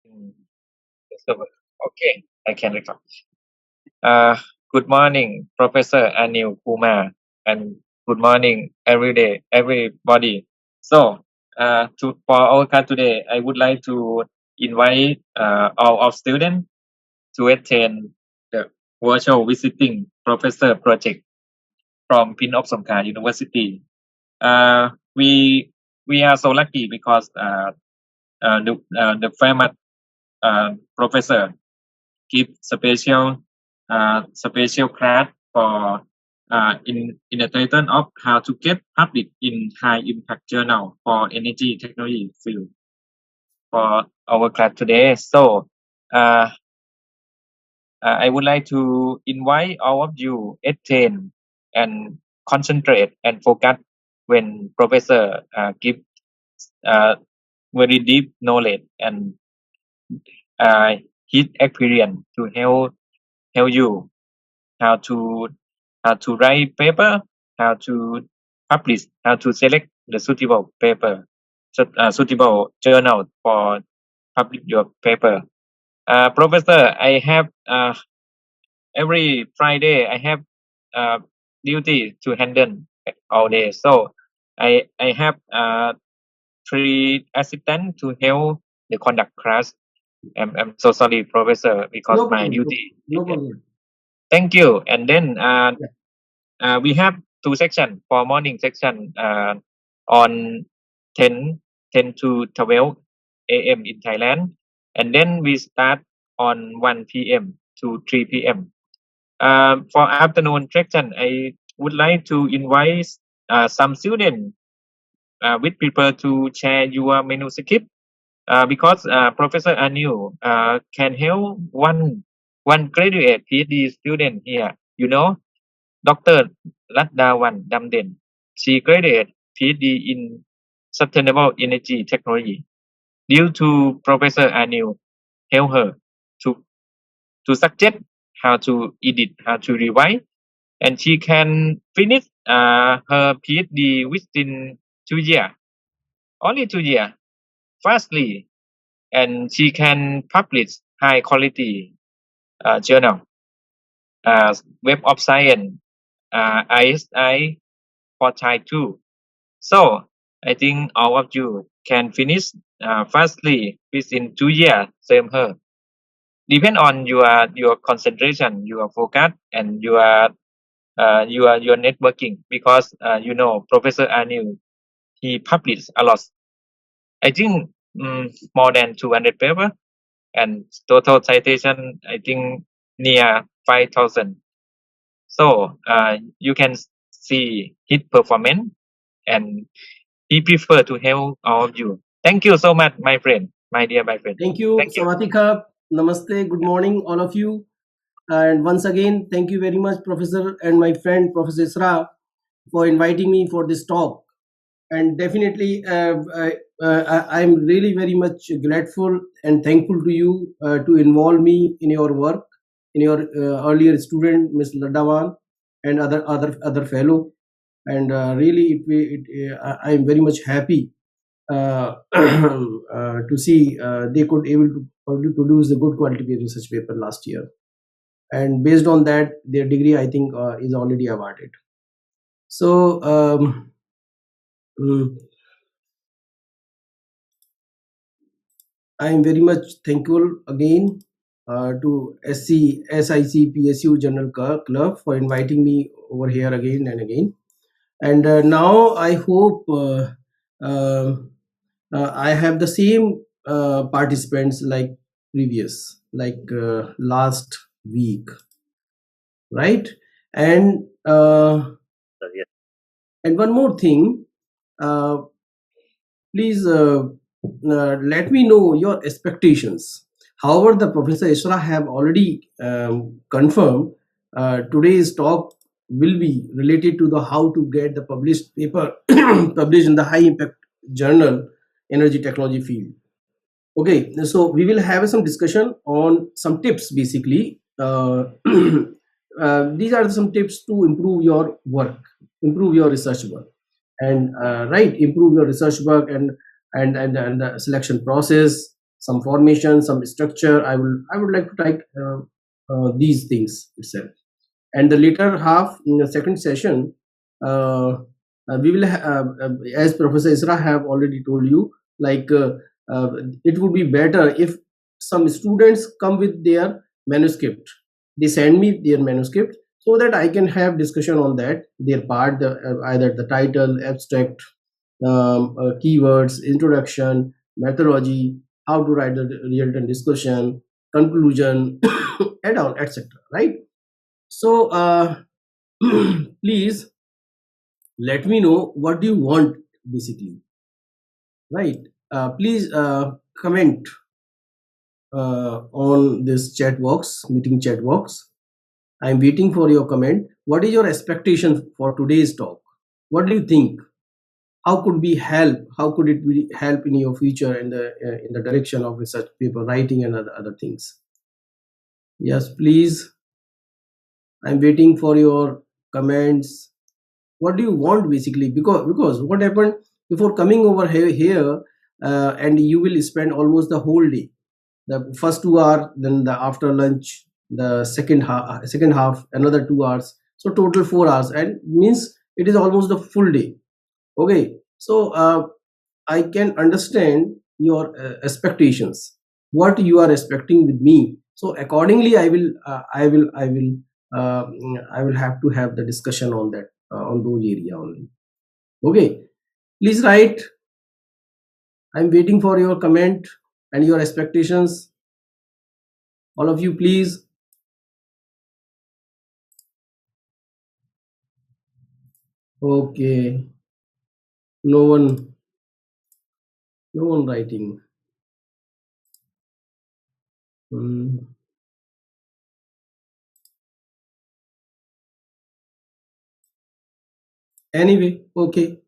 Mm, Okay, I can record. Uh, Good morning, Professor Anil Kumar, and good morning, everybody. So, for our class today, I would like to invite all of students to attend the virtual visiting professor project from Pin of Songkla University. Uh, we we are so lucky because the famous professor give special class for in the title of how to get published in high impact journal for energy technology field for our class today. So uh, I would like to invite all of you attend and concentrate and focus when professor give uh, very deep knowledge and uh, his experience to help you how to write paper, how to publish, how to select the suitable paper, suitable journal for publish your paper. Professor, I have every Friday I have uh, duty to handle all day, so I have three assistants to help the conduct class. I'm so sorry, Professor, because No my problem. duty. No problem. Thank you. And then Yeah. we have two sections for morning section on 10 to 12 a.m. in Thailand, and then we start on 1 p.m. to 3 p.m. For afternoon section, I would like to invite some students with people to share your manuscript because Professor Anil can help one graduate PhD student here. You know, Dr. Laddawan Damden. She graduated PhD in sustainable energy technology. Due to Professor Anil help her to suggest how to edit, how to revise, and she can finish her PhD within 2 years, only 2 years, fastly, and she can publish high quality journal, Web of Science, ISI for Thai too. So I think all of you can finish fastly within 2 years. Same her. Depend on your concentration, your focus, and your networking. Because Professor Anil, he published a lot. I think more than 200 paper, and total citation I think near 5,000. So you can see his performance, and he prefer to help all of you. Thank you so much, my friend, my dear my friend. Thank you. Thank you. Sawatika. Namaste. Good morning, all of you. And once again, thank you very much, Professor and my friend, Professor Isra, for inviting me for this talk. And definitely, I'm really very much grateful and thankful to you to involve me in your work, in your earlier student, Ms. Ladawan, and other fellow. And really, I'm very much happy to see they could able to produce a good quality research paper last year, and based on that their degree I think is already awarded. So mm, I am very much thankful again to SIC-PSU General Club for inviting me over here again and again. And now I hope uh, I have the same participants like previous, like last week, right? And Yes. and one more thing, please let me know your expectations. However, the Professor Isra have already confirmed today's talk will be related to the how to get the published paper published in the high impact journal energy technology field. Okay, so we will have some discussion on some tips basically. These are some tips to improve your work, improve your research work, and improve your research work and the selection process, some formation, some structure. I would like to take these things itself. And the later half in the second session, uh, we will as Professor Isra have already told you, like uh, it would be better if some students come with their manuscript. They send me their manuscript so that I can have discussion on that, their part, either the title, abstract, keywords, introduction, methodology, how to write the real-time discussion, conclusion, add-on, etc. Right? So please let me know what do you want basically. Right? Please comment on this chat box, meeting chat box. I'm waiting for your comment. What is your expectation for today's talk? What do you think? How could we help? How could it be help in your future in the direction of research paper writing and other things? Yes, please. I'm waiting for your comments. What do you want basically? Because what happened before coming over here, and you will spend almost the whole day. The first 2 hours, then the after lunch, the second half another 2 hours. So total 4 hours, and means it is almost the full day. Okay, so I can understand your expectations, what you are expecting with me. So accordingly, uh, I will have to have the discussion on that, on those area only. Okay, please write. I'm waiting for your comment and your expectations. All of you, please. Okay, no one, no one writing. Hmm. Anyway, okay,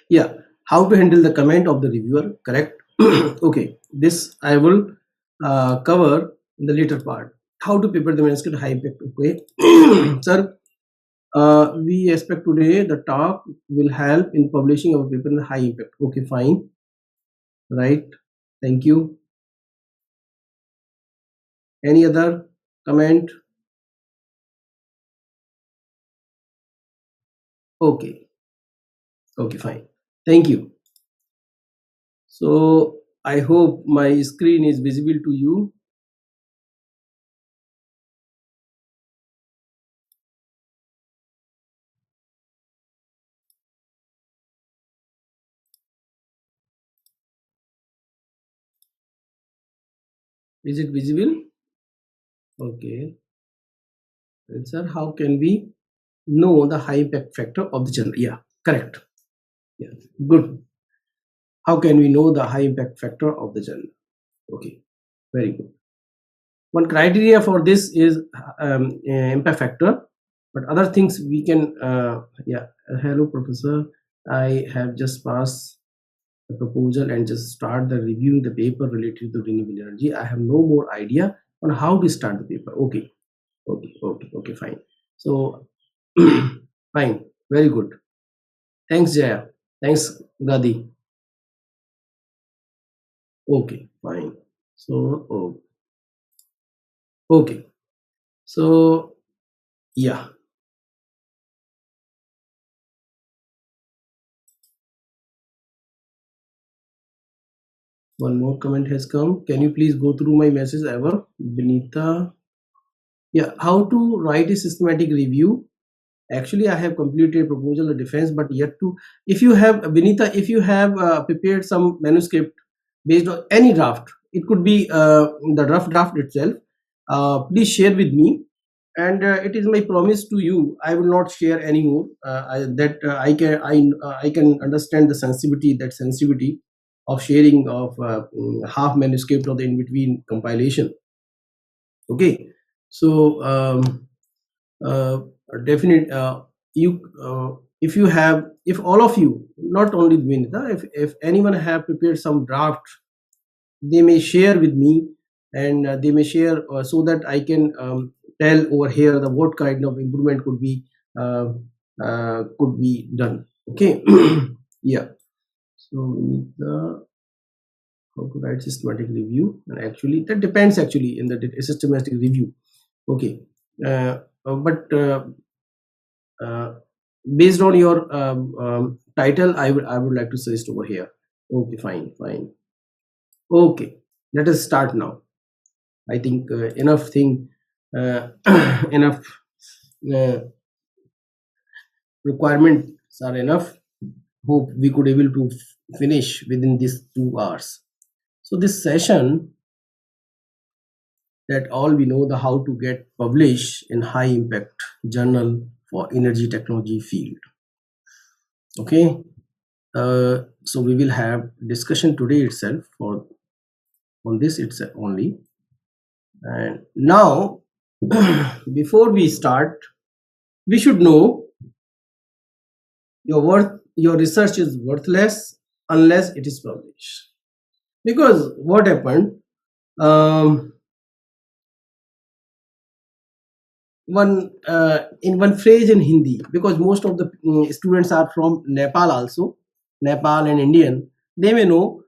yeah, how to handle the comment of the reviewer, correct. Okay, this I will cover in the later part. How to prepare the manuscript high impact way. Sir, we expect today the talk will help in publishing our paper in high impact. Okay, fine, right, thank you. Any other comment? Okay, okay, fine, thank you. So I hope my screen is visible to you. Is it visible? Okay. And sir, how can we know the high impact factor of the journal? Yeah, correct. Yeah, good. How can we know the high impact factor of the journal? Okay, very good. One criteria for this is impact factor, but other things we can. Yeah, hello, professor. I have just passed the proposal and just start the reviewing the paper related to renewable energy. I have no more idea on how to start the paper. Okay, okay, fine. So, fine, very good. Thanks, Jaya. Thanks, Gadi. Okay, fine. So, okay. So, yeah, one more comment has come. Can you please go through my message ever? Benita. Yeah, how to write a systematic review. Actually, I have completed proposal of defense, but yet to. If you have, Benita, if you have prepared some manuscript based on any draft, it could be the rough draft itself. Please share with me, and it is my promise to you. I will not share anymore. I can understand the sensitivity of sharing of half manuscript or the in between compilation. Okay, so. Uh, Definite you if you have, if all of you, not only Vinita, if anyone have prepared some draft, they may share with me, and they may share so that I can tell over here the what kind of improvement uh, could be done. Okay. Yeah, so Vinita, how to write systematic review, and actually that depends actually in the systematic review. Okay, but based on your title, I would like to suggest over here. Okay, fine. Okay, let us start now. I think enough thing, enough uh, requirements are enough. Hope we could able to finish within these 2 hours. So this session, that all we know the how to get published in high impact journal for energy technology field. Okay, so we will have discussion today itself for on this itself only. And now, before we start, we should know your research is worthless unless it is published. Because what happened, one in one phrase in Hindi, because most of the students are from Nepal also, Nepal and Indian, they may know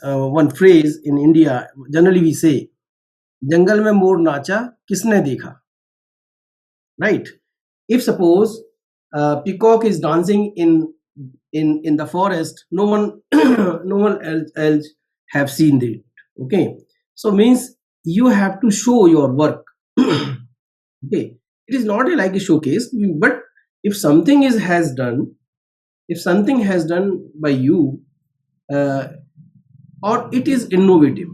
one phrase in India. Generally, we say, "Jangal mein mor nacha, kisne dekha?" Right? If suppose peacock is dancing in the forest, no one no one else have seen it. Okay, so means you have to show your work. Okay, it is not like a showcase, but if something is has done, if something has done by you, uh, or it is innovative,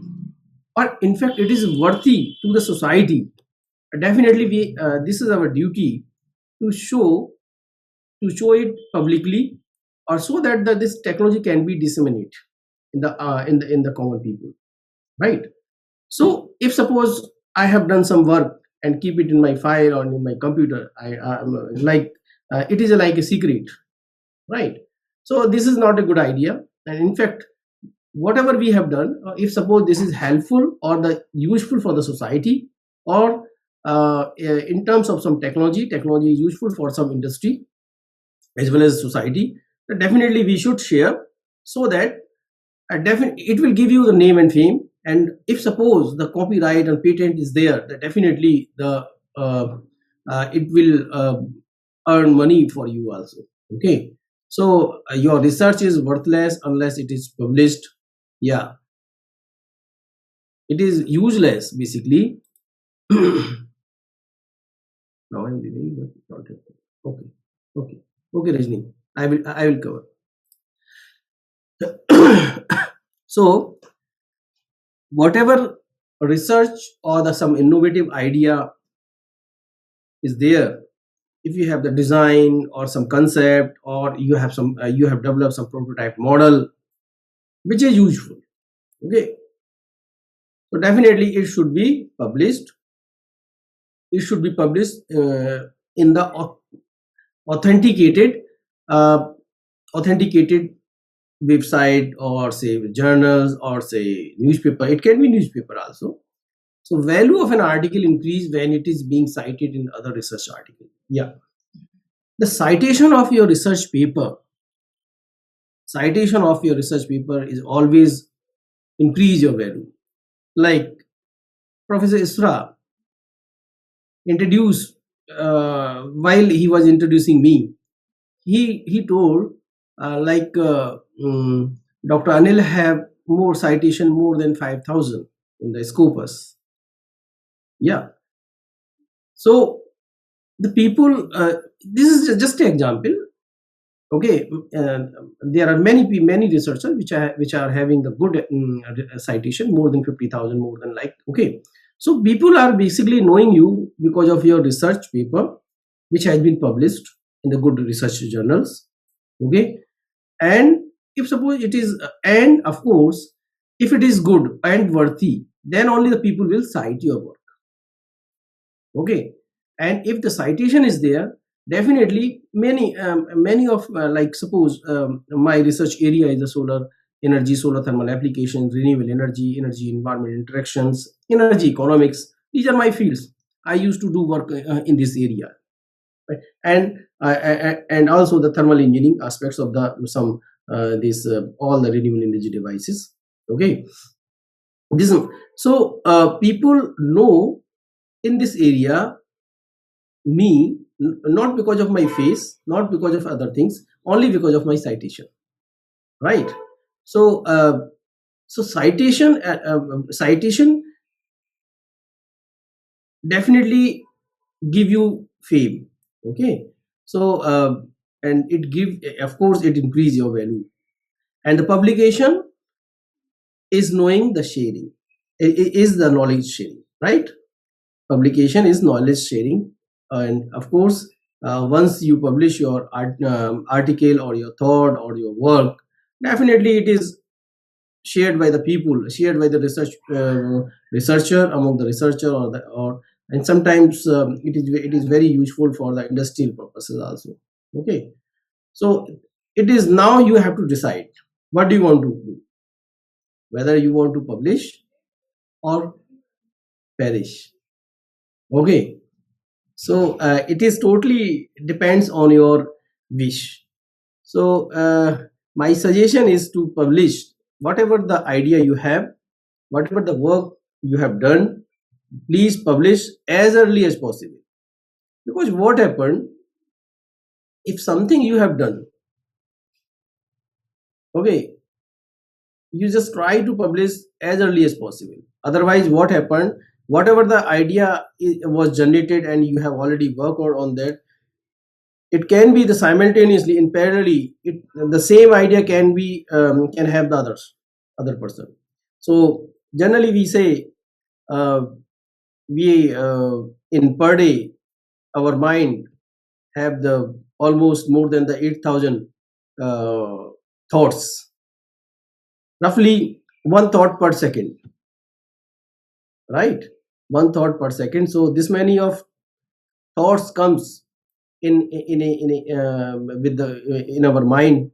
or in fact it is worthy to the society, definitely we this is our duty to show it publicly, or so that this technology can be disseminated in the common people, right? So if suppose I have done some work and keep it in my file or in my computer, like it is like a secret, right? So this is not a good idea. And in fact, whatever we have done, if suppose this is helpful or the useful for the society, or in terms of some technology is useful for some industry as well as society, definitely we should share, so that it will give you the name and fame. And if suppose the copyright and patent is there, then definitely it will earn money for you also. Okay, so your research is worthless unless it is published. Yeah, it is useless basically. Now I'm leaving, but not yet. Okay, okay, Rajni, I will cover. So whatever research or some innovative idea is there, if you have the design or some concept, or you have developed some prototype model which is useful, okay, so definitely it should be published. It should be published in the authenticated uh, authenticated website, or say journals, or say newspaper. It can be newspaper also. So value of an article increase when it is being cited in other research article. Yeah, the citation of your research paper is always increase your value. Like Professor Isra introduced, while he was introducing me, he told, Dr. Anil have more citation, more than 5,000 in the Scopus. Yeah, so the people, this is just an example. Okay, there are many researchers which are having the good citation, more than 50,000, more than, like, okay. So people are basically knowing you because of your research paper which has been published in the good research journals. Okay, and if suppose it is, and of course, if it is good and worthy, then only the people will cite your work. Okay, and if the citation is there, definitely many of, like suppose my research area is the solar energy, solar thermal applications, renewable energy environment interactions, energy economics. These are my fields. I used to do work in this area, right? And also the thermal engineering aspects of the some this all the renewable energy devices. Okay, this so people know in this area me, not because of my face, not because of other things, only because of my citation, right? So citation definitely give you fame. Okay, so and it give, of course, it increase your value. And the publication is knowing the sharing, is the knowledge sharing, right? Publication is knowledge sharing. And of course, once you publish your article or your thought or your work, definitely it is shared by the people, shared by the researcher, among the researcher, or and sometimes it is very useful for the industrial purposes also. Okay, so it is now you have to decide what do you want to do, whether you want to publish or perish. Okay, so it is totally depends on your wish. So my suggestion is to publish whatever the idea you have, whatever the work you have done. Please publish as early as possible, because what happened, if something you have done, okay, you just try to publish as early as possible. Otherwise, what happened, whatever the idea was generated and you have already worked on that, it can be the simultaneously in parallelly, the same idea can be can have the other person. So generally we say, uh, we in per day, our mind have the almost more than the 8,000 uh, thoughts, roughly one thought per second, right? One thought per second. So this many of thoughts comes with the in our mind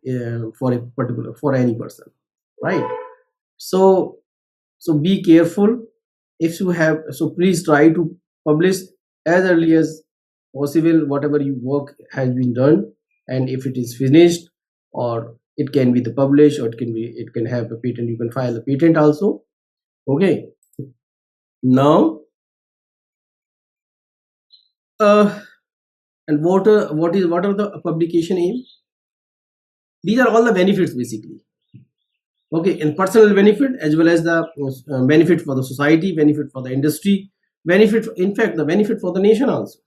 for a particular, for any person, right? So be careful. If you have, so please try to publish as early as possible whatever you work has been done. And if it is finished, or it can be the published, or it can have a patent, you can file a patent also. Okay, now uh, and what are the publication aim? These are all the benefits basically. Okay, and personal benefit as well as the benefit for the society, benefit for the industry, benefit, in fact, the benefit for the nation also.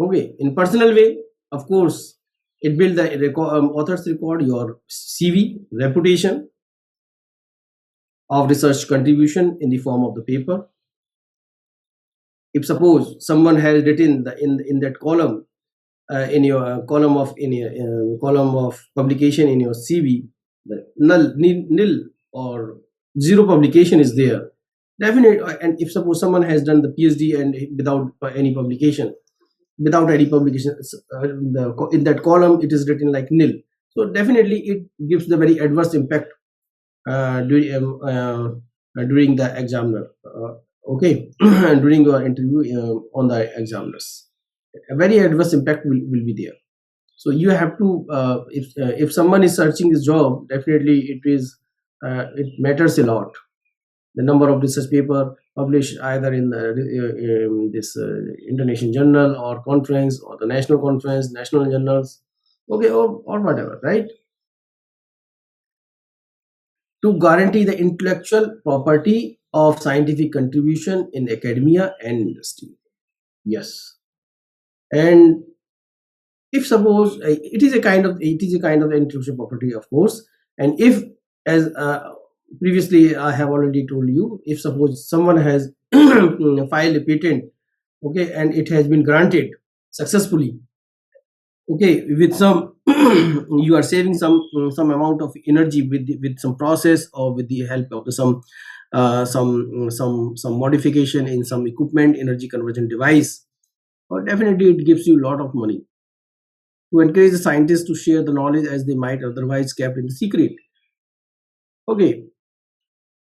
Okay, in personal way, of course, it build the author's record, your CV, reputation of research contribution in the form of the paper. If suppose someone has written in that column, in your column of publication in your CV, the nil or zero publication is there. Definitely. And if suppose someone has done the PhD and without any publication, in that column it is written like nil. So definitely it gives the very adverse impact during the examiner. Okay, during your interview on the examiners, a very adverse impact will be there. So you have to if someone is searching his job, definitely it matters a lot, the number of research paper published either in this international journal or conference, or the national conference, national journals, okay, or whatever, right? To guarantee the intellectual property of scientific contribution in academia and industry. Yes, and if suppose it is a kind of intellectual property, of course. And if, as previously I have already told you, if suppose someone has filed a patent, okay, and it has been granted successfully, okay, with some you are saving some amount of energy with some process, or with the help of some modification in some equipment, energy conversion device, or definitely it gives you a lot of money, to encourage the scientists to share the knowledge as they might otherwise kept in the secret. Okay,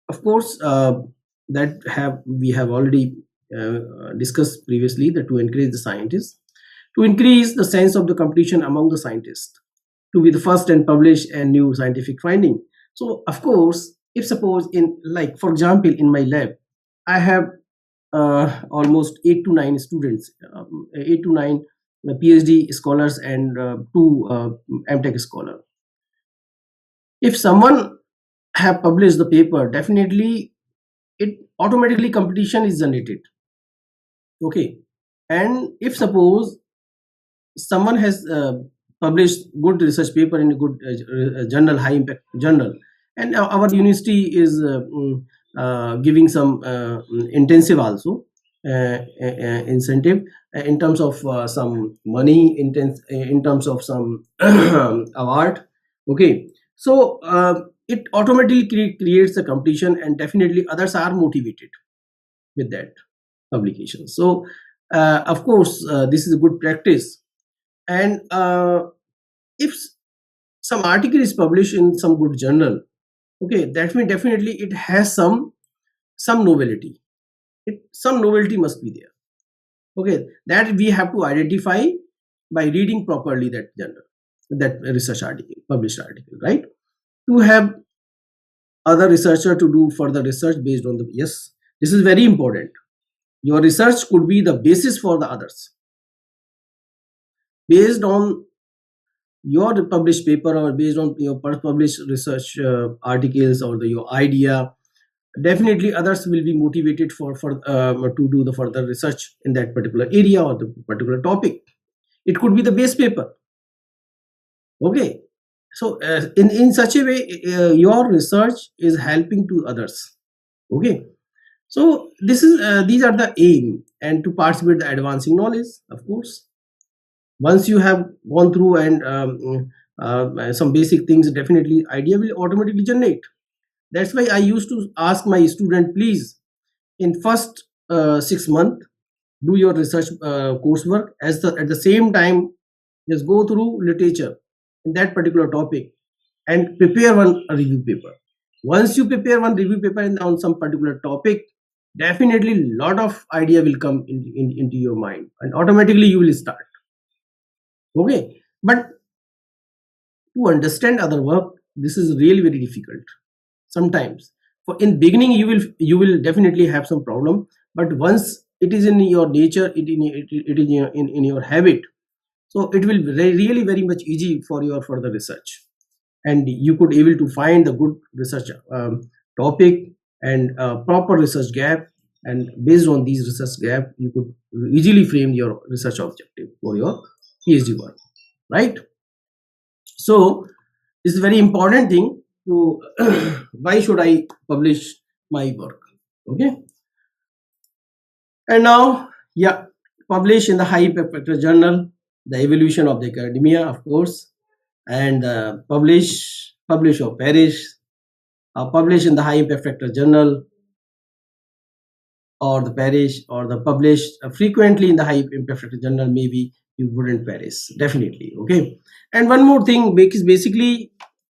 of course, that have we have already discussed previously, that to encourage the scientists, to increase the sense of the competition among the scientists, to be the first and publish a new scientific finding. So of course, If suppose in, like for example, in my lab, I have almost 8 to 9 students, 8 to 9 PhD scholars and two MTech scholar. If someone have published the paper, definitely it automatically competition is generated. Okay, and if suppose someone has published good research paper in a good journal, high impact journal, and our university is giving some intensive also incentive in terms of some money, in terms of some award. Okay, so it automatically creates a competition, and definitely others are motivated with that publication. So of course this is a good practice. And if some article is published in some good journal, okay, that means definitely it has some novelty. Some novelty must be there. Okay, that we have to identify by reading properly that journal, that research article, published article, right? To have other researcher to do further research based on the, yes, this is very important. Your research could be the basis for the others. Based on your published paper or based on your published research articles or your idea, definitely others will be motivated for to do the further research in that particular area or the particular topic. It could be the base paper. Okay, so in such a way your research is helping to others. Okay, so this is these are the aim, and to participate the advancing knowledge, of course. Once you have gone through and some basic things, definitely idea will automatically generate. That's why I used to ask my student, please, in first 6 months, do your research coursework, at the same time just go through literature in that particular topic and prepare one review paper. Once you prepare one review paper on some particular topic, definitely lot of idea will come into your mind, and automatically you will start. Okay, but to understand other work, this is really very difficult sometimes. For in beginning you will definitely have some problem, but once it is in your nature, it is in your habit, so it will be really very much easy for your further research, and you could able to find the good research topic and proper research gap, and based on these research gap you could easily frame your research objective for your PhD work, right? So this is very important thing to why should I publish my work? Okay, and now, yeah, publish in the high impact factor journal, the evolution of the academia, of course, and publish or perish, publish in the high impact factor journal, or the perish, or the publish frequently in the high impact factor journal, maybe you wouldn't perish, definitely. Okay, and one more thing, because basically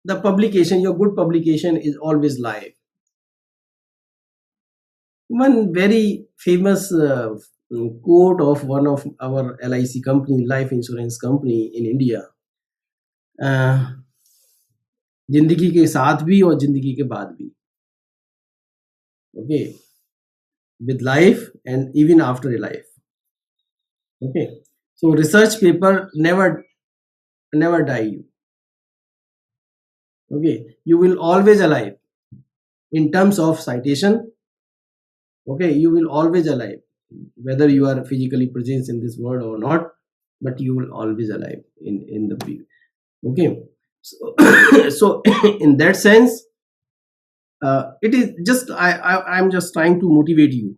the publication, your good publication is always live. One very famous quote of one of our LIC company, life insurance company in India, uh, जिंदगी के साथ भी और जिंदगी के बाद भी. Okay, with life and even after a life. Okay, so research paper never die you. Okay, you will always alive in terms of citation. Okay, you will always alive whether you are physically present in this world or not, but you will always alive in the view. Okay, so, so in that sense it is just I'm just trying to motivate you.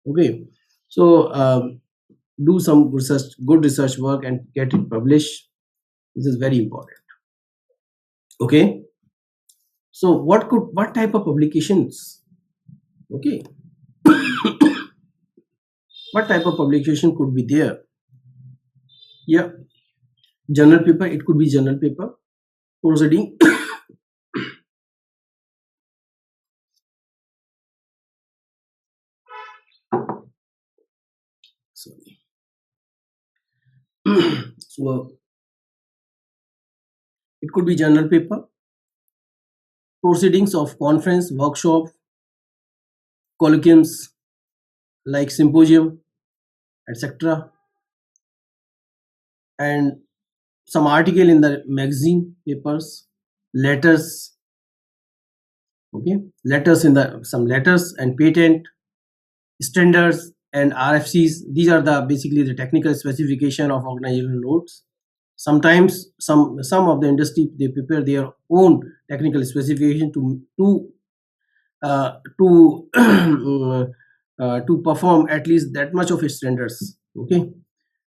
Okay, so do some good research work and get it published. This is very important. Okay, so what type of publications? Okay, what type of publication could be there? Yeah, journal paper, it could be journal paper proceeding. Sorry. So it could be journal paper, proceedings of conference, workshop, colloquiums like symposium, etc., and some article in the magazine papers, letters, okay, letters in the some letters and patent standards and RFCs. These are the basically the technical specification of organizational notes. Sometimes some of the industry, they prepare their own technical specification to to perform at least that much of its standards. Okay,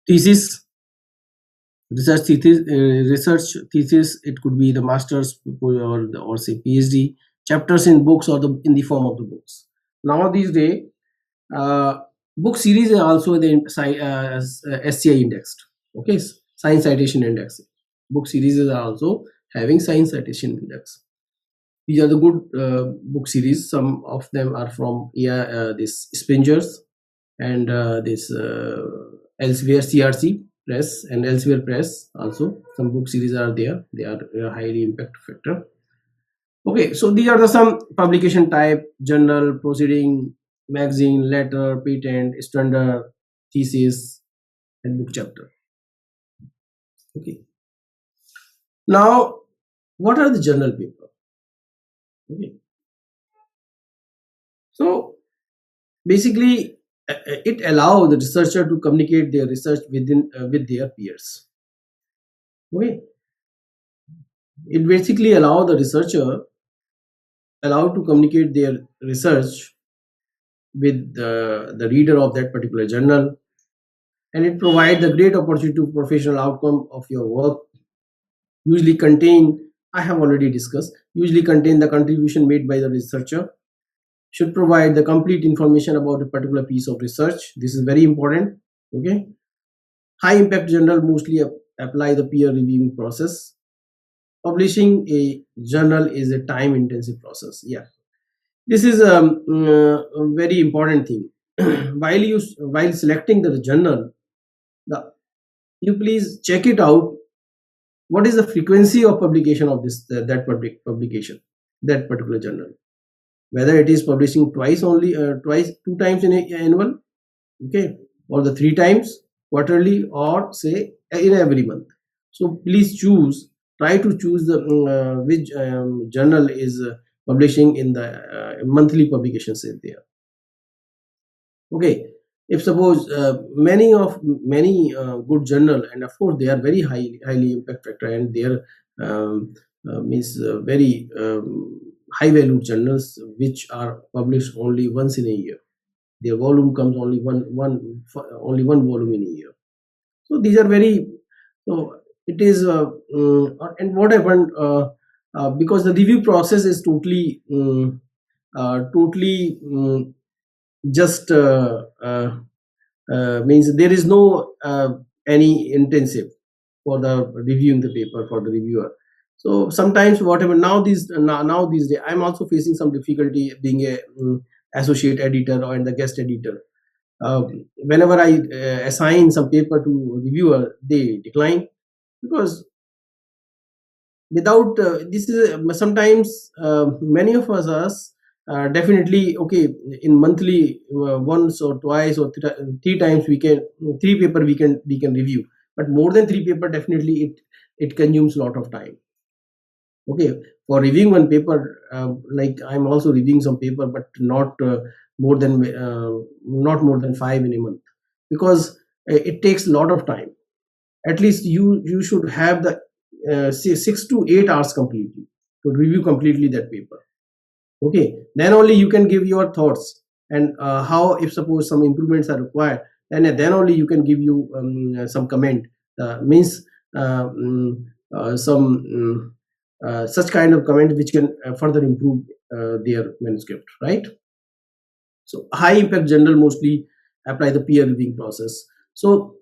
thesis, research thesis. It could be the master's or say PhD. Chapters in books or in the form of the books. Now these days, uh, book series are also the SCI indexed. Okay, science citation index. Book series are also having science citation index. These are the good book series. Some of them are from this Springers and this elsewhere CRC press and elsewhere press. Also, some book series are there. They are highly impact factor. Okay, so these are the some publication type: journal, proceeding, magazine, letter, patent, standard, thesis, and book chapter. Okay. Now, what are the journal paper? Okay. So basically, it allows the researcher to communicate their research with their peers. Okay. It basically allows the researcher allowed to communicate their research with the reader of that particular journal, and it provides a great opportunity to professional outcome of your work. Usually contain, I have already discussed, usually contain the contribution made by the researcher, should provide the complete information about a particular piece of research. This is very important. Okay, high impact journal mostly apply the peer reviewing process. Publishing a journal is a time intensive process. Yeah, this is a very important thing. While selecting the journal, the you please check it out. What is the frequency of publication of this that publication, that particular journal? Whether it is publishing twice only, twice, two times in a annual, okay, or the three times quarterly, or say in every month. So please choose. Try to choose the which journal is publishing in the monthly publications in there. Okay, if suppose many good journal, and of course they are very highly impact factor, and they are means very high valued journals which are published only once in a year. Their volume comes only only one volume in a year. So these are very, so it is and what happened, because the review process is totally just means there is no any intensive for the reviewing the paper for the reviewer. So sometimes whatever, now these days I'm also facing some difficulty being a associate editor or the guest editor. Whenever I assign some paper to reviewer, they decline, because without this is sometimes many of us definitely, okay, in monthly once or twice or three times we can, three paper we can review, but more than three paper definitely it consumes a lot of time. Okay, for reviewing one paper, like I'm also reviewing some paper, but more than not more than five in a month, because it takes a lot of time. At least you should have the 6 to 8 hours completely to review completely that paper. Okay, then only you can give your thoughts, and how, if suppose some improvements are required, then only you can give you some comment, means some such kind of comment which can further improve their manuscript, right? So high impact journal mostly apply the peer reviewing process. So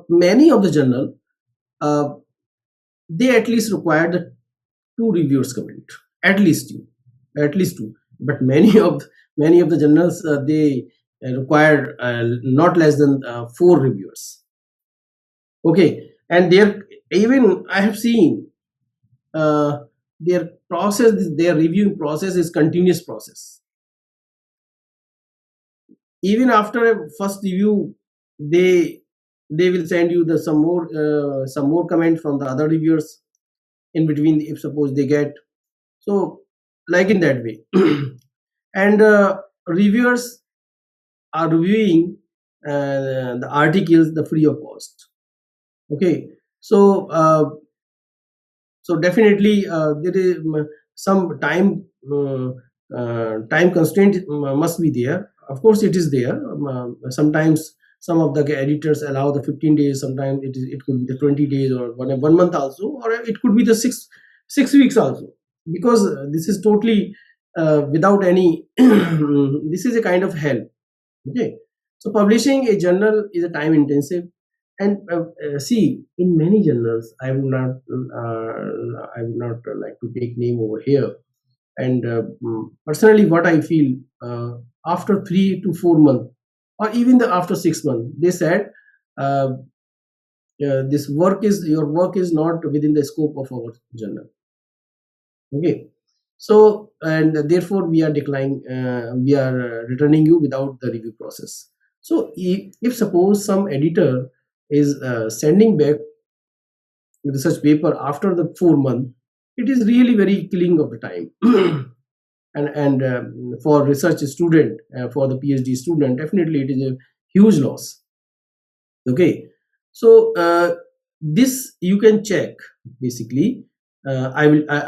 many of the journal, uh, they at least require the two reviewers comment, at least two, at least two. But many of the journals, they require not less than four reviewers. Okay, and there, even I have seen their process, their reviewing process is continuous process. Even after a first review, they will send you the some more comment from the other reviewers in between, if suppose they get. So like in that way. And reviewers are reviewing the articles the free of cost. Okay, so definitely there is some time constraint must be there. Of course it is there. Sometimes some of the editors allow the 15 days, sometimes it could be the 20 days, or 1 month also, or it could be the 6 weeks also, because this is totally without any this is a kind of hell. Okay, so publishing a journal is a time intensive. And see, in many journals, I would not like to take name over here. And personally, what I feel, after 3 to 4 months, or even after 6 months, they said, uh, your work is not within the scope of our journal. Okay, so and therefore we are declining, we are returning you without the review process. So if suppose some editor is sending back the research paper after the 4 month, it is really very killing of the time. And for research student, for the PhD student, definitely it is a huge loss. Okay, so this you can check basically. I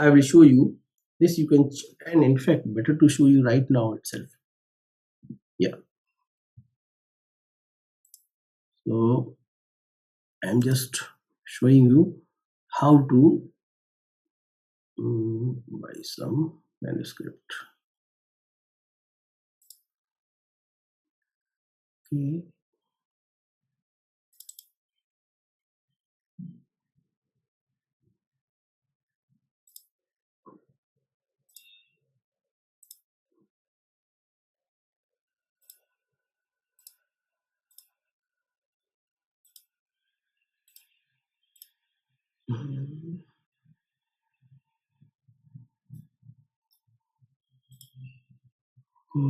will show you this. You can and in fact better to show you right now itself. Yeah, so I'm just showing you how to buy some manuscript. Okay.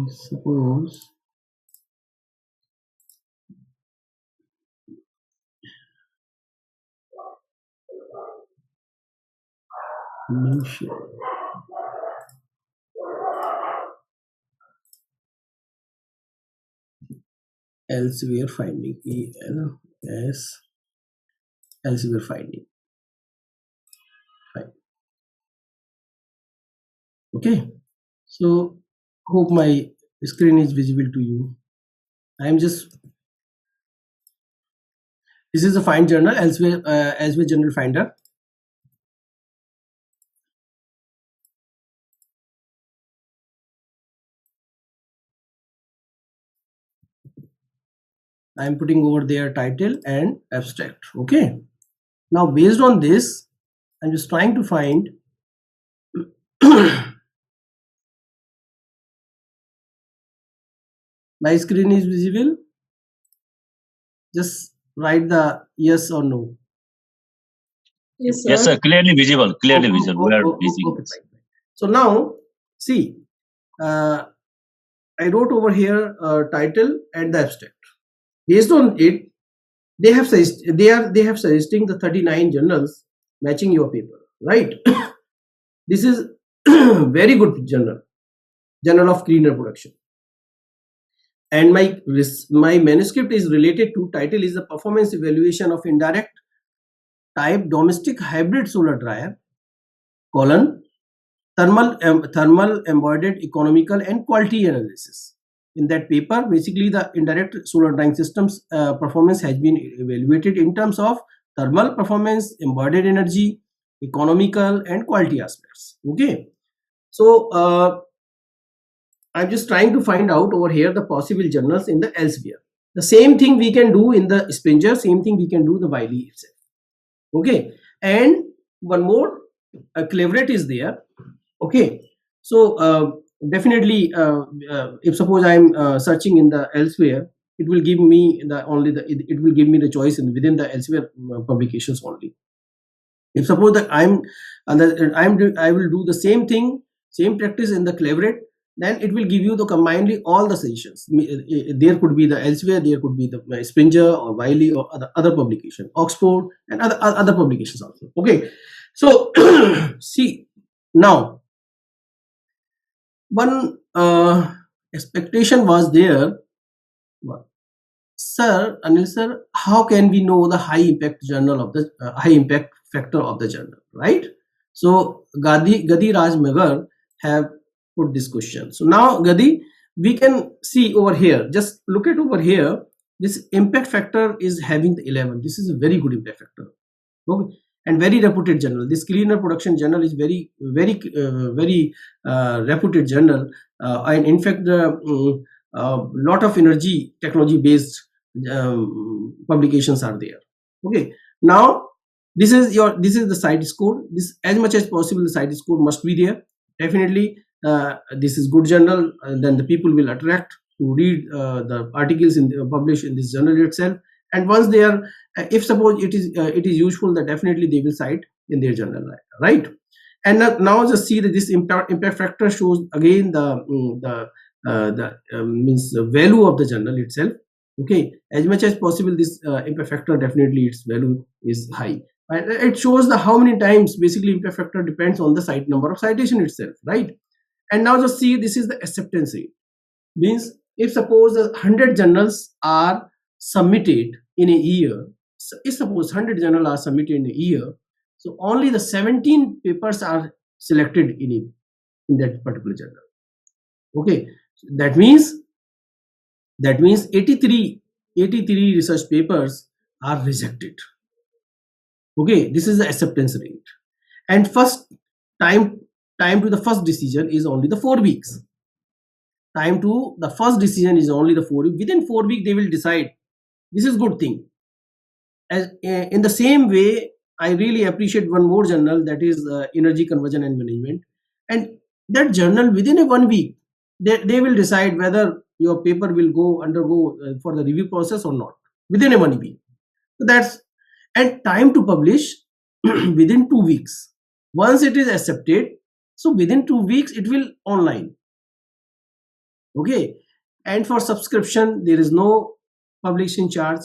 Suppose mention elsewhere finding, ELS elsewhere finding. Fine. Okay, so hope my screen is visible to you. I'm just, this is a find journal, elsewhere journal finder. I'm putting over there title and abstract. Okay, now based on this, I'm just trying to find my screen is visible. Just write the yes or no. Yes, sir. Yes, sir. Clearly visible. Clearly visible. We are busy. Okay. So now, see, I wrote over here title and the abstract. Based on it, they have suggesting the 39 journals matching your paper, right? This is very good journal of clean air production. And my manuscript is related to, title is the performance evaluation of indirect type domestic hybrid solar dryer, thermal embodied economical and quality analysis. In that paper, basically the indirect solar drying systems performance has been evaluated in terms of thermal performance, embodied energy, economical and quality aspects. Okay, so I'm just trying to find out over here the possible journals in the elsewhere. The same thing we can do in the Springer, same thing we can do the Wiley itself. Okay, and one more, Cleverett is there. Okay, so definitely, if suppose I'm searching in the elsewhere, it will give me it will give me the choice within the elsewhere publications only. If suppose that I will do the same thing, same practice in the Cleverett, then it will give you the combinedly all the suggestions. There could be the elsewhere, there could be the Springer or Wiley or other publication, Oxford and other publications also. Okay, so see now one expectation was there. Sir, Anil sir, how can we know the high impact journal of the high impact factor of the journal, right? So Gadi Raj Magar have put this question. So now Gadi, we can see over here, just look at over here, this impact factor is having the 11. This is a very good impact factor. Okay. And very reputed journal. This cleaner production journal is very reputed journal, and in fact the lot of energy technology based publications are there. Okay, now this is the site score. This, as much as possible, the site score must be there. Definitely this is good journal, and then the people will attract to read the articles published in this journal itself. And once they are, if suppose it is useful, that definitely they will cite in their journal, right? And now just see that this impact factor shows again the means the value of the journal itself. Okay, as much as possible, this impact factor, definitely its value is high. And it shows the how many times basically impact factor depends on the site number of citation itself, right? And now just see, this is the acceptance rate. Means if suppose 100 journals are submitted in a year, so if suppose 100 journals are submitted in a year, so only the 17 papers are selected in that particular journal. Okay, that means 83 research papers are rejected. Okay, this is the acceptance rate. And first time to the first decision is only the 4 weeks. Time to the first decision is only the 4 weeks. Within 4 weeks they will decide. This is good thing. As in the same way, I really appreciate one more journal, that is energy conversion and management, and that journal within a 1 week they will decide whether your paper will undergo for the review process or not within a 1 week. So that's, and time to publish within 2 weeks. Once it is accepted, so within 2 weeks it will online. Okay, and for subscription there is no publishing charge,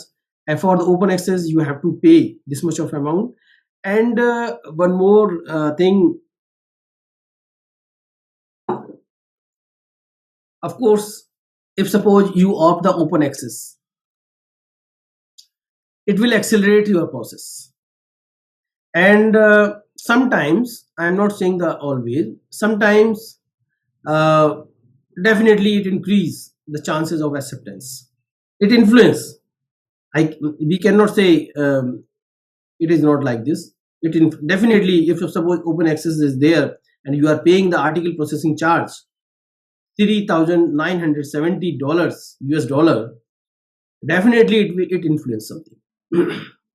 and for the open access you have to pay this much of amount. And one more thing, of course, if suppose you opt the open access, it will accelerate your process. And sometimes, I am not saying the always, sometimes definitely it increase the chances of acceptance. It influence. We cannot say it is not like this. Definitely, if suppose open access is there and you are paying the article processing charge $3,970 US dollar, definitely it influence something.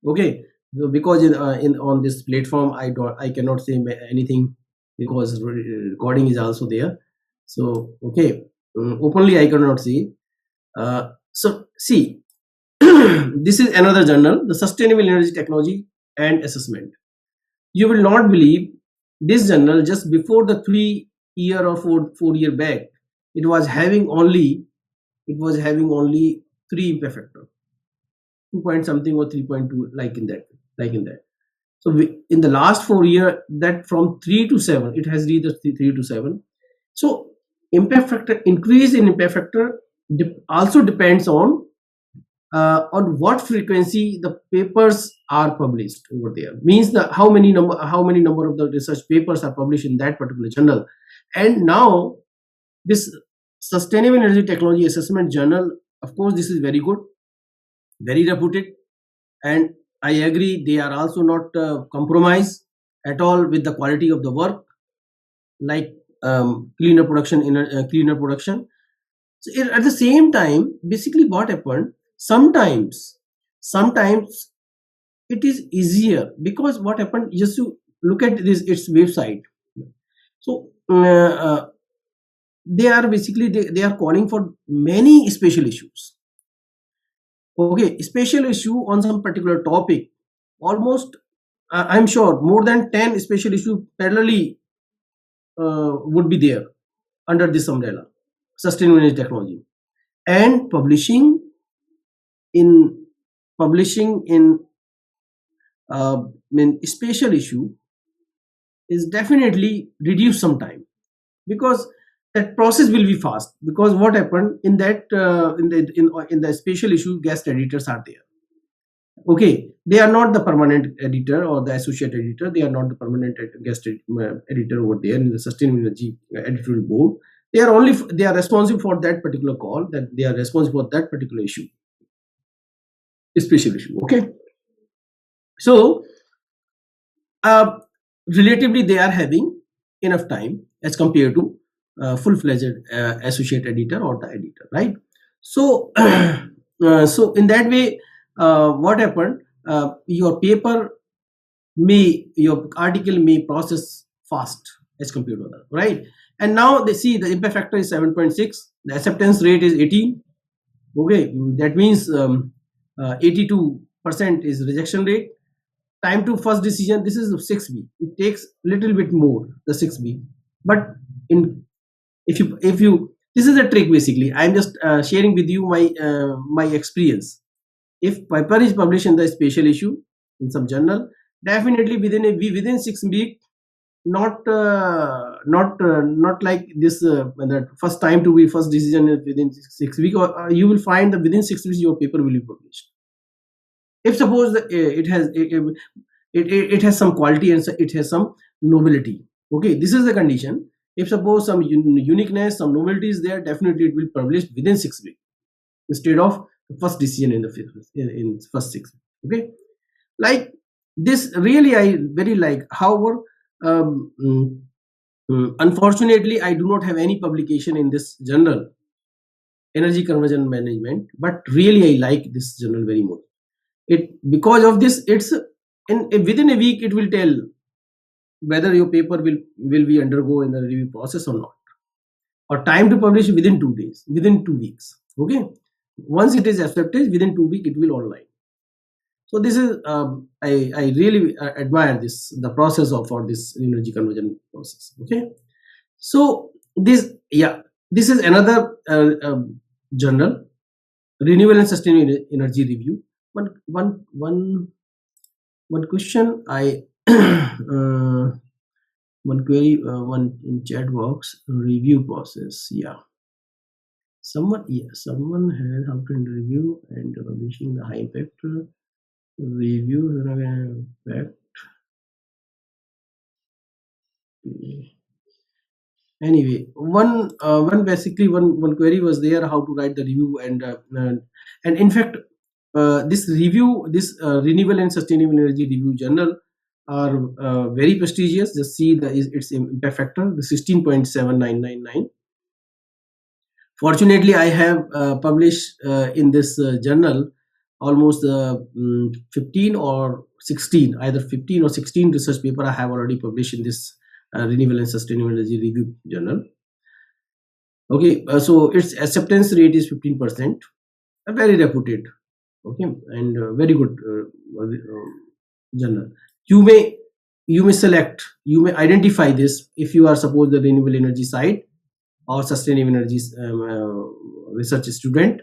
Okay, so because in on this platform I cannot say anything because recording is also there. So okay, openly I cannot see. So see, this is another journal, the Sustainable Energy Technology and Assessment. You will not believe, this journal just before the 3 year or 4 year back, it was having only 3 impact factor, 2 point something or 3.2, like in that. So in the last 4 year, that from 3 to 7, it has reached 3 to 7. So impact factor, increase in impact factor also depends on what frequency the papers are published over there. Means the how many number of the research papers are published in that particular journal. And now this Sustainable Energy Technology Assessment journal, of course, this is very good, very reputed, and I agree they are also not compromised at all with the quality of the work, like cleaner production. So at the same time, basically what happened, sometimes it is easier, because what happened, just to look at its website. So they are basically they are calling for many special issues. Okay, special issue on some particular topic, almost I'm sure more than 10 special issues parallelly would be there under this umbrella, sustainable energy technology. And in publishing in special issue is definitely reduce some time, because that process will be fast. Because what happened in that in the special issue, guest editors are there. Okay, they are not the permanent editor or the associate editor. They are not the permanent guest editor over there in the sustainable energy editorial board. They are only they are responsible for that particular call, that they are responsible for that particular issue, special issue. Okay, so relatively they are having enough time as compared to full-fledged associate editor or the editor, right? So so in that way, what happened, your paper may, your article may process fast as compared to other, right? And now they see the impact factor is 7.6, the acceptance rate is 18. Okay, that means 82% is rejection rate. Time to first decision, this is 6B. It takes little bit more, the 6B. But in if you this is a trick basically. I'm just sharing with you my experience. If paper is published in the special issue in some journal, definitely within 6 weeks, not like this that first time to be first decision is within 6 weeks, or you will find that within 6 weeks your paper will be published. If suppose it has some quality and it has some nobility. Okay, this is the condition. If suppose some uniqueness, some novelty is there, definitely it will publish within 6 weeks instead of the first decision in the in first 6 weeks. Okay, like this really I very like. However, unfortunately, I do not have any publication in this journal, energy conversion management, but really I like this journal very much. It because of this, it's within a week it will tell whether your paper will be undergo in the review process or not, or time to publish within 2 days, within 2 weeks. Okay, once it is accepted, within 2 weeks it will online. So this is I really admire the process of for this energy conversion process. Okay, so this is another journal, renewable and sustainable energy review. One question I one query, one in chat box, review process. Someone has how to review and publishing the high impact review impact. Anyway, one query was there, how to write the review, and in fact this review, this renewable and sustainable energy review journal are very prestigious. Just see its impact factor, the 16.7999. Fortunately, I have published in this journal almost 15 or 16, either 15 or 16 research paper I have already published in this renewable and sustainable energy review journal. Okay, so its acceptance rate is 15%, very reputed. Okay, and very good journal. You may select, you may identify this if you are suppose the renewable energy side or sustainable energy research student.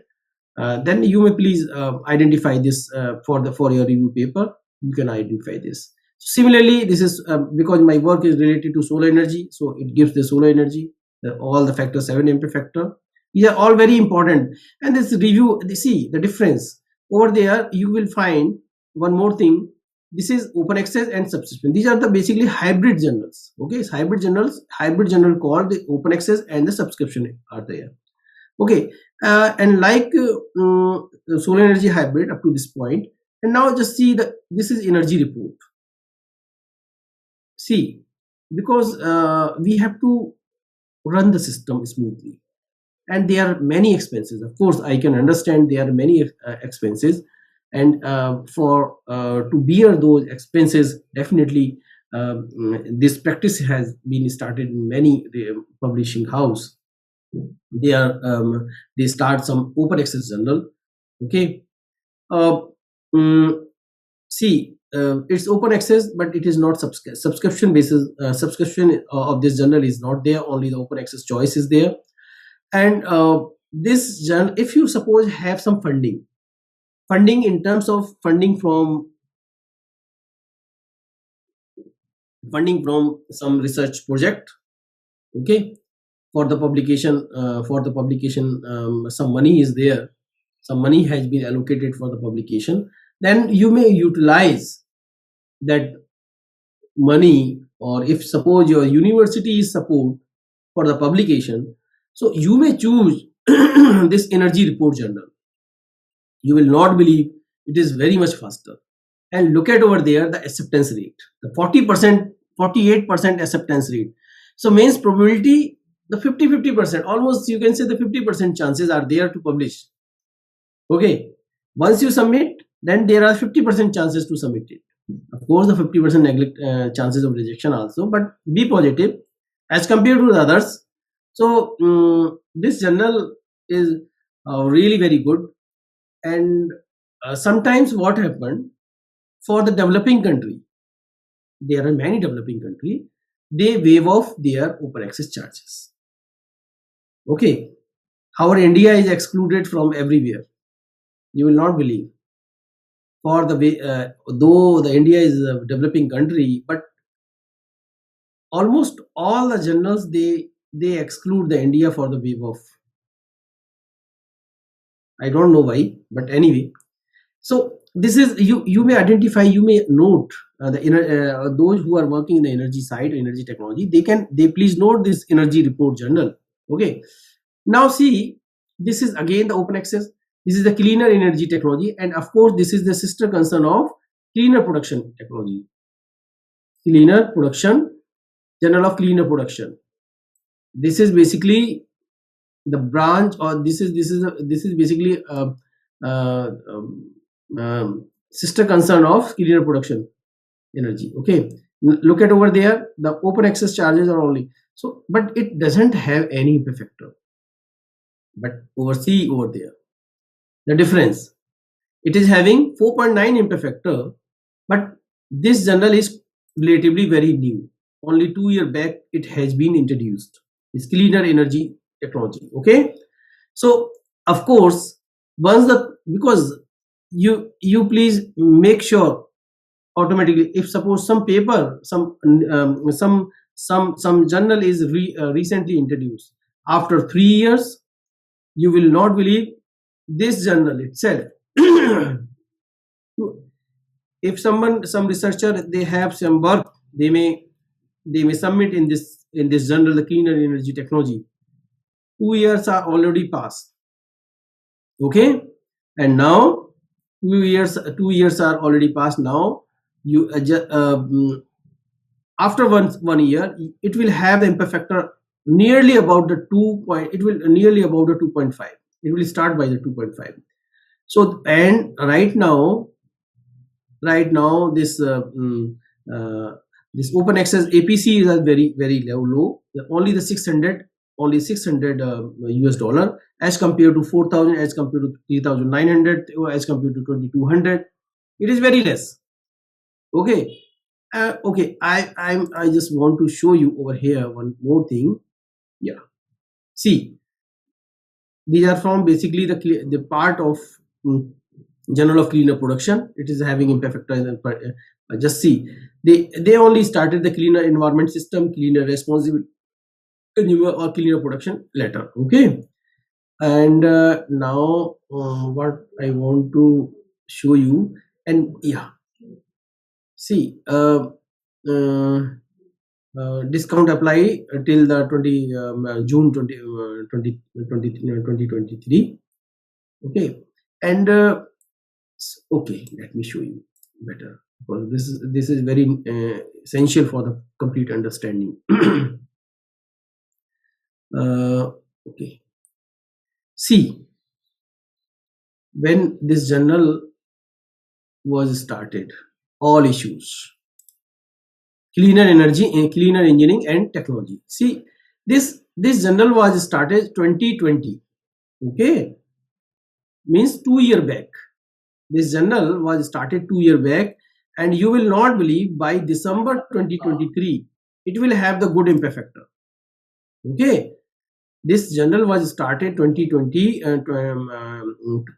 Then you may please identify this for your review paper. You can identify this. Similarly, this is because my work is related to solar energy, so it gives the solar energy, all the factors, 7 impact factor. These are all very important. And this review, see the difference over there. You will find one more thing. This is open access and subscription. These are the basically hybrid journals. Okay, it's hybrid journal called the open access and the subscription are there. Okay, and like solar energy hybrid up to this point. And now just see that this is energy report. See, because we have to run the system smoothly, and there are many expenses. Of course, I can understand there are many expenses, and for to bear those expenses, definitely this practice has been started in many publishing house. They start some open access journal. Okay, see, it's open access, but it is not subscription basis. Subscription of this journal is not there. Only the open access choice is there. And this journal, if you suppose have some funding in terms of funding from some research project, okay, for the publication, some money is there, some money has been allocated for the publication, then you may utilize that money. Or if suppose your university is support for the publication, so you may choose this energy report journal. You will not believe, it is very much faster. And look at over there the acceptance rate, the 40%, 48% acceptance rate. So means probability, the 50%, almost you can say the 50% chances are there to publish. Okay, once you submit, then there are 50% chances to submit it. Of course, the 50% neglect chances of rejection also, but be positive as compared to the others. So this journal is really very good. And sometimes what happened, for the developing country, there are many developing countries, they waive off their open access charges. Okay, our India is excluded from everywhere. You will not believe. For the way, though the India is a developing country, but almost all the journals they exclude the India for the waive off. I don't know why, but anyway. So this is, you may identify, you may note those who are working in the energy side, energy technology, they please note this energy report journal. Okay, now see, this is again the open access. This is the cleaner energy technology, and of course this is the sister concern of cleaner production technology, cleaner production, journal of cleaner production. This is basically the branch, or this is basically sister concern of cleaner production energy. Okay, look at over there, the open access charges are only so, but it doesn't have any impact factor. But over there the difference, it is having 4.9 impact factor, but this journal is relatively very new, only 2 years back it has been introduced. It's cleaner energy technology. Okay, so of course, once because you please make sure automatically, if suppose some paper, some journal is recently introduced after 3 years, you will not believe this journal itself. If some researcher, they have some work, they may submit in this journal, the cleaner energy technology. 2 years are already passed. Okay, and now 2 years are already passed. Now you after 1 year, it will have the impact factor nearly about the 2.5. It will start by the 2.5. So, and right now this this open access APC is very very low. Only the 600 US dollar, as compared to 4,000, as compared to 3,900, or as compared to 2,200. It is very less. Okay, okay. I just want to show you over here one more thing. Yeah, see, these are from basically the part of Journal of Cleaner Production. It is having impact factor. Just see, they only started the cleaner environment system, cleaner responsible consumer, or cleaner production later. Okay, and now what I want to show you, and yeah, see, discount apply till the June 2023. Okay, and okay, let me show you better, because this is very essential for the complete understanding. Okay, see, when this journal was started, all issues, cleaner energy, cleaner engineering and technology. See, this journal was started 2020. Okay, means 2 years back. This journal was started 2 years back, and you will not believe by December 2023 it will have the good impact factor. Okay, this journal was started 2020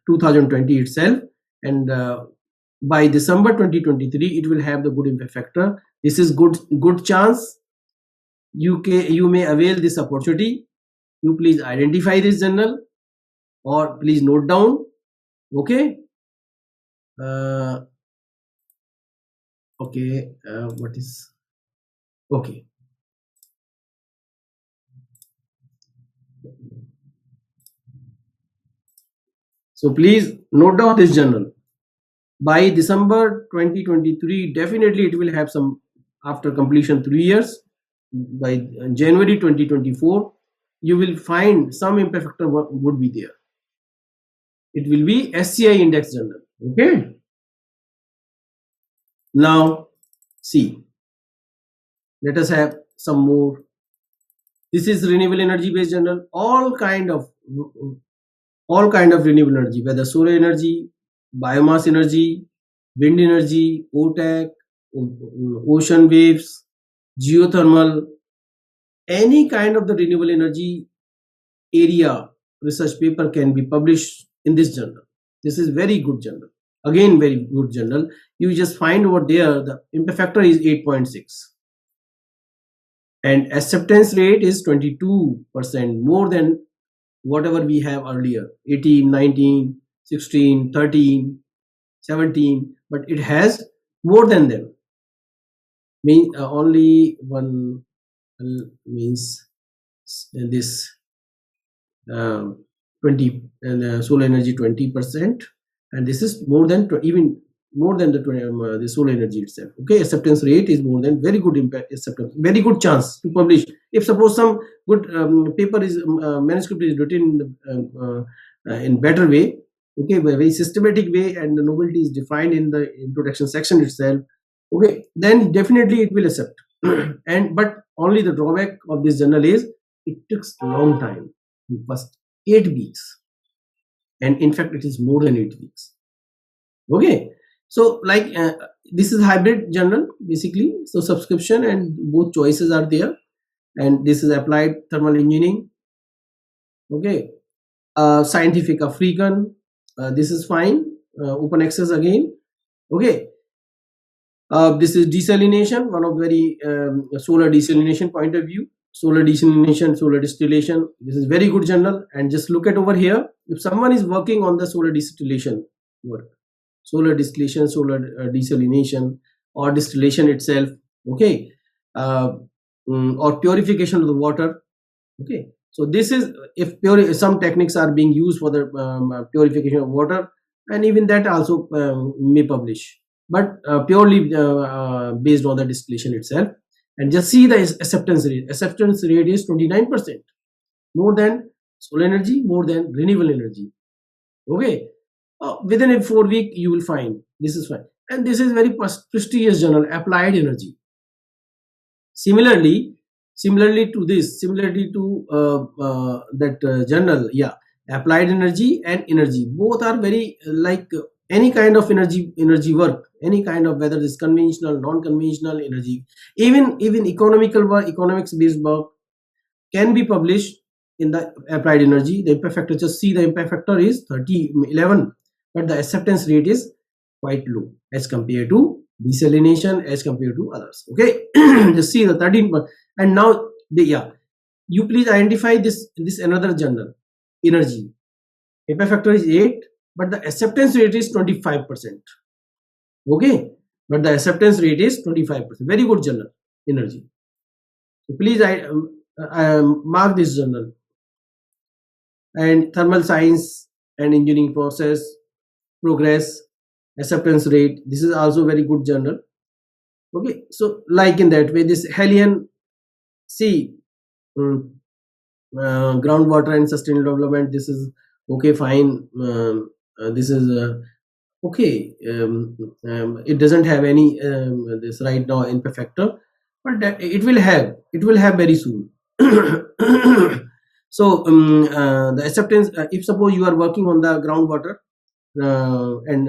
2020 itself, and by December 2023 it will have the good impact factor. This is good chance. You may avail this opportunity. You please identify this journal or please note down. Okay. Okay. What is okay? So please note down this journal. By December 2023, definitely it will have some, after completion 3 years. By January 2024, you will find some impact factor would be there. It will be SCI index journal. Okay. Now, see, let us have some more. This is renewable energy based journal. All kind of renewable energy, whether solar energy, biomass energy, wind energy, OTAC, ocean waves, geothermal, any kind of the renewable energy area research paper can be published in this journal. This is very good journal. Again, very good journal. You just find over there the impact factor is 8.6 and acceptance rate is 22%, more than whatever we have earlier, 18, 19, 16, 13, 17, but it has more than them. Only one means this 20 and solar energy 20%, and this is more than even more than the solar energy itself. Okay, acceptance rate is more than, very good impact acceptance, very good chance to publish. If suppose some good paper is manuscript is written in better way, okay, by very systematic way, and the novelty is defined in the introduction section itself, okay, then definitely it will accept. And but only the drawback of this journal is it takes a long time, first 8 weeks, and in fact it is more than 8 weeks. Okay, so like this is hybrid journal basically, so subscription and both choices are there, and this is applied thermal engineering. Okay, scientific African, this is fine, open access again. Okay, this is desalination, one of very solar desalination point of view, solar desalination, solar distillation. This is very good journal. And just look at over here, if someone is working on the solar distillation work, solar distillation, solar desalination, or distillation itself, okay, or purification of the water. Okay, so this is, if some techniques are being used for the purification of water, and even that also may publish, but purely based on the distillation itself. And just see the acceptance rate. Acceptance rate is 29%, more than solar energy, more than renewable energy. Okay, within a 4 week you will find this is fine. And this is very prestigious journal, applied energy. Similarly to this, similarly to that journal, yeah, applied energy and energy, both are very like any kind of energy work, any kind of, whether it's conventional, non-conventional energy, even economical work, economics based work can be published in the applied energy. The impact factor, just see the impact factor is 11, but the acceptance rate is quite low as compared to desalination, as compared to others. Okay, just see the 13. And now you please identify this another journal, energy. Impact factor is 8, but the acceptance rate is 25%. Okay, but the acceptance rate is 25%. Very good journal, energy. So please mark this journal. And thermal science and engineering process, progress, acceptance rate, this is also very good journal. Okay, so like in that way, this Helian, see, groundwater and sustainable development, this is okay, fine. This is okay. It doesn't have any this right now impact factor, but it will have very soon. So the acceptance, if suppose you are working on the groundwater and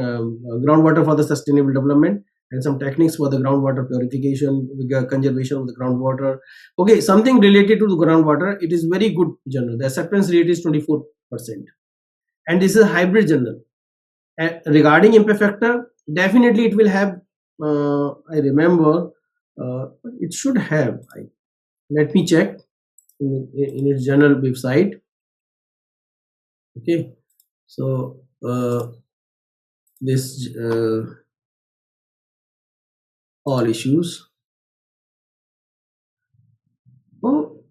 groundwater for the sustainable development, and some techniques for the groundwater purification, conservation of the groundwater. Okay, something related to the groundwater. It is very good journal. The acceptance rate is 24%, and this is a hybrid journal. And regarding impact factor, definitely it will have. I remember it should have. Let me check in its journal website. Okay, so this all issues. Oh,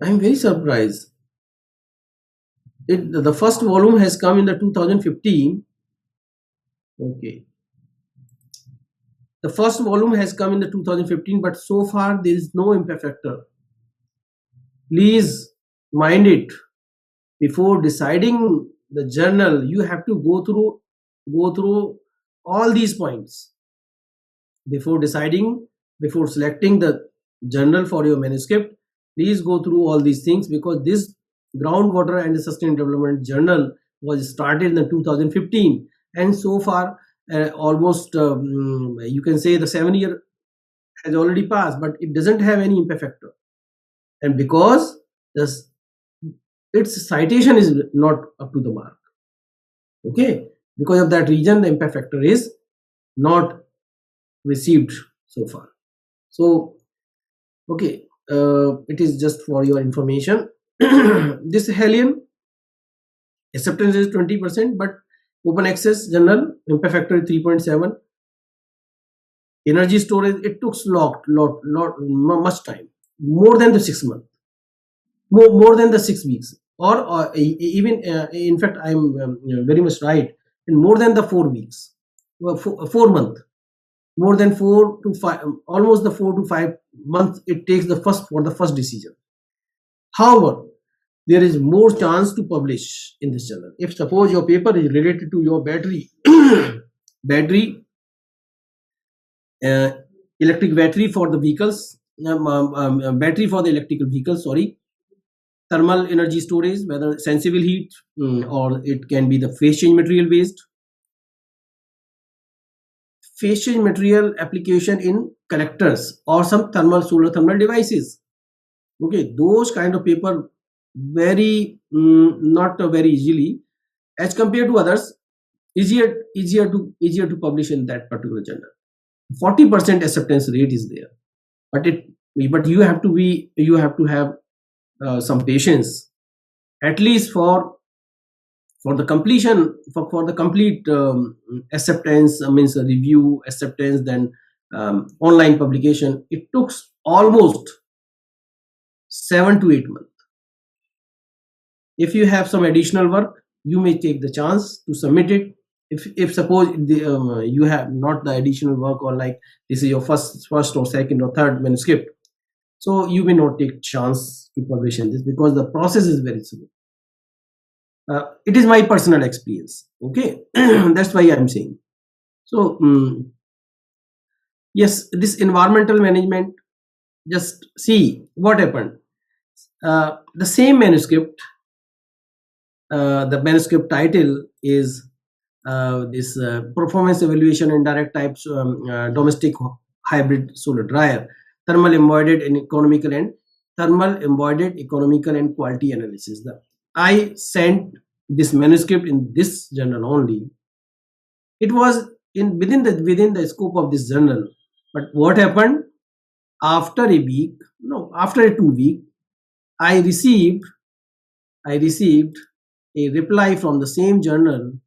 I'm very surprised. The first volume has come in the 2015. Okay, the first volume has come in the 2015, but so far there is no impact factor. Please mind it. Before deciding the journal, you have to go through all these points before deciding, before selecting the journal for your manuscript. Please go through all these things, because this groundwater and the sustainable development journal was started in the 2015, and so far almost you can say the 7 year has already passed, but it doesn't have any impact factor. And because its citation is not up to the mark, okay, because of that reason the impact factor is not received so far. So okay, it is just for your information. This Helian acceptance is 20%, but open access journal impact factor is 3.7. Energy storage, it took much time, more than the 6 months, more than the 6 weeks, or even in fact I'm very much right, in more than the 4 weeks, 4 months, more than 4 to 5, almost the 4 to 5 months it takes for the first decision. However, there is more chance to publish in this journal. If suppose your paper is related to your battery electric battery for the vehicles, battery for the electrical vehicles, sorry, thermal energy storage, whether sensible heat, or it can be the phase change material based, phase change material application in collectors or some solar thermal devices. Okay, those kind of paper very not very easily, as compared to others, easier to publish in that particular journal. 40% acceptance rate is there, but you have to have some patience, at least for the completion, for the complete acceptance, means review, acceptance, then online publication. It took almost 7 to 8 months. If you have some additional work, you may take the chance to submit it. If suppose you have not the additional work, or like this is your first or second or third manuscript, so you may not take chance to publish in this, because the process is very slow. It is my personal experience. Okay, that's why I'm saying. So yes, this environmental management, just see what happened. The same manuscript, the manuscript title is this performance evaluation and direct types domestic hybrid solar dryer, thermal embodied and economical and quality analysis. I sent this manuscript in this journal only. It was within the scope of this journal. But what happened after a 2 weeks, I received a reply from the same Journal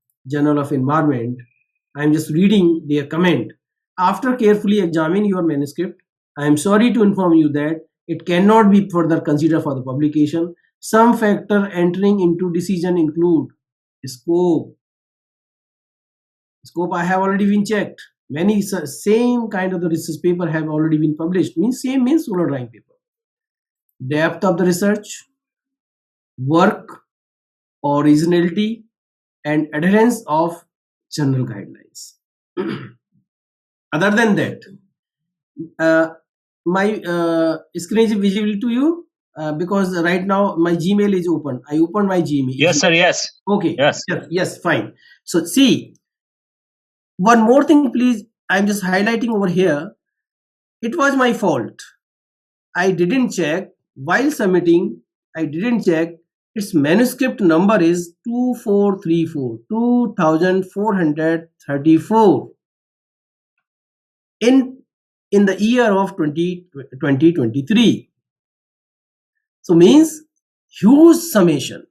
of Environment. I'm just reading their comment. After carefully examining your manuscript, I am sorry to inform you that it cannot be further considered for the publication. Some factor entering into decision include scope. I have already been checked. Many same kind of the research paper have already been published. Means solar drying paper. Depth of the research, work, originality, and adherence of general guidelines. Other than that, my screen is visible to you, because right now my Gmail is open. I opened my Gmail. Yes, sir. Yes. Okay. Yes. Yes. Fine. So see, one more thing, please I'm just highlighting over here. It was my fault. I didn't check while submitting. I didn't check. Its manuscript number is 2434, 2434 in the year of 2023. So means huge summation.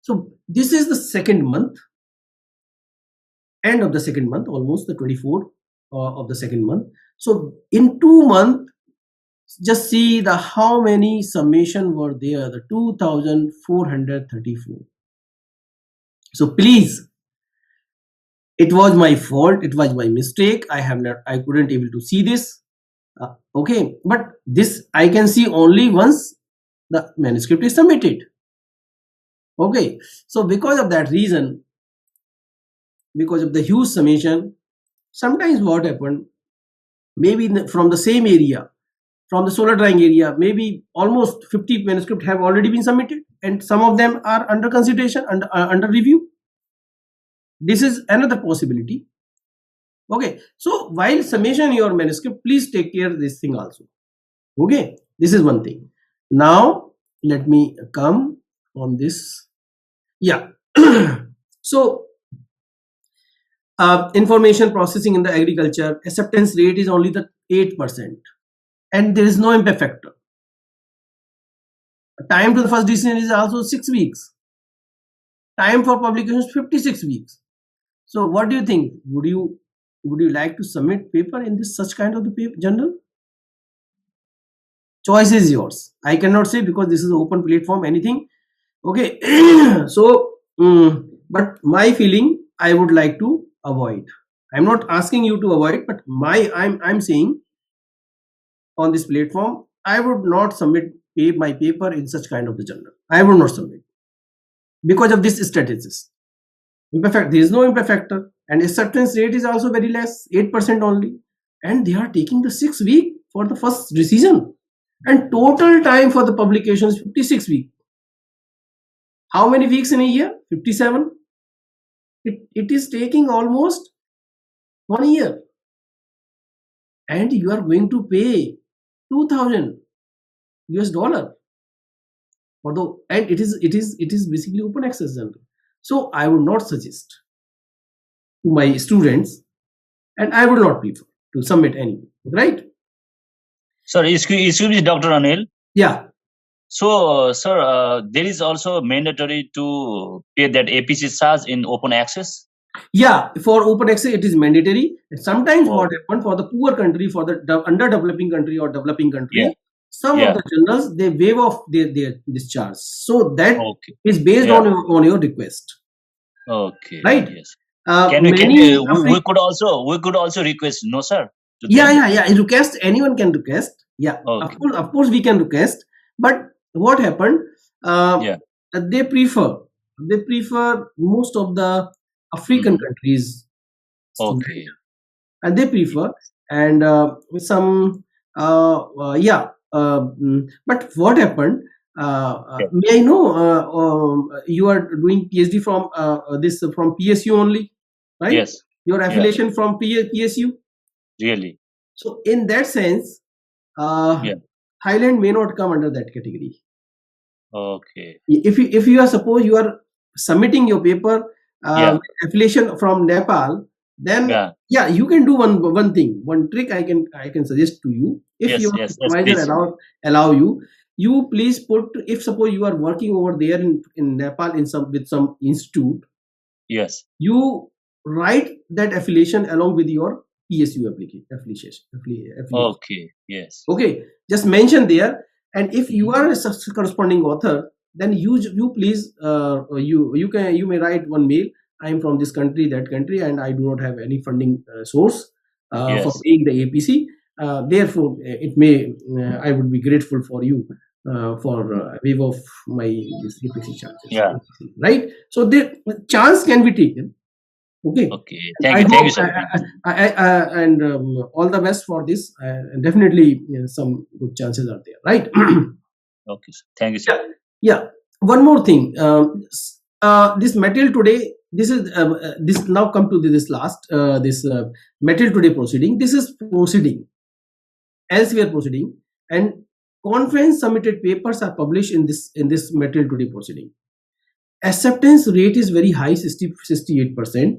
So this is the second month, end of the second month, almost the 24th of the second month. So in 2 months, just see the how many summation were there, the 2434. So please, it was my fault, it was my mistake. I couldn't able to see this. Okay, but this I can see only once the manuscript is submitted. Okay, so because of that reason, because of the huge summation, sometimes what happened, maybe from the same area, from the solar drying area, maybe almost 50 manuscripts have already been submitted, and some of them are under consideration, under review. This is another possibility. Okay, so while summation your manuscript, please take care of this thing also. Okay, this is one thing. Now let me come on this. Yeah. So information processing in the agriculture, acceptance rate is only the 8%, and there is no impact factor. Time to the first decision is also 6 weeks. Time for publication is 56 weeks. So what do you think? Would you like to submit paper in this such kind of the paper journal? Choice is yours. I cannot say because this is an open platform, anything. Okay. So but my feeling, I would like to avoid. I'm not asking you to avoid, but I'm saying on this platform, I would not submit my paper in such kind of the journal. I would not submit because of this statistics. Impact factor, there is no impact factor, and acceptance rate is also very less, 8% only, and they are taking the 6 week for the first decision, and total time for the publication is 56 weeks. How many weeks in a year? 57. It is taking almost 1 year, and you are going to pay $2,000 for the, and it is basically open access journal. So I would not suggest to my students, and I would not prefer to submit anything, right? Sir, excuse me, Dr. Anil. Yeah. So, sir, there is also mandatory to pay that APC charge in open access? Yeah, for open access it is mandatory. And sometimes what happens for the poor country, for the underdeveloping country or developing country, some of the journals they waive off their discharge. So that is based on your request. Okay. Right. Yes. We could also request, no, sir. Yeah. Request, anyone can request. Yeah. Okay. Of course we can request. But what happened? They prefer most of the African countries. Okay. And they prefer, and some but what happened? May I know you are doing PhD from from PSU only, right? Yes. Your affiliation from PSU. Really? So in that sense, Thailand may not come under that category. Okay. If you are, suppose you are submitting your paper affiliation from Nepal, then you can do one thing, one trick I can suggest to you. If your supervisor allow you please put, if suppose you are working over there in Nepal with some institute, you write that affiliation along with your PSU affiliation. Okay. Yes. Okay, just mention there, and if you are a corresponding author, then you please you may write one mail. I am from this country, that country, and I do not have any funding source for paying the APC. Therefore, it may I would be grateful for you for waive of my APC charges. Right. So the chance can be taken. Okay. Thank you, sir. And all the best for this. Definitely, some good chances are there, right? Okay, sir. Thank you, sir. Yeah. One more thing. This material today, this is this now come to this last this material today proceeding. This is proceeding, elsewhere proceeding, and conference submitted papers are published in this material today proceeding. Acceptance rate is very high, 68%.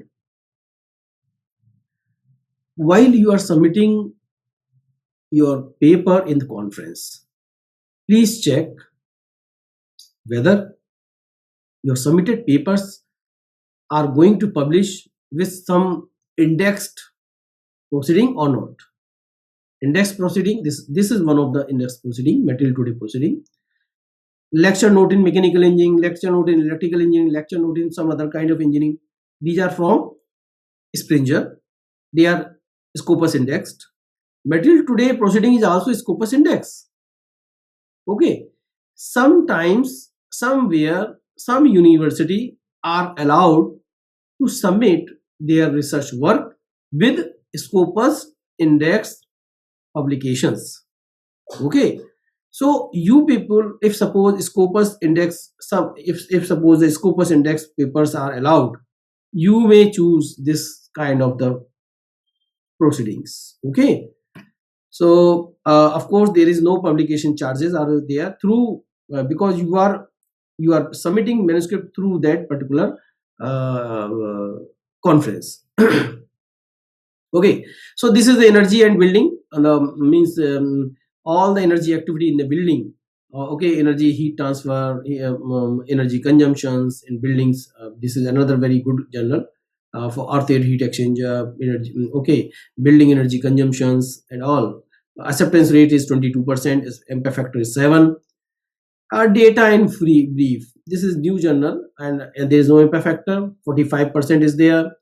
While you are submitting your paper in the conference, please check whether your submitted papers are going to publish with some indexed proceeding or not. Index proceeding, this is one of the index proceeding, material today proceeding. Lecture note in mechanical engineering, lecture note in electrical engineering, lecture note in some other kind of engineering. These are from Springer. They are Scopus indexed. Material today proceeding is also Scopus index. Okay. Sometimes, somewhere, some university are allowed to submit their research work with Scopus index publications. Okay. So you people, if suppose Scopus index, if suppose the Scopus index papers are allowed, you may choose this kind of the proceedings. Okay. So of course there is no publication charges are there through because you are submitting manuscript through that particular conference. Okay, so this is the energy and building means all the energy activity in the building. Okay, energy, heat transfer, energy consumptions in buildings. This is another very good journal for earth air heat exchanger, energy. Okay, building energy consumptions and all. Acceptance rate is 22%. Impact factor is 7. Data and free brief. This is new journal and there is no impact factor. 45% is there.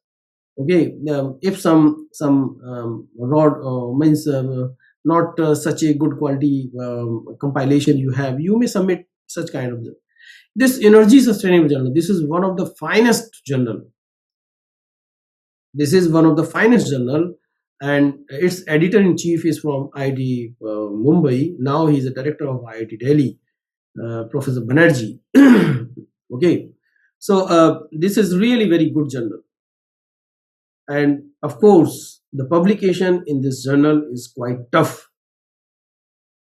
Okay, if some rod means not such a good quality compilation you have, you may submit such kind of this energy sustainable journal. This is one of the finest journal. This is one of the finest journal, and its editor in chief is from IIT Mumbai. Now he is a director of IIT Delhi, Professor Banerjee. Okay, so this is really very good journal. And of course, the publication in this journal is quite tough.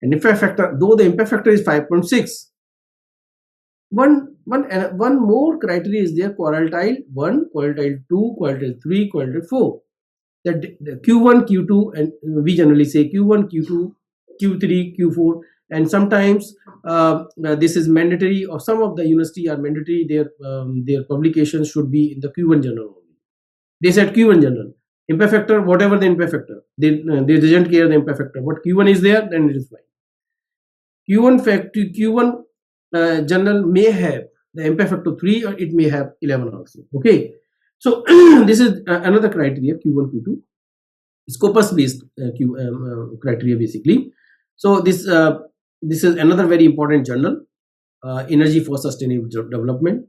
And impact factor, though the impact factor is 5.6, one more criteria is there: quartile 1, quartile 2, quartile 3, quartile 4. That the Q1, Q2, and we generally say Q1, Q2, Q3, Q4, and sometimes this is mandatory, or some of the university are mandatory. Their publications should be in the Q1 journal. They said Q1 journal. Impact factor, whatever the impact factor, they didn't care the impact factor. What Q1 is there, then it is fine. Q1 journal may have the impact factor 3, or it may have 11 also. Okay, so this is another criteria, Q1, Q2, Scopus based criteria basically. So this is another very important journal, energy for sustainable development,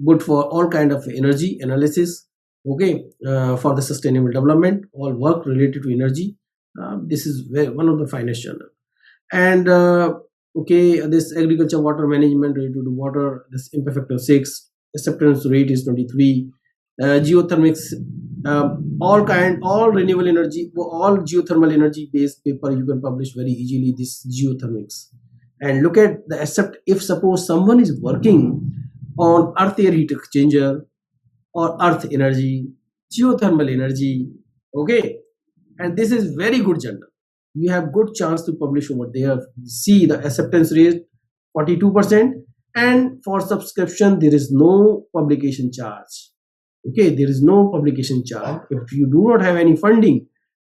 good for all kind of energy analysis. Okay, for the sustainable development, all work related to energy. This is one of the finest journal. And okay, this agriculture water management related to water, this impact factor 6, acceptance rate is 23. Geothermics, all renewable energy, all geothermal energy based paper you can publish very easily, this geothermics. And look at the accept, if suppose someone is working on earth air heat exchanger or earth energy, geothermal energy, okay, and this is very good journal, you have good chance to publish over there. See the acceptance rate 42%, and for subscription there is no publication charge. Okay, there is no publication charge. If you do not have any funding,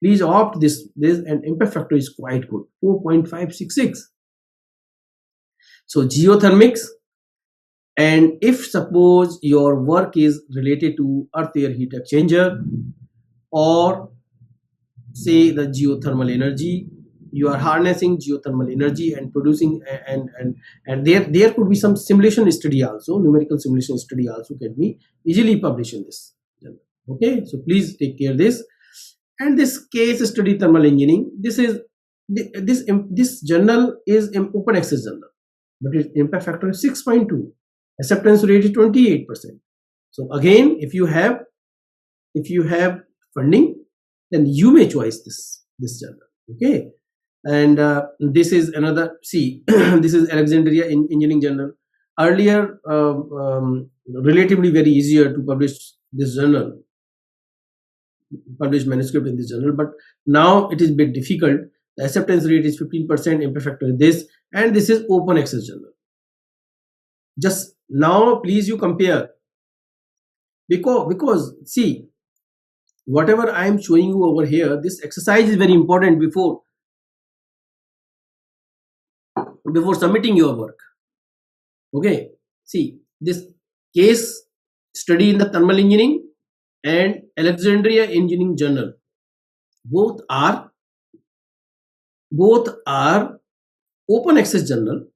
please opt this and impact factor is quite good, 4.566. So geothermics, and if suppose your work is related to earth air heat exchanger or say the geothermal energy, you are harnessing geothermal energy and producing and there could be some simulation study also, numerical simulation study also can be easily published in this journal. Okay, so please take care of this. And this case study thermal engineering, this journal is an open access journal, but its impact factor is 6.2, Acceptance rate is 28%. So again, if you have funding, then you may choose this journal. Okay, and this is another. See, this is Alexandria Engineering Journal. Earlier, relatively very easier to publish this journal, publish manuscript in this journal, but now it is a bit difficult. The acceptance rate is 15%, impact factor is this, and this is open access journal. Just now, please you compare, because see, whatever I am showing you over here, this exercise is very important before submitting your work. Okay, see, this case study in the thermal engineering and Alexandria Engineering Journal, both are open access journal.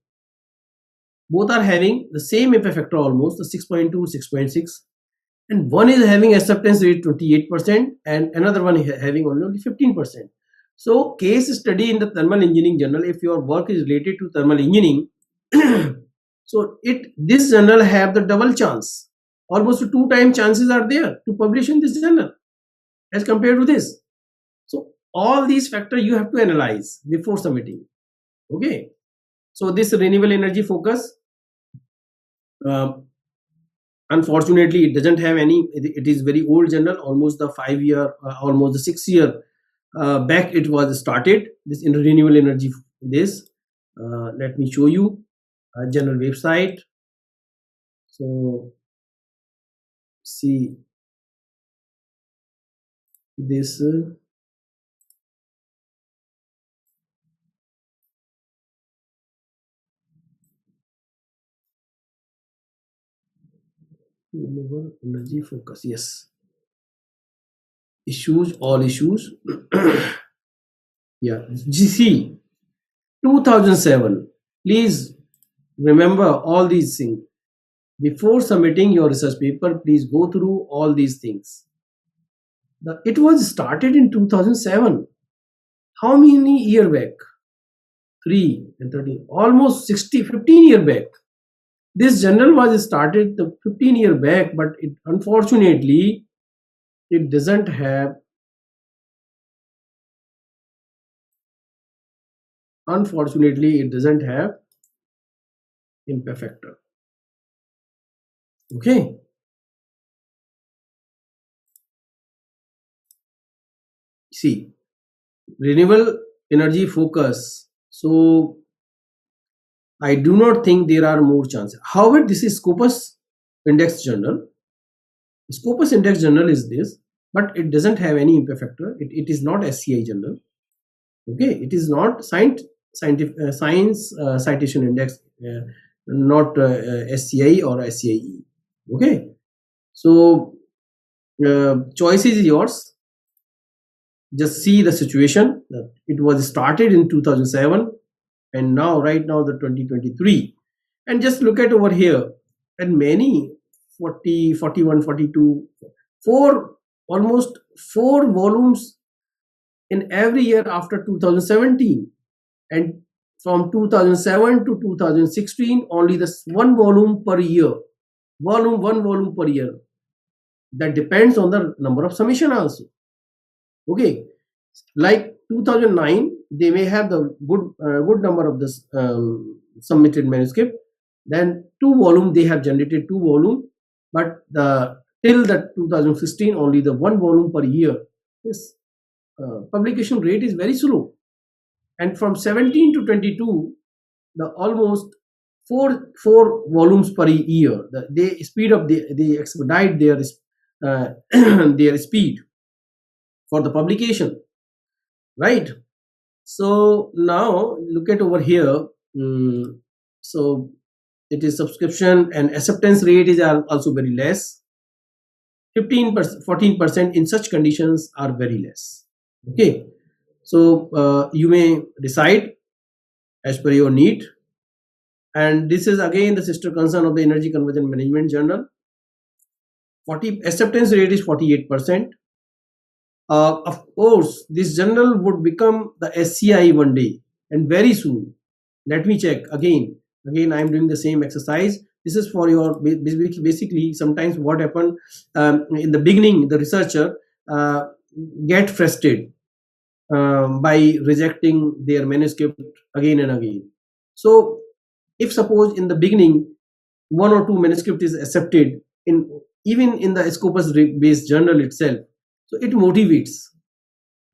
Both are having the same impact factor, almost the 6.2, 6.6, and one is having acceptance rate 28% and another one is having only 15%. So case study in the thermal engineering journal, if your work is related to thermal engineering, so this journal have the double chance, almost 2 times chances are there to publish in this journal as compared to this. So all these factors you have to analyze before submitting. Okay, so this renewable energy focus, unfortunately it doesn't have any. It is very old journal, almost the 5 year, almost the 6 year back it was started, this in renewable energy. This let me show you journal website. So see this renewable energy focus, yes, issues, all issues. Yeah, GC 2007. Please remember all these things before submitting your research paper. Please go through all these things. It was started in 2007. How many years back? 3 and 13, almost 15 years back. This journal was started the 15 years back, but unfortunately it doesn't have impact factor. Okay, see, renewable energy focus. So I do not think there are more chances. However, this is Scopus Index Journal. Scopus Index Journal is this, but it doesn't have any impact factor. It is not SCI journal. Okay, it is not science citation index, not SCI or SCIE. Okay, so choice is yours. Just see the situation. It was started in 2007 and now right now the 2023, and just look at over here, and many 40, 41, 42, almost 4 volumes in every year after 2017, and from 2007 to 2016 only this 1 volume per year, one volume per year. That depends on the number of submission also. Okay, like 2009 they may have the good number of this submitted manuscript, then 2 volume they have generated 2 volume, but till the 2016 only the 1 volume per year. This publication rate is very slow, and from 17 to 22 the almost 4 volumes per year. They speed up, they expedite their their speed for the publication, right? So now look at over here. So it is subscription and acceptance rate is also very less. 15%, 14% in such conditions are very less. Okay, so you may decide as per your need. And this is again the sister concern of the Energy Conversion Management Journal. Acceptance rate is 48%. Of course, this journal would become the SCI one day and very soon. Let me check again. I am doing the same exercise. This is for your basically sometimes what happened in the beginning, the researcher get frustrated by rejecting their manuscript again and again. So if suppose in the beginning one or two manuscript is accepted in even in the Scopus based journal itself, so it motivates,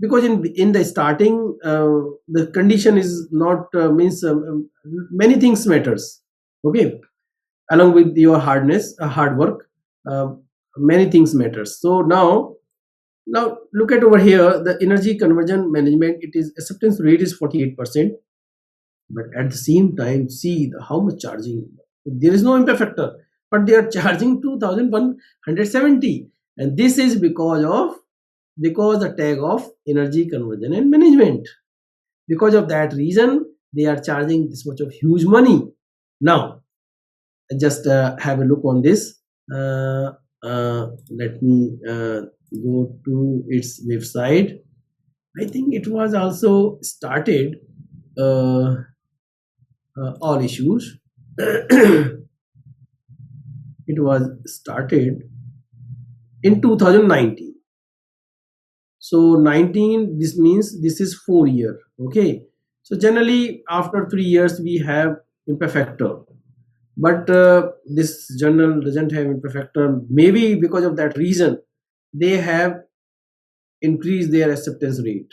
because in the starting the condition is not means many things matters, okay, along with your hard work, uh, many things matters. So now look at over here, the energy conversion management, it is acceptance rate is 48%, but at the same time see how much charging. There is no impact factor, but they are charging 2170, and this is because the tag of energy conversion and management. Because of that reason they are charging this much of huge money. Now just have a look on this. Let me go to its website. I think it was also started all issues. It was started in 2019. So 19, this means this is 4 year. Okay, so generally after 3 years we have impact factor, but this journal doesn't have impact factor. Maybe because of that reason they have increased their acceptance rate.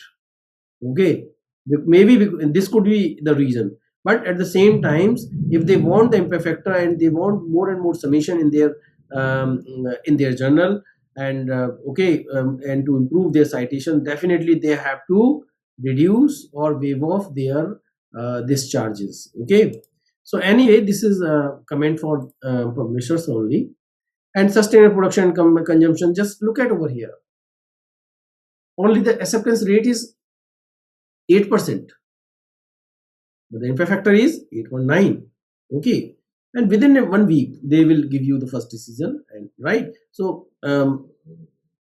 Okay, maybe this could be the reason, but at the same times if they want the impact factor and they want more and more summation in their journal, and and to improve their citation, definitely they have to reduce or waive off their discharges. Okay, so anyway, this is a comment for publishers only. And sustainable production and consumption, just look at over here, only the acceptance rate is 8%, but the impact factor is 8.9. Okay, and within 1 week they will give you the first decision, and right. So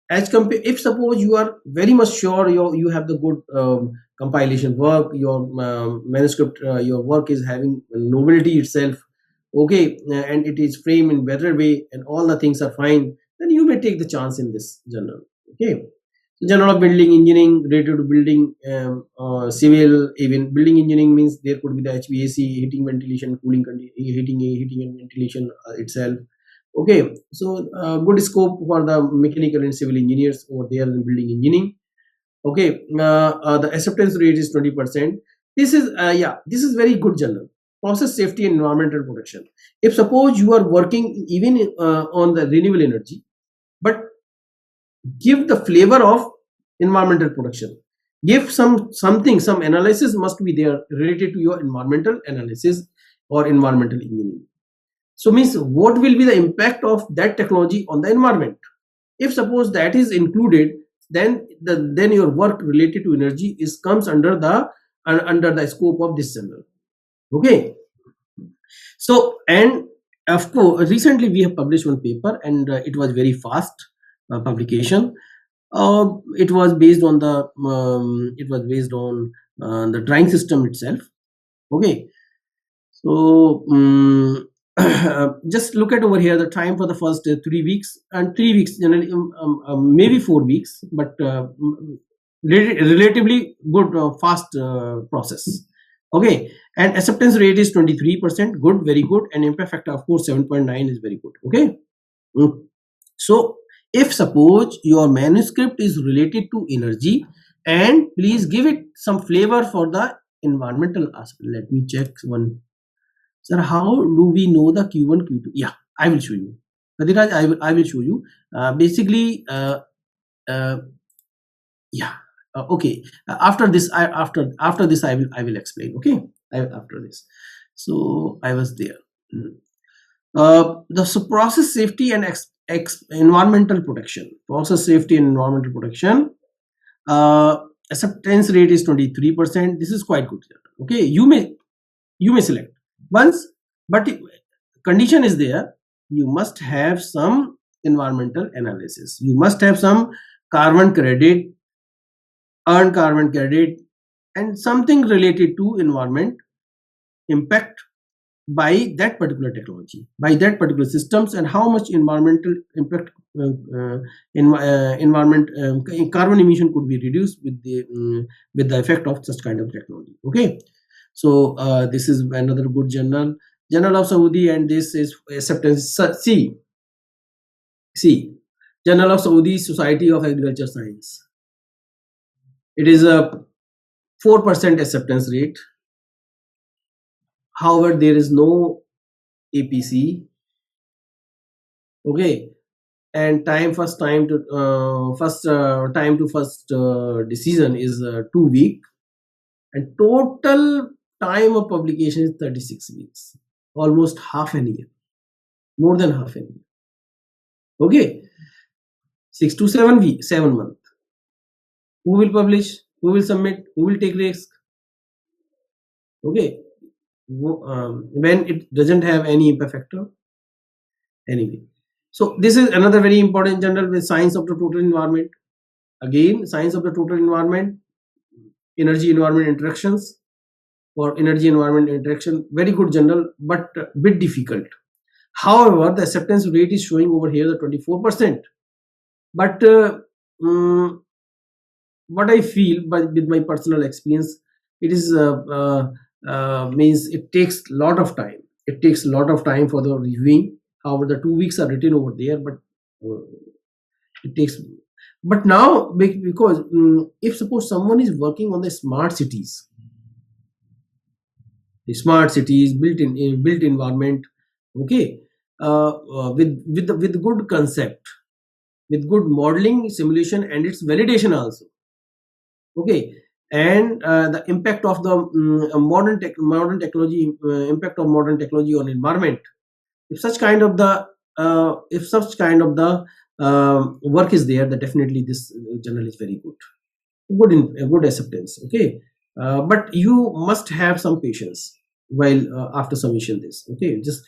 as compare, if suppose you are very much sure you have the good compilation work, your manuscript, your work is having novelty itself, okay, and it is framed in better way and all the things are fine, then you may take the chance in this journal. Okay, so journal of building engineering related to building, civil, even building engineering means there could be the HVAC, heating, ventilation, cooling, heating and ventilation itself. Okay, so good scope for the mechanical and civil engineers over there in building engineering. Okay, the acceptance rate is 20%. This is this is very good journal. Process safety and environmental protection. If suppose you are working even on the renewable energy, but give the flavor of environmental protection, give some analysis must be there related to your environmental analysis or environmental engineering. So means what will be the impact of that technology on the environment? If suppose that is included, then your work related to energy comes under the scope of this journal. Okay, so and of course recently we have published one paper, and it was very fast publication. It was based on the drying system itself. Okay, so just look at over here the time for the first 3 weeks, and 3 weeks generally, maybe 4 weeks, but relatively good fast process. Okay, and acceptance rate is 23%, good, very good, and impact factor of course 7.9 is very good. Okay, so if suppose your manuscript is related to energy, and please give it some flavor for the environmental aspect. Let me check one. Sir, how do we know the Q1, Q2? Yeah, I will show you. Kadiraj, I will show you. Basically, yeah. Okay. After this, after this, I will explain. Okay. After this. So I was there. The process safety and environmental protection. Process safety and environmental protection. Acceptance rate is 23%. This is quite good. Okay. You may select once, but condition is there. You must have some environmental analysis. You must have some carbon credit, earned carbon credit, and something related to environment impact by that particular technology, by that particular systems, and how much environmental impact, environment carbon emission could be reduced with the effect of such kind of technology. Okay, so this is another good journal of Saudi, and this is acceptance. See, Journal of Saudi Society of Agriculture Science. It is a 4% acceptance rate. However, there is no APC. Okay, and first time to decision is 2 weeks, and total time of publication is 36 weeks, almost half an year, more than half an year. Okay, 6 to 7 weeks, 7 months. Who will publish? Who will submit? Who will take risk? Okay, when it doesn't have any impact factor. Anyway, so this is another very important journal with science of the total environment. Again, science of the total environment, energy environment interactions, for energy environment interaction, very good journal, but a bit difficult. However, the acceptance rate is showing over here the 24%. But what I feel, but with my personal experience, it is means it takes a lot of time. It takes a lot of time for the reviewing. However, the 2 weeks are written over there, but it takes. But now, because if suppose someone is working on the smart cities, built environment, okay, with good concept, with good modeling, simulation, and its validation also. Okay, and the impact of the modern technology, impact of modern technology on environment. If such kind of the work is there, then definitely this journal is very good acceptance. Okay, but you must have some patience while after submission this. Okay, just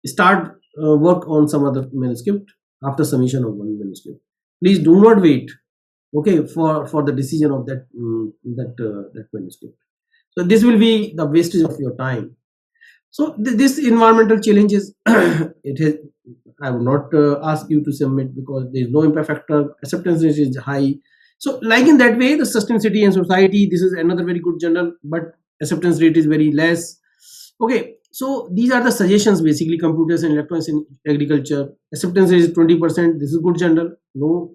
start work on some other manuscript after submission of one manuscript. Please do not wait, okay, for the decision of that manuscript. So this will be the wastage of your time. So this environmental challenges, I would not ask you to submit because there is no impact factor, acceptance rate is high. So like in that way, the sustainability and society, this is another very good journal, but acceptance rate is very less. Okay, so these are the suggestions, basically computers and electronics in agriculture. Acceptance rate is 20%. This is good journal. No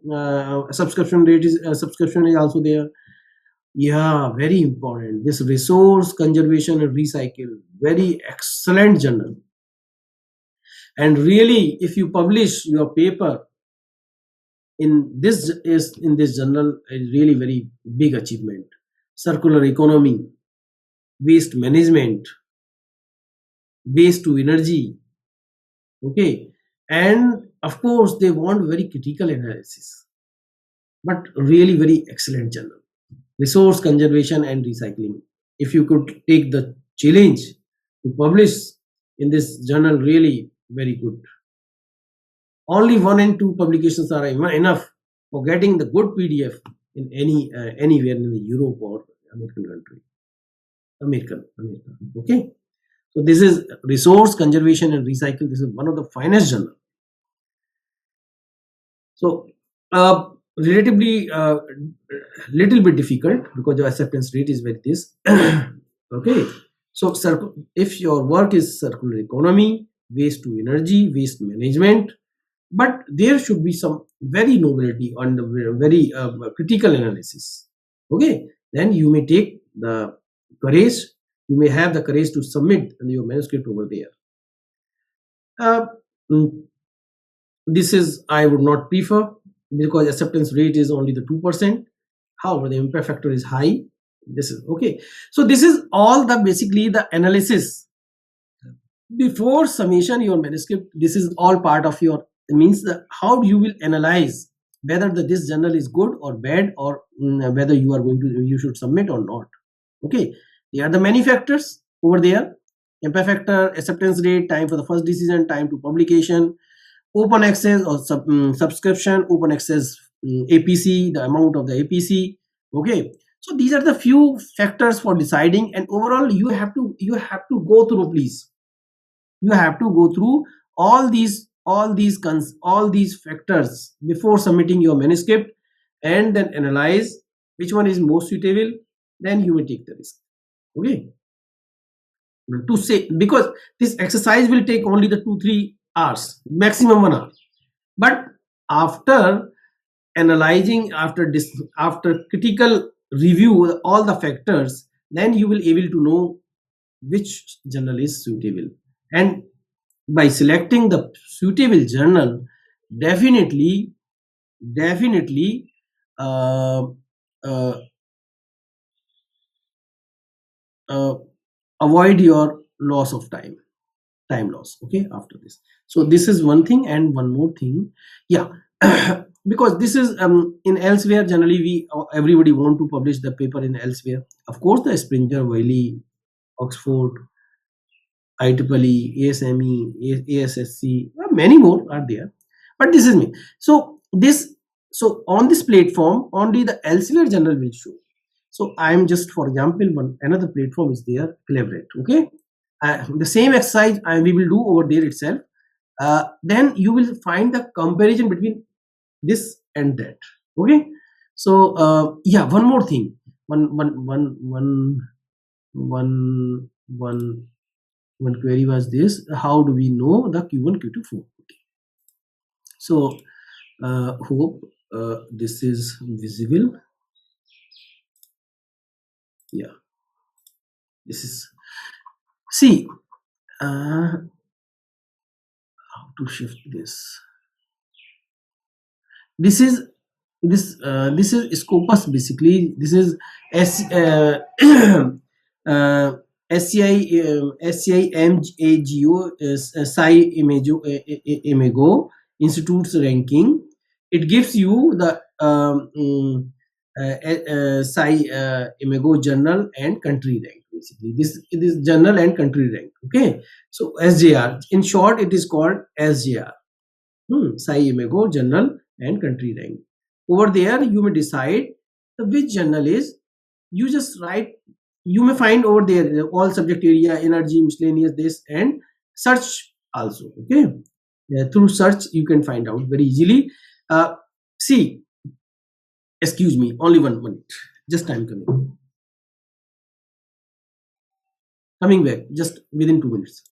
subscription is also there. Yeah, very important. This resource conservation and recycle, very excellent journal. And really, if you publish your paper in this journal, is really very big achievement. Circular economy, waste management, waste to energy. Okay, and of course they want very critical analysis, but really very excellent journal. Resource conservation and recycling. If you could take the challenge to publish in this journal, really very good. Only 1 and 2 publications are enough for getting the good PDF in anywhere in the Europe or American country. American. Okay. So this is resource conservation and recycle. This is one of the finest journal. So relatively little bit difficult because the acceptance rate is like this. Okay, so if your work is circular economy, waste to energy, waste management, but there should be some very nobility on the very critical analysis. Okay, then you may take the courage, you may have the courage to submit your manuscript over there. This is, I would not prefer, because acceptance rate is only the 2%. However, the impact factor is high. This is okay. So this is all the basically the analysis before submission your manuscript. This is all part of your, it means how you will analyze whether this journal is good or bad, or whether you should submit or not. Okay, there are the many factors over there: impact factor, acceptance rate, time for the first decision, time to publication, open access or subscription, open access APC, the amount of the APC. Okay, So these are the few factors for deciding, and overall you have to go through, please, you have to go through all these factors before submitting your manuscript, and then analyze which one is most suitable, then you may take the risk. Okay, to say, because this exercise will take only the 2-3 hours, maximum 1 hour, but after analyzing, after critical review all the factors, then you will able to know which journal is suitable, and by selecting the suitable journal, definitely uh, uh, uh, avoid your loss of time loss. Okay, after this, so this is one thing, and one more thing, yeah. Because this is in elsewhere, generally we everybody want to publish the paper in elsewhere, of course, the Springer, Wiley, Oxford, IEEE, ASME, ASSC, many more are there. But this is me. So on this platform, only the elsewhere journal will show. So I am just, for example, another platform is there, Collaborate. Okay, the same exercise we will do over there itself. Then you will find the comparison between this and that. Okay, so yeah, one more thing, one query was this: how do we know the Q1 Q2 4? So hope this is visible. Yeah, this is, see, how to shift this. This is Scopus, basically. This is SCI MAGO is Imago Institute's ranking. It gives you the Imago journal and country rank. Basically, this it is journal and country rank. Okay, so SJR, in short, it is called SJR. Imago journal and country rank. Over there, you may decide which journal is. You just write. You may find over there all subject area, energy, miscellaneous, this, and search also. Okay, through search you can find out very easily. See, excuse me, only 1 minute. Just I'm coming back. Just within 2 minutes.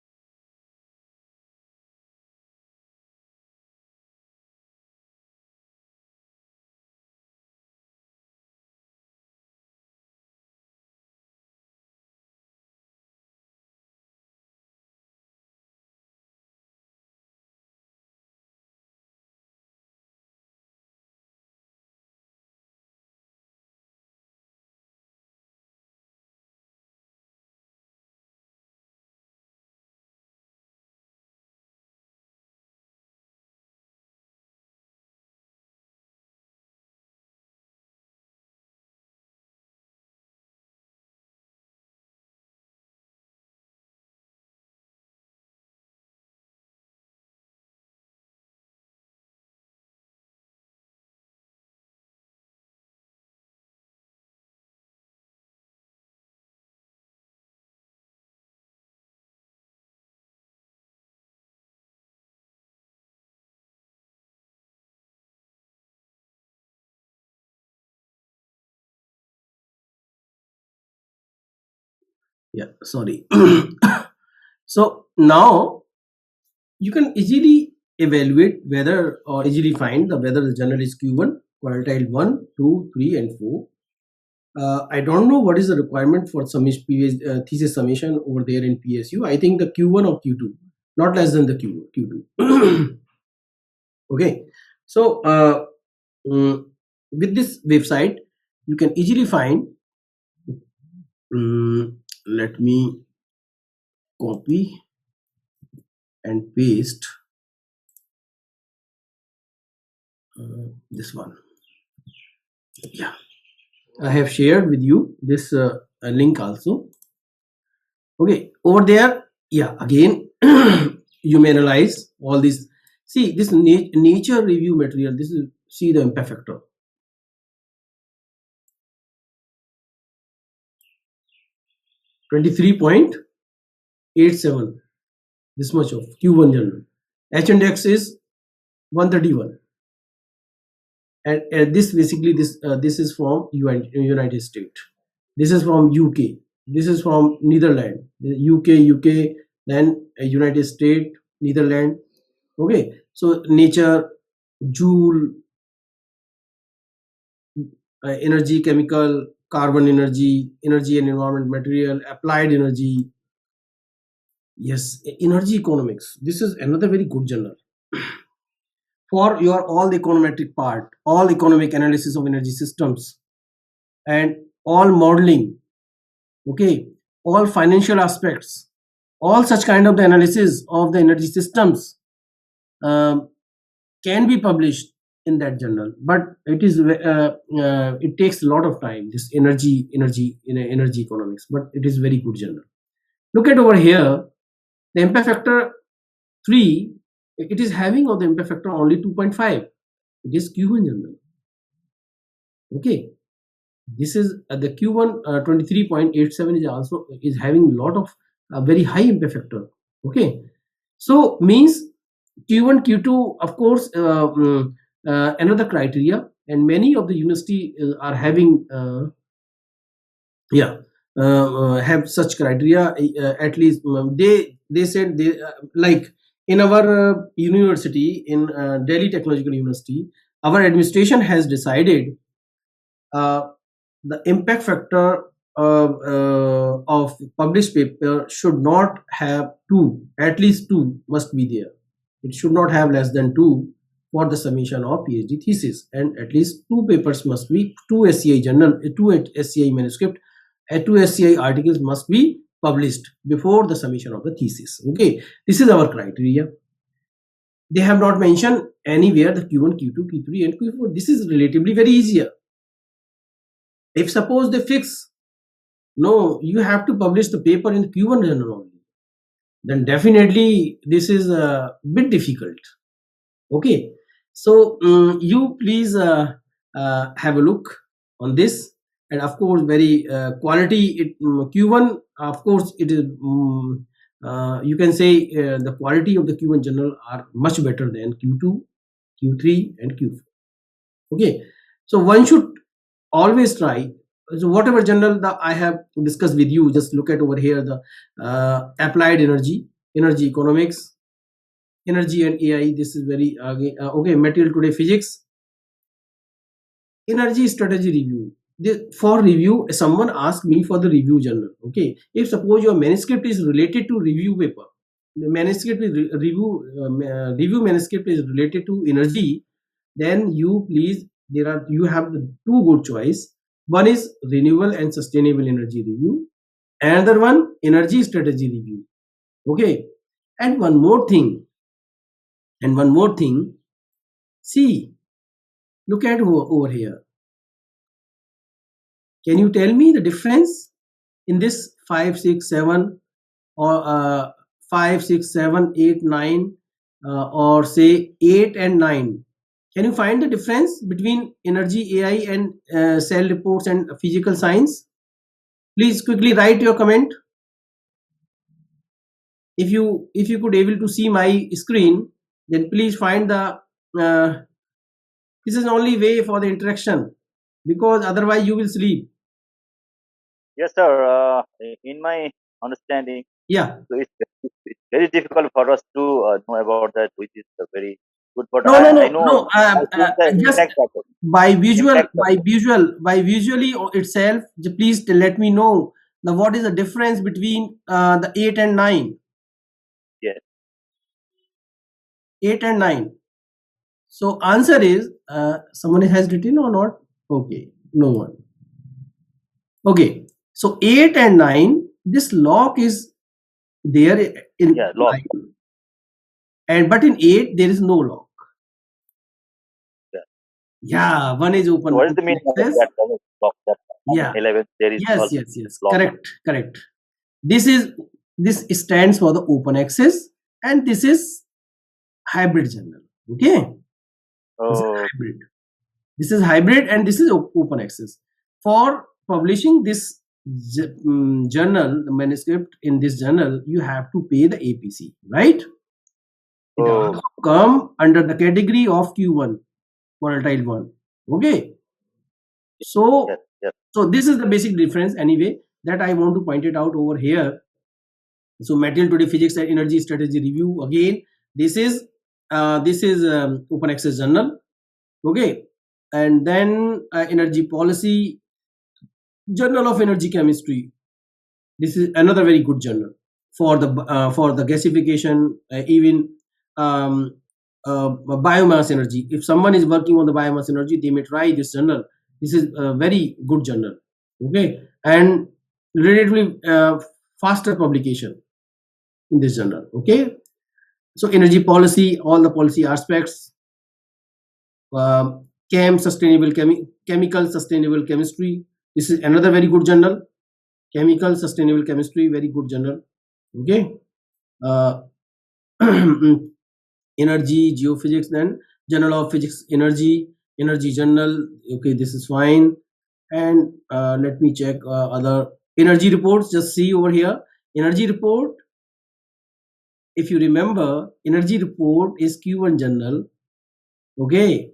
Yeah, sorry. So now you can easily evaluate whether, or easily find whether the journal is Q1, quartile 1, 2, 3, and 4. I don't know what is the requirement for thesis summation over there in PSU. I think the Q1 or Q2, not less than the Q2. Okay, so with this website, you can easily find. Let me copy and paste this one. Yeah, I have shared with you this link also. Okay, over there, yeah, again, you may analyze all these. See, this nature review material. This is, see the impact factor. 23.87. This much of Q1 journal. H index is 131. And this basically this is from United States. This is from UK. This is from Netherlands. UK, then United States, Netherlands. Okay, so nature, joule, energy, chemical, carbon energy, energy and environment, material, applied energy. Yes, energy economics. This is another very good journal for your all the econometric part, all economic analysis of energy systems, and all modeling. Okay, all financial aspects, all such kind of the analysis of the energy systems can be published in that journal, but it takes a lot of time, this energy economics, but it is very good journal. Look at over here, the impact factor 3, it is having of the impact factor only 2.5. It is Q1 journal. Okay, this is the Q1 23.87 is also is having a lot of very high impact factor. Okay, so means Q1 Q2 of course another criteria, and many of the university are having have such criteria. At least they said they like in our university, in Delhi Technological University, our administration has decided the impact factor of published paper should not have 2, at least 2 must be there. It should not have less than 2 for the submission of PhD thesis, and at least 2 papers must be 2 SCI journal, 2 SCI manuscript, 2 SCI articles must be published before the submission of the thesis. Okay, this is our criteria. They have not mentioned anywhere the Q1, Q2, Q3 and Q4. This is relatively very easier. If suppose they fix, no, you have to publish the paper in the Q1 journal only, then definitely this is a bit difficult. Okay, so you please have a look on this, and of course very quality Q1, of course it is you can say the quality of the Q1 journal are much better than Q2, Q3 and Q4. Okay, so one should always try. So whatever journal that I have discussed with you, just look at over here the applied energy, energy economics, energy and AI. This is very okay. Material today physics, energy strategy review. For review, someone asked me for the review journal. Okay, if suppose your manuscript is related to review paper, the manuscript is review manuscript is related to energy, then you please you have the 2 good choice. One is renewable and sustainable energy review, another one energy strategy review. Okay, and one more thing, see, look at over here. Can you tell me the difference in this 5, 6, 7 or 5, 6, 7, 8, 9 or say 8 and 9? Can you find the difference between energy, AI and cell reports and physical science? Please quickly write your comment. If you could able to see my screen, then please find the this is the only way for the interaction, because otherwise you will sleep. Yes, sir. In my understanding, Yeah. so it's very difficult for us to know about that, which is very good. But No. I know Just by visually itself, please let me know what is the difference between the 8 and 9. Yes. 8 and 9. So answer is someone has written or not? Okay, no one. Okay, so 8 and 9, this lock is there in lock. And but in 8 there is no lock. Yeah, one is open. So what is the meaning of that lock? Yeah. 11 there is yes. Correct. This stands for the open access, and this is hybrid journal. Okay. Oh. This is hybrid and this is open access. For publishing this journal, the manuscript in this journal, you have to pay the APC, right? It Oh, also come under the category of Q1, volatile one. Okay. So, yes, yes. so this is the basic difference anyway that I want to point it out over here. So material today physics and energy strategy review, again, this is open access journal. Okay. And then energy policy, journal of energy chemistry. This is another very good journal for the gasification, even biomass energy. If someone is working on the biomass energy, they may try this journal. This is a very good journal. Okay. And relatively faster publication in this journal. Okay. So energy policy, all the policy aspects, chemical sustainable chemistry. This is another very good journal. Chemical sustainable chemistry, very good journal. Okay. Energy geophysics, then journal of physics energy journal. Okay, this is fine. And let me check other energy reports. Just see over here, energy report. If you remember, energy report is Q1 journal. Okay.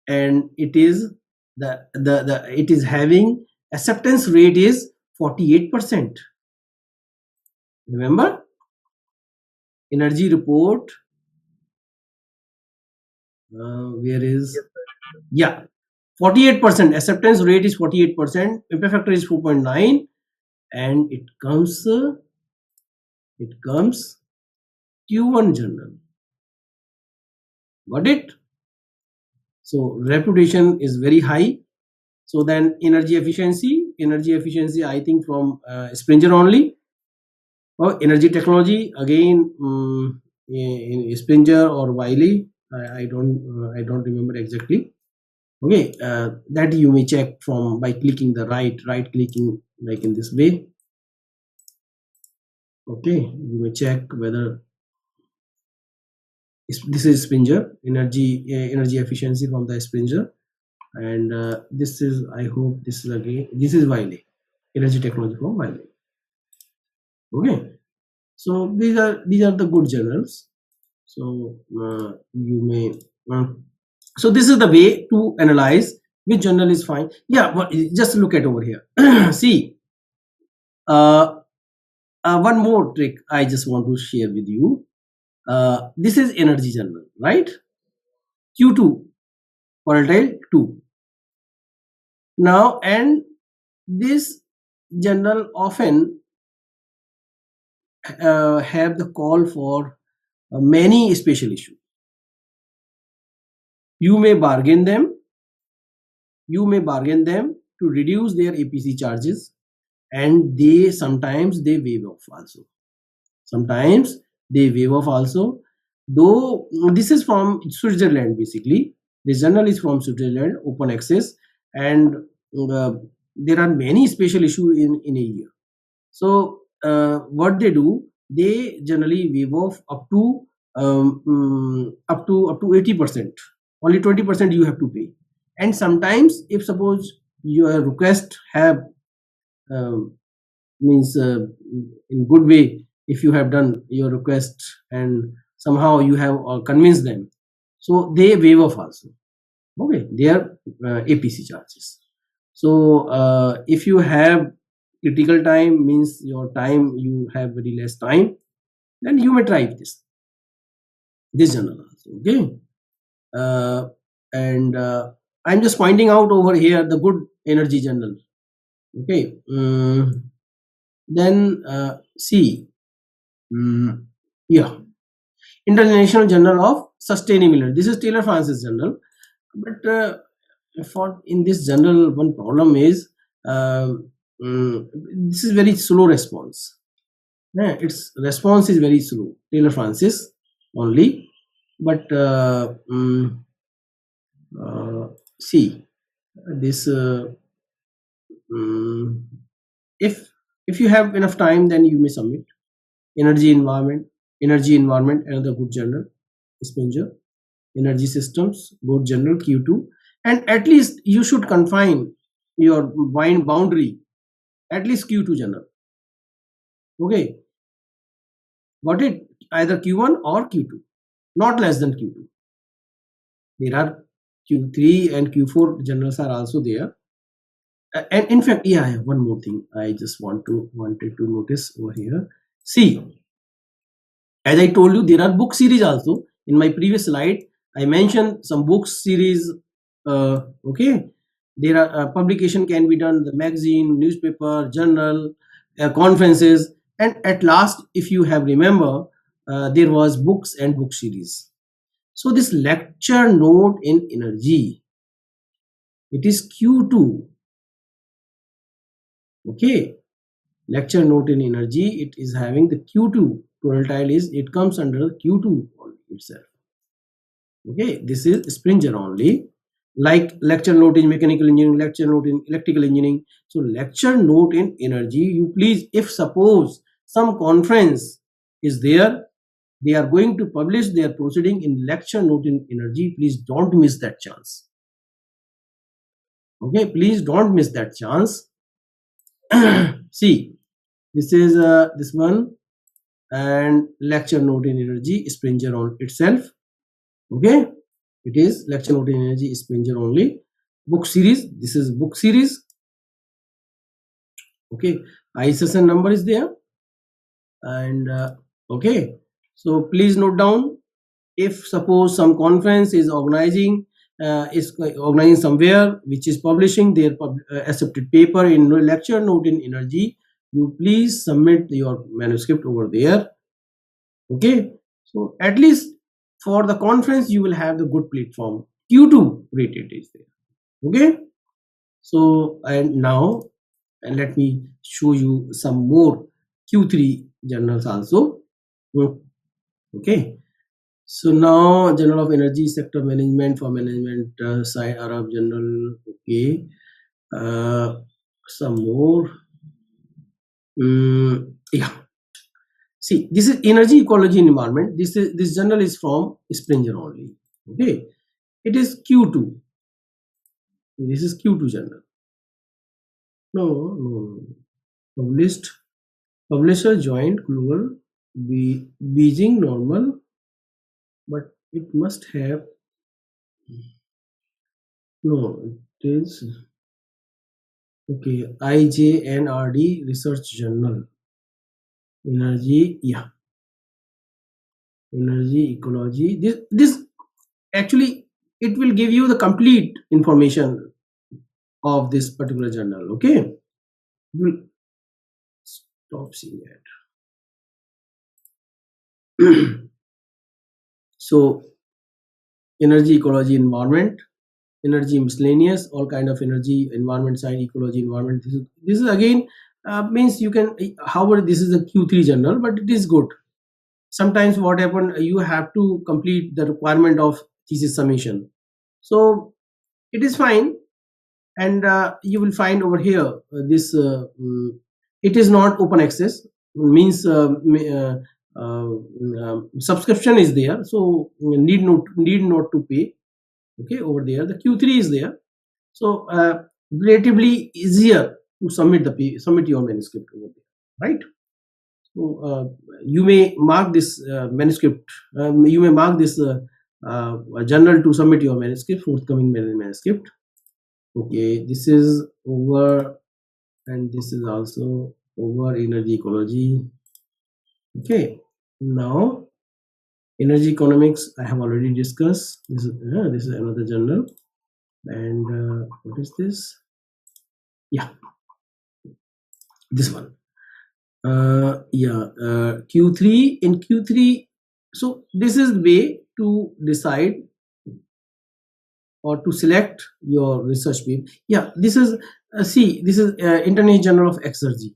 And it is it is having acceptance rate is 48%. Remember, energy report, where is, yeah, 48% acceptance rate is 48%, impact factor is 4.9, and it comes Q1 journal. Got it? So reputation is very high. So then energy efficiency, I think from Springer only. Oh, energy technology, again, in Springer or Wiley, I don't remember exactly. Okay, that you may check from by clicking the right clicking, like in this way. Okay, you may check whether this is Springer, energy efficiency from the Springer, and this is, I hope this is, again, this is Wiley, energy technology from Wiley. Okay, so these are the good journals. So you may so this is the way to analyze which journal is fine. Yeah, but just look at over here. See, one more trick I just want to share with you. This is energy journal, right? Q2, volatile 2. Now, and this journal often have the call for many special issues. You may bargain them to reduce their APC charges, and sometimes they waive off also. Though this is from Switzerland, basically the journal is from Switzerland, open access, and there are many special issues in a year. So what they do, they generally waive off up to 80%. Only 20% you have to pay. And sometimes, if suppose your request have means in good way, if you have done your request and somehow you have convinced them, so they waive off also. Okay, their APC charges. So if you have critical time, means your time, you have very less time, then you may try this journal also. Okay. And I'm just pointing out over here the good energy journal. Okay. Then see, yeah, International Journal of Sustainability. This is Taylor Francis journal, but for in this journal, one problem is this is very slow response. Yeah, its response is very slow. Taylor Francis only, but see this. If you have enough time, then you may submit. Energy environment, another good journal. Springer. Energy systems, good journal, Q2. And at least you should confine your boundary at least Q2 journal. Okay, got it? Either Q1 or Q2, not less than Q2. There are Q3 and Q4 journals are also there. And in fact, yeah, I have one more thing I just wanted to notice over here. See, as I told you, there are book series also. In my previous slide, I mentioned some books series. Okay, there are publication can be done, the magazine, newspaper, journal, conferences, and at last, if you have remember, there was books and book series. So this lecture note in energy, it is Q2. Okay, lecture note in energy, it is having the Q2. Volatile is, it comes under Q2 itself. Okay, this is Springer only. Like lecture note in mechanical engineering, lecture note in electrical engineering. So lecture note in energy, you please, if suppose some conference is there, they are going to publish their proceeding in lecture note in energy, please don't miss that chance. Okay, please don't miss that chance. See, this is this one, and lecture note in energy, Springer on itself. Okay, it is lecture note in energy, Springer only. Book series, this is book series. Okay, ISSN number is there, and okay, so please note down, if suppose some conference is organizing somewhere which is publishing their accepted paper in lecture note in energy, you please submit your manuscript over there. Okay, so at least for the conference you will have the good platform. Q2 rated is there. Okay, so and now let me show you some more Q3 journals also. Okay, so now Journal of Energy Sector Management for management side, Arab Journal. Okay, some more. Yeah, see, this is Energy, Ecology and Environment. This journal is from Springer only. Okay, it is Q2. This is Q2 journal. No. Publisher joint global Beijing normal, but it must have, no, it is okay, IJNRD Research Journal, Energy, yeah, Energy, Ecology. This actually, it will give you the complete information of this particular journal. Okay, we'll stop seeing that. So energy, ecology, environment, energy miscellaneous, all kind of energy, environment side, ecology, environment. This is again means you can, however, this is a Q3 journal, but it is good. Sometimes what happen, you have to complete the requirement of thesis summation, so it is fine. And you will find over here this it is not open access, means subscription is there, so need not to pay. Okay, over there the Q3 is there, so relatively easier to submit your manuscript over there, right? So you may mark this manuscript, you may mark this journal to submit your manuscript, forthcoming manuscript. Okay, this is over, and this is also over, energy, ecology. Okay, now energy economics I have already discussed. This is another journal, and what is this? Yeah, this one. Q3, in Q3, so this is way to decide or to select your research paper. Yeah, this is see, this is International Journal of Exergy.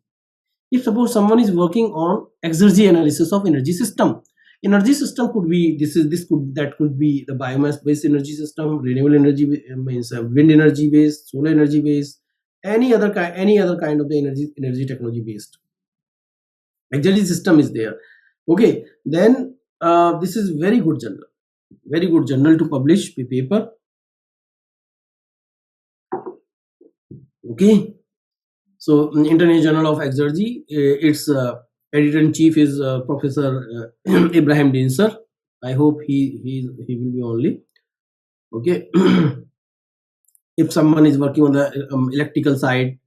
If suppose someone is working on exergy analysis of energy system could be that could be the biomass based energy system, renewable energy, means wind energy based, solar energy based, any other kind of the energy technology based exergy system is there. Okay, then this is very good journal to publish paper. Okay, So International Journal of Exergy, its editor-in-chief is Professor Ibrahim Dinsar. I hope he will be only okay. If someone is working on the electrical side,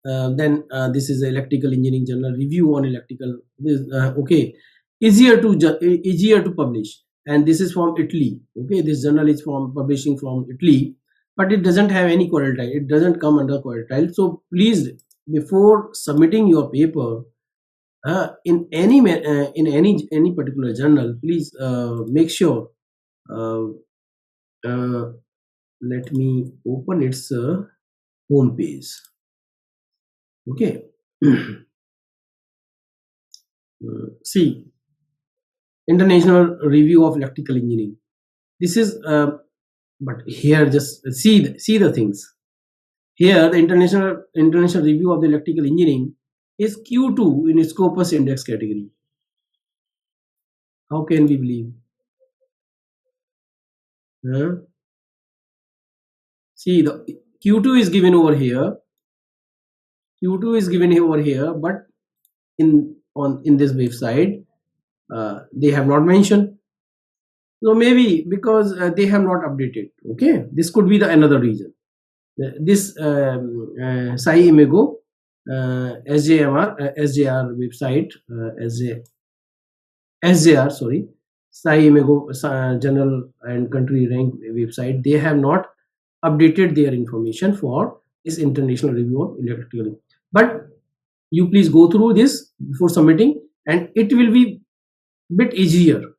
then this is electrical engineering journal review on electrical. Okay, easier to publish, and this is from Italy. Okay, this journal is from publishing from Italy, but it doesn't have any COIL title. It doesn't come under COIL title. So please, before submitting your paper in any particular journal, please make sure. Let me open its home page. Okay. See, International Review of Electrical Engineering. This is but here just see the things. Here the International Review of the Electrical Engineering is Q2 in Scopus Index category. How can we believe? See, the Q2 is given over here. Q2 is given over here, but in this website they have not mentioned. So maybe because they have not updated. Okay, this could be the another reason. This SciImago SJR website, SJR, sorry, SciImago General and Country Rank website, they have not updated their information for this International Review of Electrical. But you please go through this before submitting, and it will be bit easier.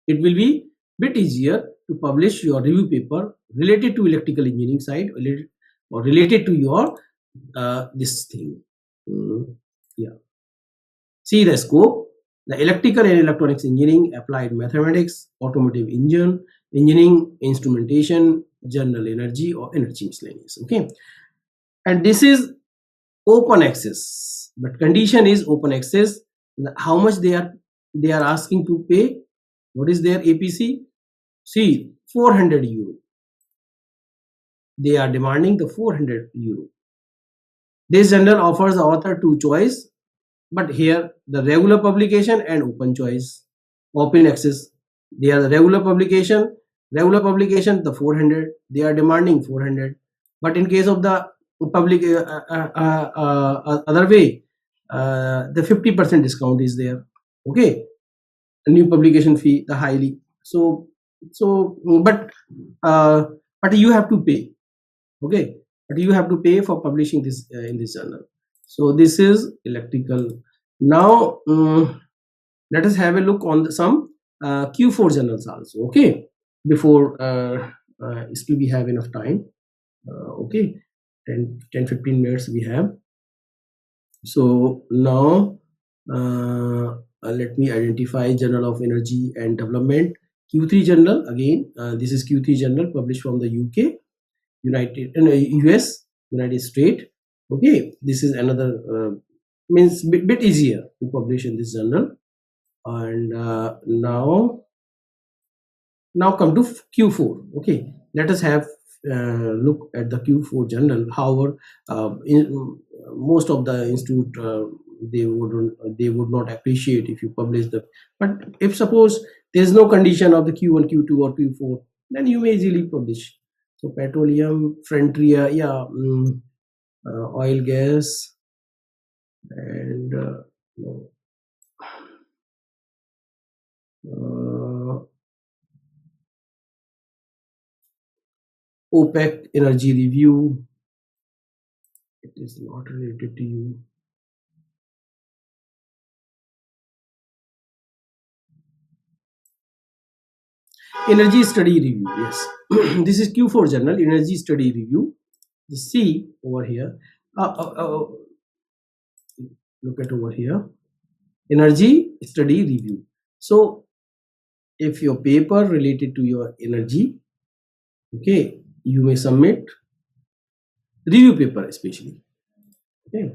It will be bit easier to publish your review paper related to electrical engineering side, or related to your this thing. Yeah. See the scope: the electrical and electronics engineering, applied mathematics, automotive engineering, instrumentation, general energy or energy miscellaneous. Okay, and this is open access, but condition is open access. How much they are asking to pay? What is their APC? See, 400 euro. They are demanding the 400 euro. This journal offers the author two choice, but here the regular publication and open choice, open access. They are the regular publication, the 400. They are demanding 400. But in case of the public other way, the 50% discount is there. Okay, a new publication fee, the highly. So but you have to pay. Okay, but you have to pay for publishing this in this journal. So this is electrical. Now let us have a look on some Q4 journals also. Okay, before still we have enough time. Okay, 10-15 minutes we have. So now let me identify Journal of Energy and Development, Q3 journal. Again, this is Q3 journal published from the UK, US, United States. Okay, this is another means bit easier to publish in this journal. And now come to Q4. Okay, let us have look at the Q4 journal. However, most of the institute they would not appreciate if you publish the. But if suppose there is no condition of the Q1, Q2 or Q4, then you may easily publish. So petroleum, Frontier, yeah, oil, gas, and OPEC energy review. It is not related to you. Energy study review. Yes, this is Q4 journal, energy study review. You see over here. Look at over here. Energy study review. So if your paper related to your energy, okay, you may submit review paper especially. Okay.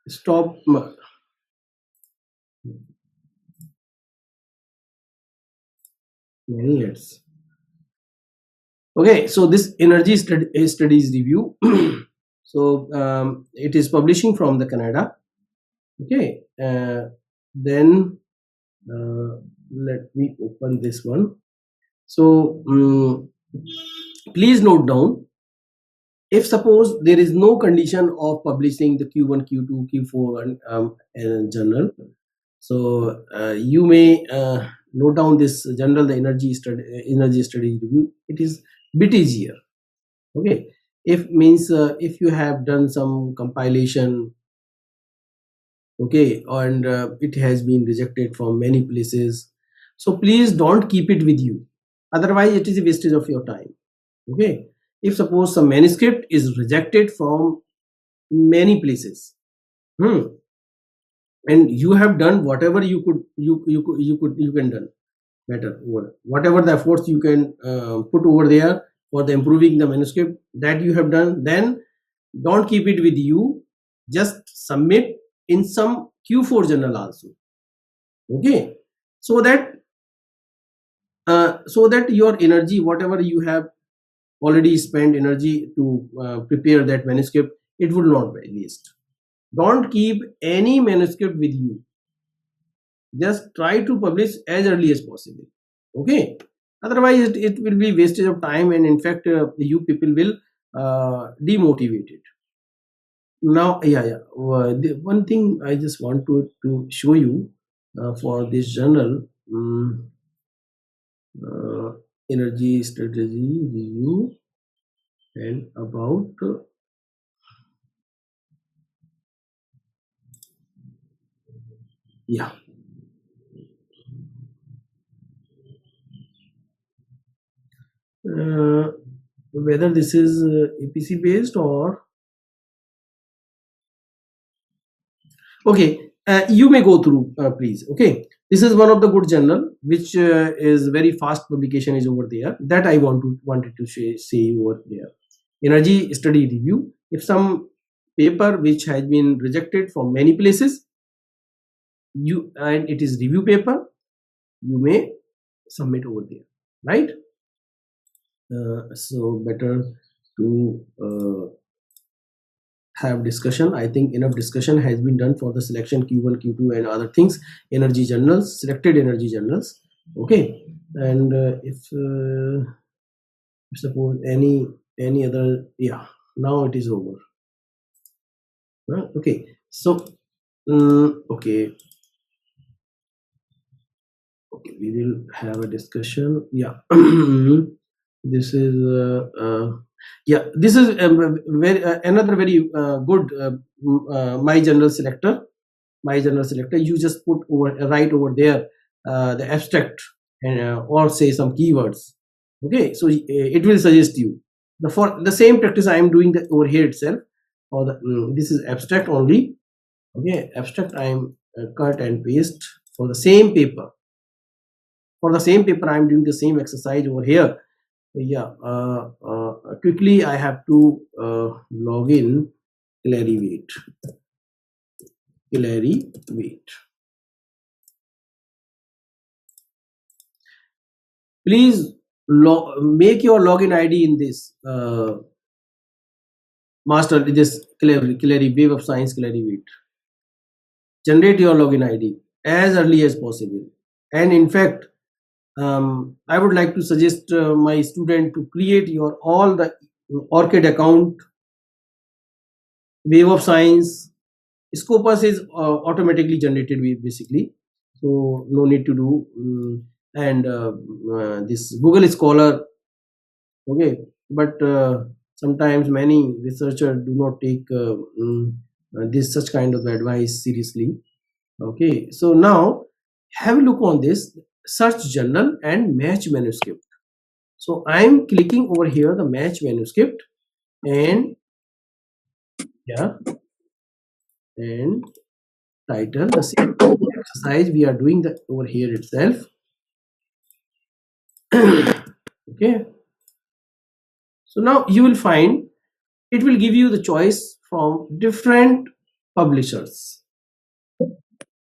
Stop. Many years. Okay, so this energy studies review. So it is publishing from the Canada. Okay, then let me open this one. So please note down, if suppose there is no condition of publishing the Q1, Q2, Q4 and journal, so you may note down this journal, the energy study review. It is bit easier. Okay, if means if you have done some compilation, okay, and it has been rejected from many places, so please don't keep it with you, otherwise it is a wastage of your time. Okay, if suppose some manuscript is rejected from many places, and you have done whatever you can done better, whatever the efforts you can put over there for the improving the manuscript that you have done, then don't keep it with you, just submit in some Q4 journal also. Okay, so that your energy, whatever you have already spent energy to prepare that manuscript, it will not be waste. Don't keep any manuscript with you, just try to publish as early as possible. Okay, otherwise it will be wastage of time, and in fact you people will demotivated. Now the one thing I just want to show you for this journal, energy strategy review, and about yeah, whether this is APC based or okay, you may go through please. Okay, this is one of the good journal which is very fast publication is over there, that I wanted to say over there. Energy study review, if some paper which has been rejected from many places, you and it is review paper, you may submit over there, right? So better to have discussion. I think enough discussion has been done for the selection Q1, Q2 and other things, energy journals, selected energy journals. Okay, and if suppose any other, yeah, now it is over. Okay, so okay, we will have a discussion. Yeah. This is yeah, this is very another very good my journal selector. You just put over, right over there the abstract, and or say some keywords. Okay, so it will suggest you for the same practice I am doing that over here itself, or the this is abstract only. Okay, abstract I am cut and paste for the same paper. For the same paper I am doing the same exercise over here. Yeah, quickly I have to log in Clarivate. Please make your login ID in this master, this Web of Science Clarivate. Generate your login ID as early as possible, and in fact I would like to suggest my student to create your all the ORCID account, Wave of Science. Scopus is automatically generated basically, so no need to do. And this Google Scholar, okay, but sometimes many researchers do not take this such kind of advice seriously. Okay, so now have a look on this, search journal and match manuscript. So I'm clicking over here the match manuscript, and yeah, and title the same exercise we are doing the over here itself. Okay, so now you will find it will give you the choice from different publishers.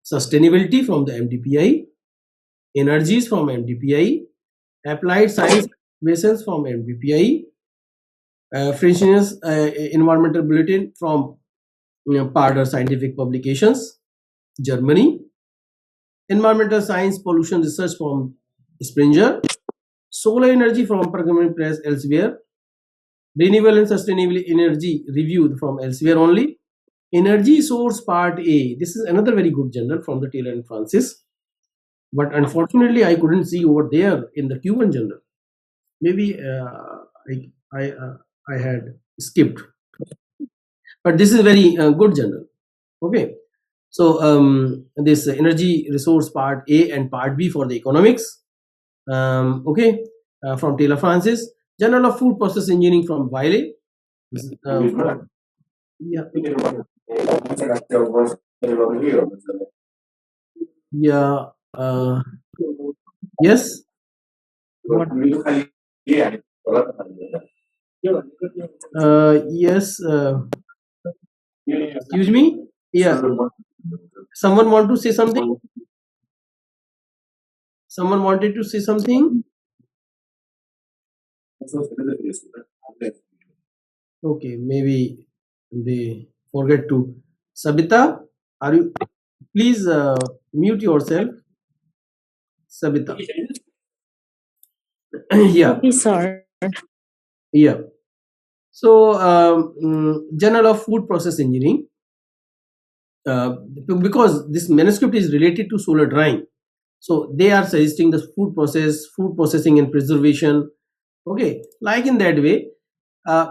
Sustainability from the MDPI, energies from MDPI, applied science vessels from MBPI, Freshness Environmental Bulletin from Parder Scientific Publications, Germany, Environmental Science Pollution Research from Springer, Solar Energy from Pergamon Press elsewhere, Renewable and Sustainable Energy reviewed from elsewhere only, Energy Source Part A. This is another very good journal from the Taylor and Francis, but unfortunately I couldn't see over there in the Cuban journal. Maybe I had skipped, but this is very good journal. Okay, so this Energy Resource Part A and Part B for the economics. Okay, from Taylor Francis, Journal of Food Process Engineering from Wiley. Yeah. Yeah. Yes. What? Yes. Excuse me. Yeah. Someone want to say something? Someone wanted to say something? Okay, maybe they forget to. Sabita, are you? Please mute yourself. Sabita. Yeah. Okay, sir. Yeah. So, Journal of Food Process Engineering. Because this manuscript is related to solar drying, so they are suggesting the food processing and preservation. Okay, like in that way,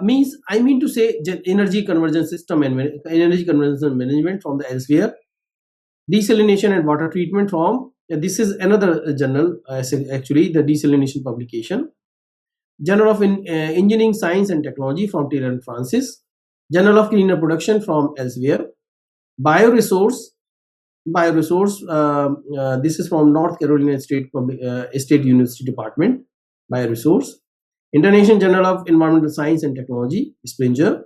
means I mean to say energy conversion system and energy conversion management from the elsewhere, desalination and water treatment from this is another journal, actually the desalination publication, Journal of Engineering Science and Technology from Taylor and Francis, Journal of Cleaner Production from elsewhere, Bioresource. This is from North Carolina State University Department. Bioresource. International Journal of Environmental Science and Technology, Springer.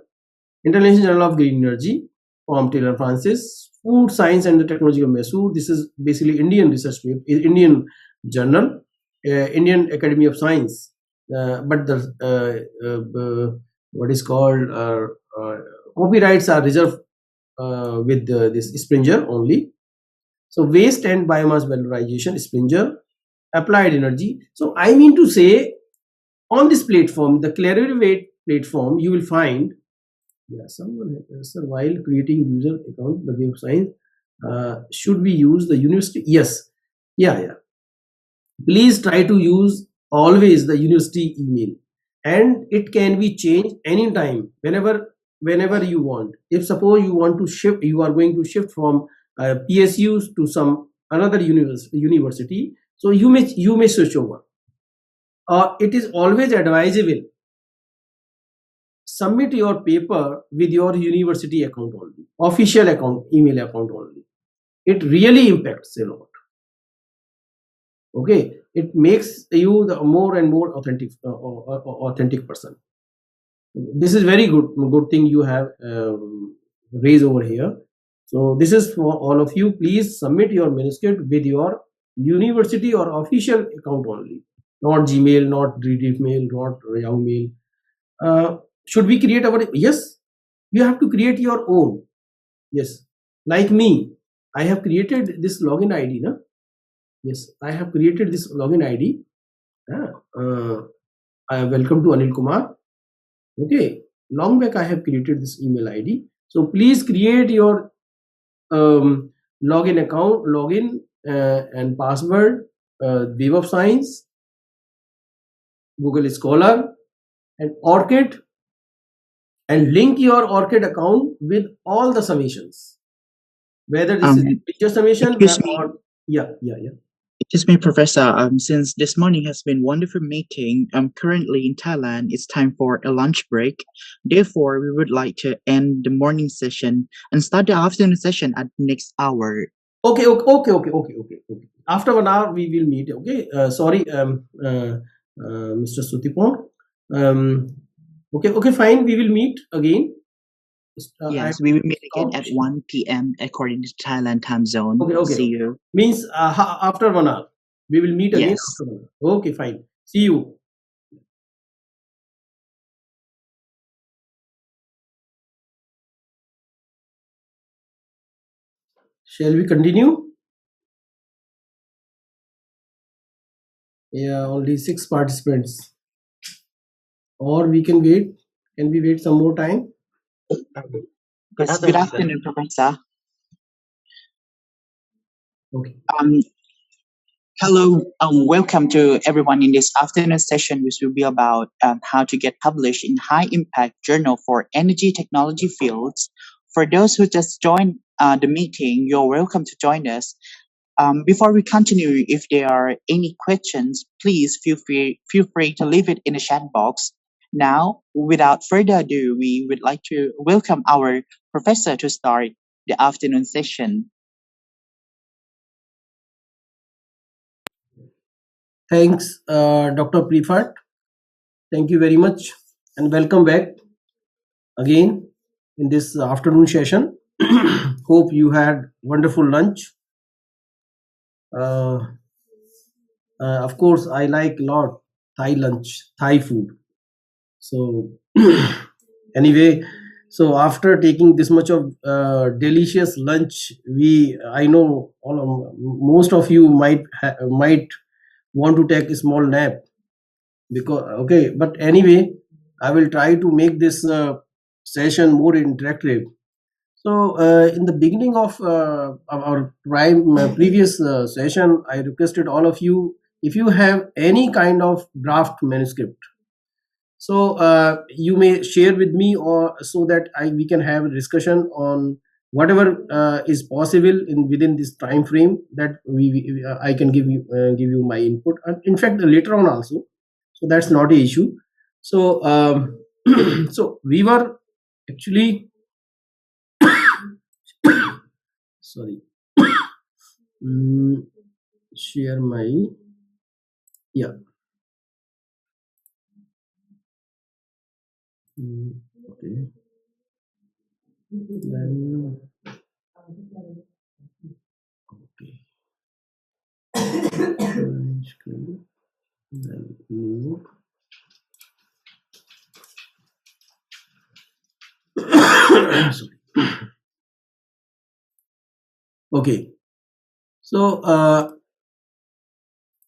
International Journal of Green Energy from Taylor Francis. Food Science and the Technology of Mysore. This is basically Indian research paper, Indian journal, Indian Academy of Science. But the what is called copyrights are reserved with this Springer only. So waste and biomass valorization, Springer. Applied energy. So I mean to say, on this platform, the Clarivate platform, you will find, yeah, someone sir, while creating user account, the Web of Science, should we use the university? Yes, yeah. Please try to use always the university email, and it can be changed anytime, whenever you want. If suppose you want to shift, you are going to shift from PSUs to some another university, so you may switch over. It is always advisable, submit your paper with your university account only, official account, email account only. It really impacts a lot. Okay, it makes you the more and more authentic person. This is very good thing you have raised over here. So this is for all of you. Please submit your manuscript with your university or official account only, not Gmail, not Rediff Mail, not Yahoo Mail. Should we create our? Yes, you have to create your own. Yes, like me, I have created this login ID, na? Yes, I have created this login ID. Welcome to Anil Kumar. Okay, long back I have created this email ID. So please create your login account, and password, Web of Science, Google Scholar, and ORCID, and link your ORCID account with all the summations, whether this is teacher summation or yeah. Excuse me, Professor. Since this morning has been wonderful meeting, currently in Thailand, it's time for a lunch break. Therefore, we would like to end the morning session and start the afternoon session at next hour. Okay. After 1 hour, we will meet. Okay. Sorry, Mr. Sutipon. Okay, fine. We will meet again. Yes, we will meet again at 1 p.m. according to Thailand time zone. Okay. See you. Means after 1 hour. We will meet again Yes. after 1 hour. Okay, fine. See you. Shall we continue? Yeah, only 6 participants. Or we can wait. Can we wait some more time? Yes, good afternoon, Professor. Okay. Hello, welcome to everyone in this afternoon session, which will be about how to get published in high-impact journal for energy technology fields. For those who just joined the meeting, you're welcome to join us. Before we continue, if there are any questions, please feel free to leave it in the chat box. Now, without further ado, we would like to welcome our professor to start the afternoon session. Thanks, Dr. Prefat. Thank you very much and welcome back again in this afternoon session. Hope you had wonderful lunch. Of course, I like a lot Thai lunch, Thai food. So anyway, so after taking this much of delicious lunch, I know most of you might want to take a small nap because okay, but anyway, I will try to make this session more interactive. So in the beginning of our previous session, I requested all of you, if you have any kind of draft manuscript, so you may share with me, or so that we can have a discussion on whatever is possible within this time frame that I can give you my input. In fact, later on also, so that's not an issue. So so we were actually sorry. Share my okay, then okay, screen, then new. Sorry. Okay, so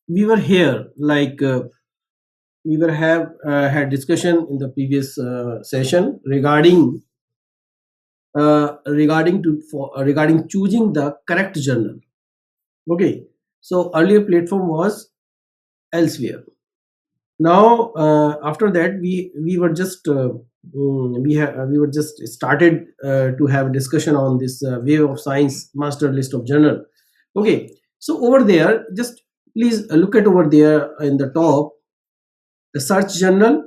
we were here, like we were had discussion in the previous session regarding regarding choosing the correct journal. Okay, so earlier platform was elsewhere. Now after that, we were just we were just started to have a discussion on this Wave of Science master list of journal. Okay, so over there, just please look at over there in the top, the search journal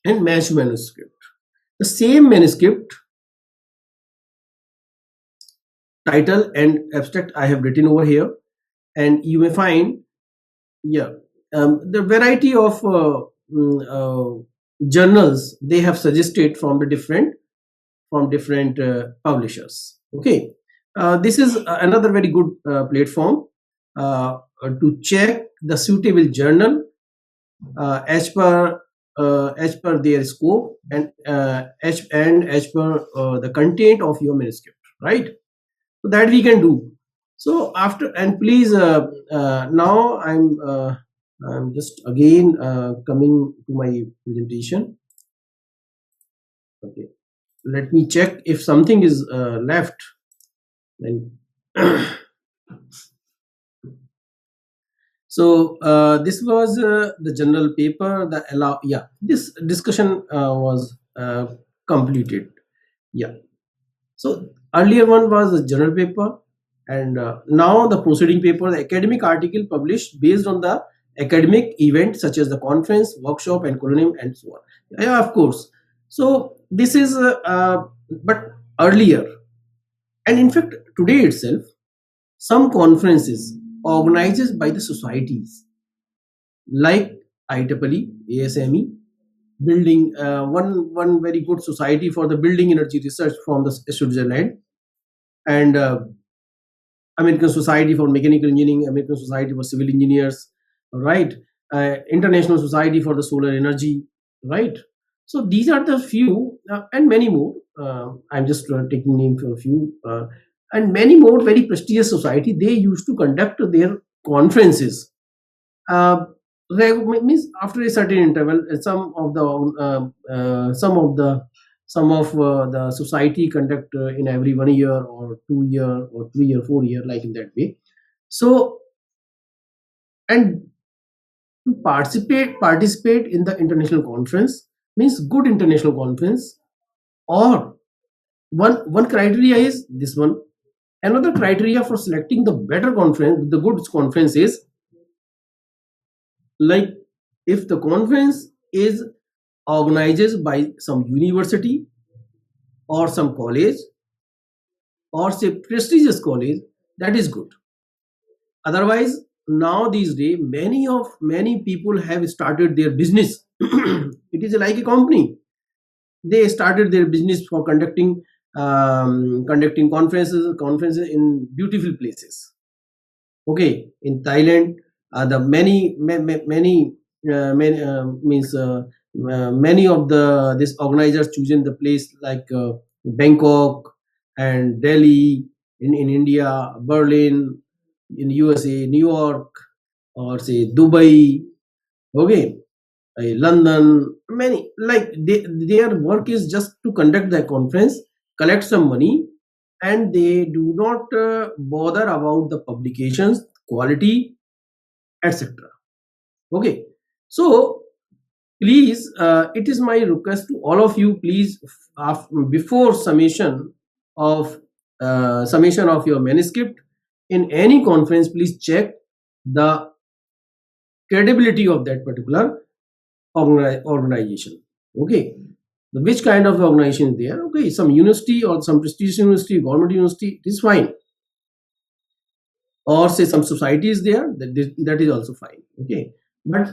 and match manuscript. The same manuscript title and abstract I have written over here, and you may find the variety of journals they have suggested from the different publishers. Okay, this is another very good platform to check the suitable journal as per their scope and as per the content of your manuscript, right? So that we can do. So after, and please now I'm just again coming to my presentation. Okay, let me check if something is left. Then so this was the general paper. This discussion was completed. So earlier one was the journal paper, and now the proceeding paper, the academic article published based on the academic event such as the conference, workshop, and colloquium, and so on. Yeah, of course. So this is but earlier, and in fact today itself, some conferences organized by the societies like IEEE, ASME, building one very good society for the building energy research from the Switzerland, and American Society for Mechanical Engineering, American Society for Civil Engineers, right? International Society for the Solar Energy, right? So these are the few, and many more. I'm just taking name for a few. and many more very prestigious society, they used to conduct their conferences. Means after a certain interval, some of the society conduct in every 1 year or 2 year or 3 year 4 year, like in that way. So, and to participate in the international conference means good international conference, or one criteria is this one. Another criteria for selecting the better conference, the good conference, is like if the conference is organized by some university or some college or say prestigious college, that is good. Otherwise, now these days many people have started their business. It is like a company. They started their business for conducting conferences in beautiful places. Okay, in Thailand, the many of the this organizers choosing the place like Bangkok and Delhi in India, Berlin in USA, New York, or say Dubai. Okay, London. Many, like their work is just to conduct the conference, collect some money, and they do not bother about the publications quality, etc. Okay, so please, it is my request to all of you, please, before summation of your manuscript in any conference, please check the credibility of that particular organization. Okay, which kind of organization is there? Okay, some university or some prestigious university, government university, it is fine, or say some society is there, that is also fine. Okay, but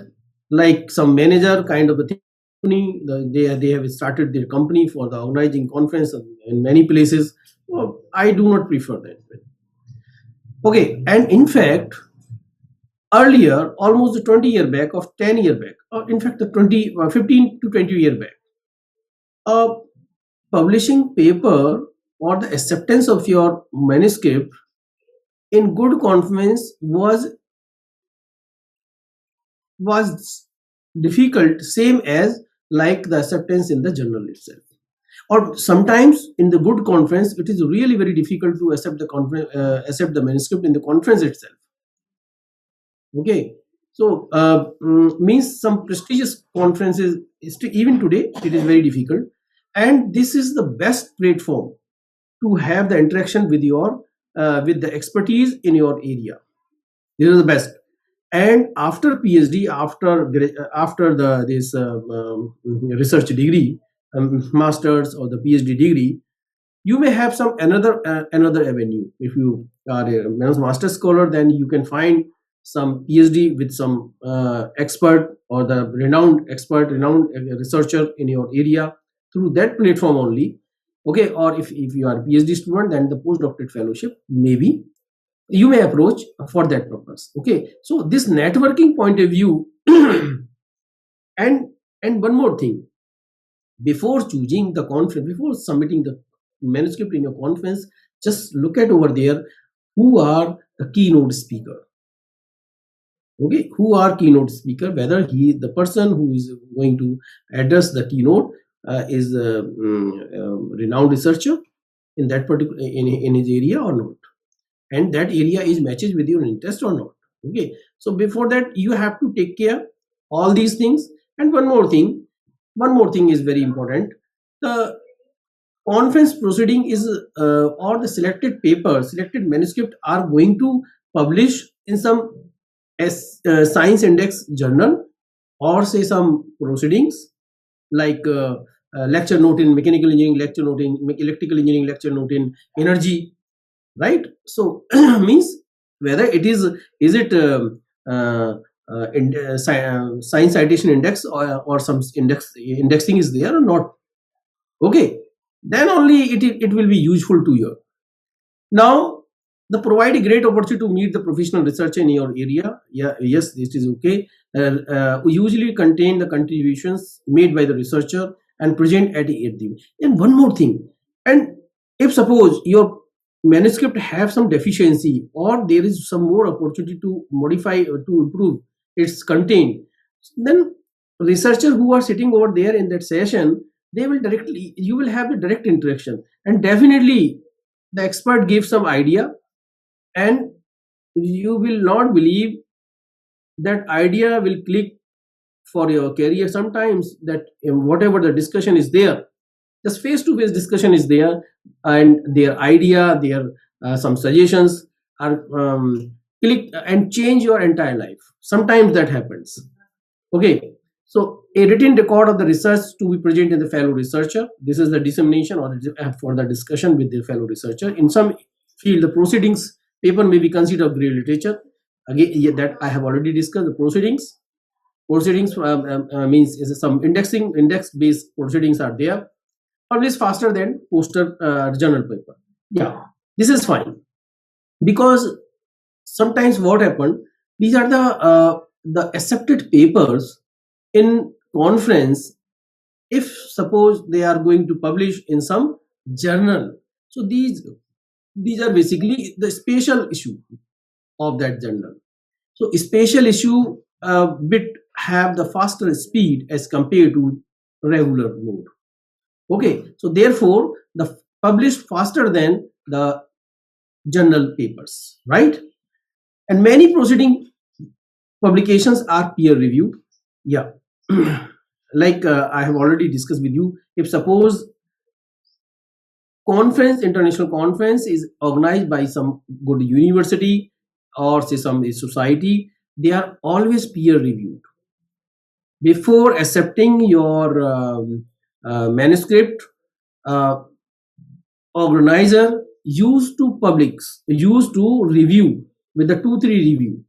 like some manager kind of a thing, they have started their company for the organizing conference in many places. Well, I do not prefer that. Okay, and in fact, earlier, almost 20 year back or 10 year back, or in fact, 15 to 20 year back, publishing paper or the acceptance of your manuscript in good conference was difficult, same as like the acceptance in the journal itself. Or sometimes in the good conference, it is really very difficult to accept the manuscript in the conference itself. Okay, so means some prestigious conferences, even today, it is very difficult, and this is the best platform to have the interaction with your with the expertise in your area. This is the best. And after PhD, after this research degree, masters or the PhD degree, you may have some another avenue. If you are a master scholar, then you can find some PhD with some expert or the renowned researcher in your area through that platform only. Okay, or if you are a PhD student, then the postdoctorate fellowship maybe you may approach for that purpose. Okay, so this networking point of view, and one more thing, before choosing the conference, before submitting the manuscript in your conference, just look at over there who are the keynote speaker. Okay, who are keynote speaker, whether the person who is going to address the keynote is a renowned researcher in that particular in his area or not, and that area is matches with your interest or not. Okay, so before that you have to take care all these things. And one more thing is very important. The conference proceeding is or the selected manuscript are going to publish in some science index journal, or say some proceedings like lecture note in mechanical engineering, lecture note in electrical engineering, lecture note in energy, right? So means whether it is it science citation index or some indexing is there or not. Okay, then only it will be useful to you. Now, the provide a great opportunity to meet the professional researcher in your area. Yes, this is okay. We usually contain the contributions made by the researcher and present at the end. And one more thing, and if suppose your manuscript have some deficiency, or there is some more opportunity to modify or to improve its content, then researcher who are sitting over there in that session, they will directly, you will have a direct interaction, and definitely the expert gives some idea, and you will not believe that idea will click for your career. Sometimes that whatever the discussion is there, just face to face discussion is there, and their idea, their some suggestions are click and change your entire life. Sometimes that happens. Okay, so a written record of the research to be present in the fellow researcher. This is the dissemination or for the discussion with the fellow researcher. In some field, the proceedings paper may be considered grey literature. Again, that I have already discussed. The proceedings means is some index based proceedings are there, published faster than poster journal paper. Yeah, this is fine, because sometimes what happened, these are the accepted papers in conference. If suppose they are going to publish in some journal, so these are basically the special issue of that journal. So special issue bit have the faster speed as compared to regular mode. Okay, so therefore the published faster than the journal papers, right? And many proceeding publications are peer reviewed. Yeah, like I have already discussed with you. If suppose international conference is organized by some good university or say some society, they are always peer reviewed before accepting your manuscript. Organizer used to review with the 2-3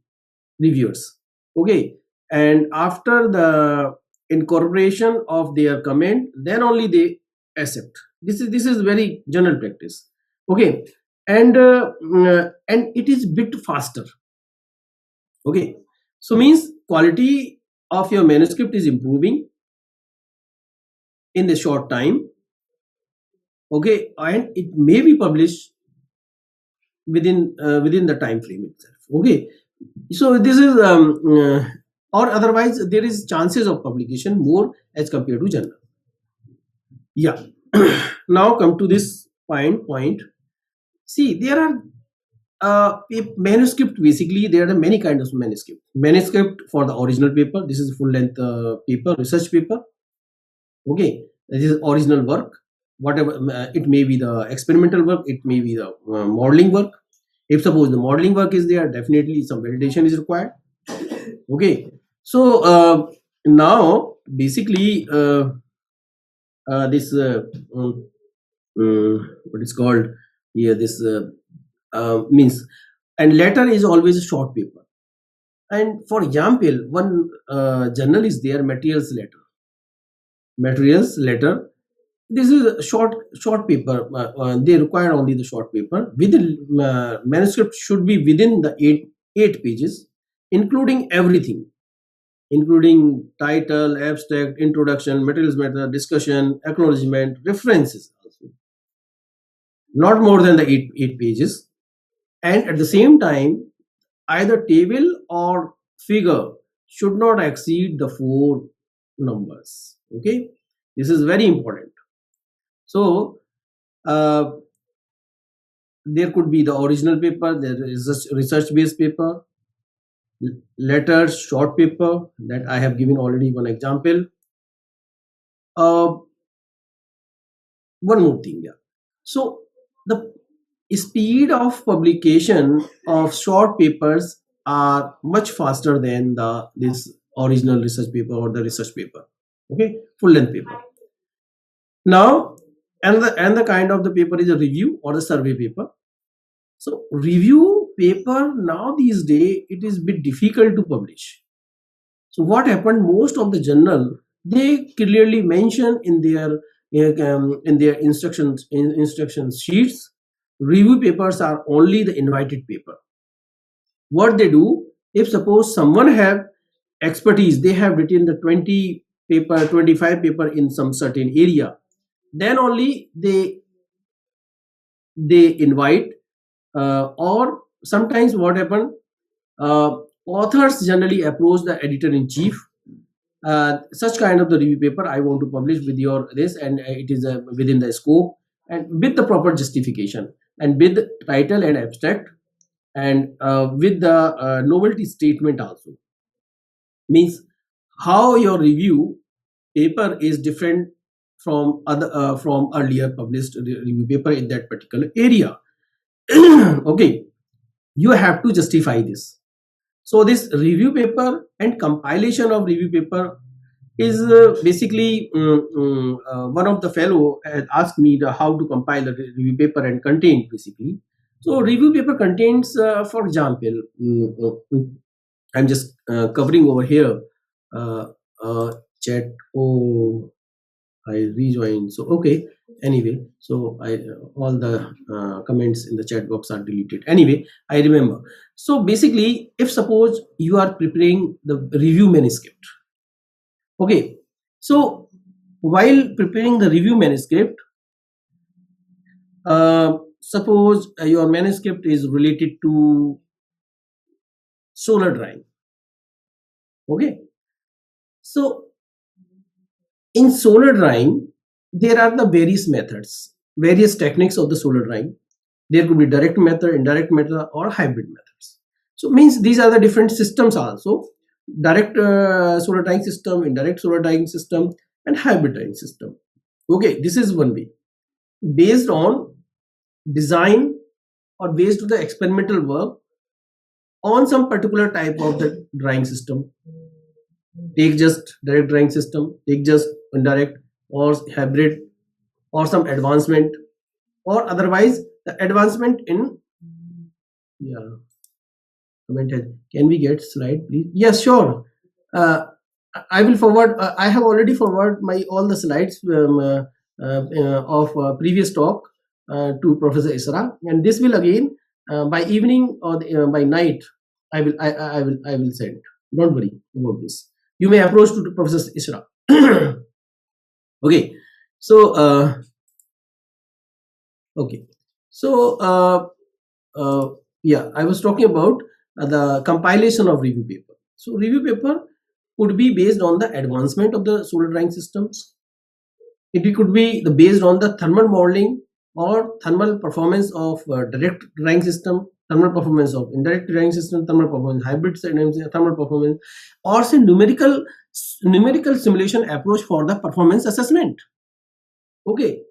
reviewers. Okay, and after the incorporation of their comment, then only they accept. This is very general practice. Okay, and it is bit faster. Okay, so means quality of your manuscript is improving in the short time. Okay, and it may be published within the time frame itself. Okay, so this is or otherwise there is chances of publication more as compared to journal. Yeah. Now come to this point. See, there are manuscript. Basically, there are many kinds of manuscript for the original paper. This is full length paper, research paper. Okay, this is original work, whatever it may be, the experimental work, it may be the modeling work. If suppose the modeling work is there, definitely some validation is required. Okay, so now basically this what is called here, this means, and letter is always a short paper. And for example, one journal is there, materials letter. This is a short paper. They require only the short paper. Within manuscript should be within the eight pages, including everything, including title, abstract, introduction, materials matter, discussion, acknowledgement, references also. Not more than the eight pages. And at the same time, either table or figure should not exceed the 4 numbers. Okay, this is very important. So there could be the original paper, there is a research-based paper, letters, short paper, that I have given already one example. One more thing, yeah. So the speed of publication of short papers are much faster than this original research paper or the research paper. Okay, full length paper. Now, and the kind of the paper is a review or a survey paper. So review paper now these days, it is a bit difficult to publish. So what happened, most of the journal, they clearly mention in their instruction sheets, review papers are only the invited paper. What they do, if suppose someone have expertise, they have written the 20 paper, 25 paper in some certain area, then only they invite or sometimes what happen, authors generally approach the editor-in-chief. Such kind of the review paper I want to publish with your this, and it is within the scope and with the proper justification and with title and abstract, and with the novelty statement also. Means how your review paper is different from other from earlier published review paper in that particular area. Okay, you have to justify this. So this review paper and compilation of review paper is basically one of the fellow had asked me how to compile a review paper and content basically. So review paper contains, for example, I'm just covering over here chat. Oh, I rejoined. So okay. Anyway, so I all the comments in the chat box are deleted. Anyway, I remember. So basically, if suppose you are preparing the review manuscript, okay. So while preparing the review manuscript, suppose your manuscript is related to solar drawing. Okay. So in solar drawing, there are the various methods, various techniques of the solar drawing. There could be direct method, indirect method, or hybrid methods. So means these are the different systems also: direct solar drawing system, indirect solar drawing system, and hybrid drawing system. Okay, this is one way based on design or based on the experimental work on some particular type of the drawing system. Take just direct drawing system, take just indirect or hybrid, or some advancement, or otherwise the advancement in, yeah, commented. Can we get slide please? Yes, sure. I will forward. I have already forwarded my all the slides of previous talk to Professor Isra, and this will again by evening or by night I will send. Don't worry about this. You may approach to Professor Isra. Okay, so okay, so yeah, I was talking about the compilation of review paper. So review paper could be based on the advancement of the solar drawing systems. It could be based on the thermal modeling or thermal performance of direct drawing system, thermal performance of indirect drawing system, thermal performance hybrid thermal performance, or say numerical simulation approach for the performance assessment. Okay,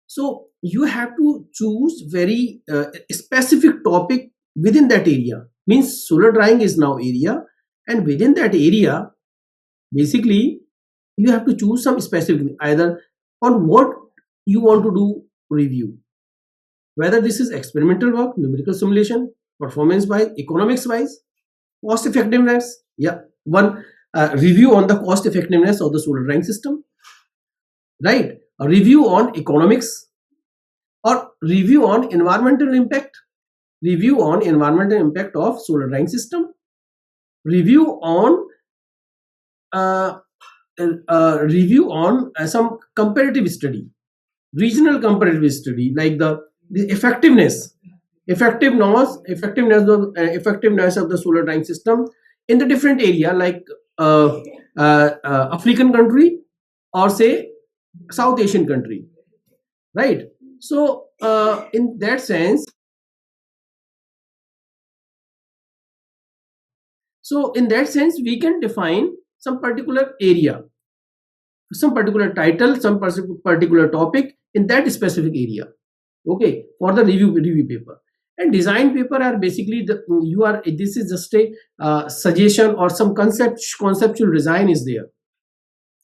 so you have to choose very specific topic within that area. Means solar drawing is now area, and within that area basically you have to choose some specific, either on what you want to do review, whether this is experimental work, numerical simulation, performance wise, economics wise, cost effectiveness. Yeah, one review on the cost effectiveness of the solar drawing system, right? A review on economics, or review on environmental impact, review on environmental impact of solar drawing system, review on some comparative study, regional comparative study, like the effectiveness of the solar drawing system in the different area, like African country or say South Asian country, right? So in that sense, we can define some particular area, some particular title, some particular topic in that specific area. Okay, for the review paper. And design paper are basically this is just a suggestion or some conceptual design is there.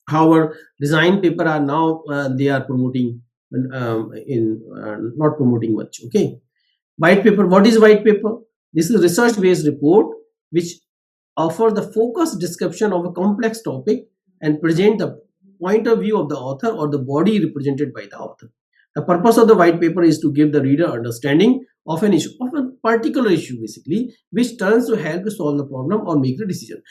However, design paper are now they are promoting not promoting much. Okay, white paper. What is white paper? This is research based report which offer the focused description of a complex topic and present the point of view of the author or the body represented by the author. The purpose of the white paper is to give the reader understanding of an issue, of a particular issue basically, which turns to help to solve the problem or make a decision.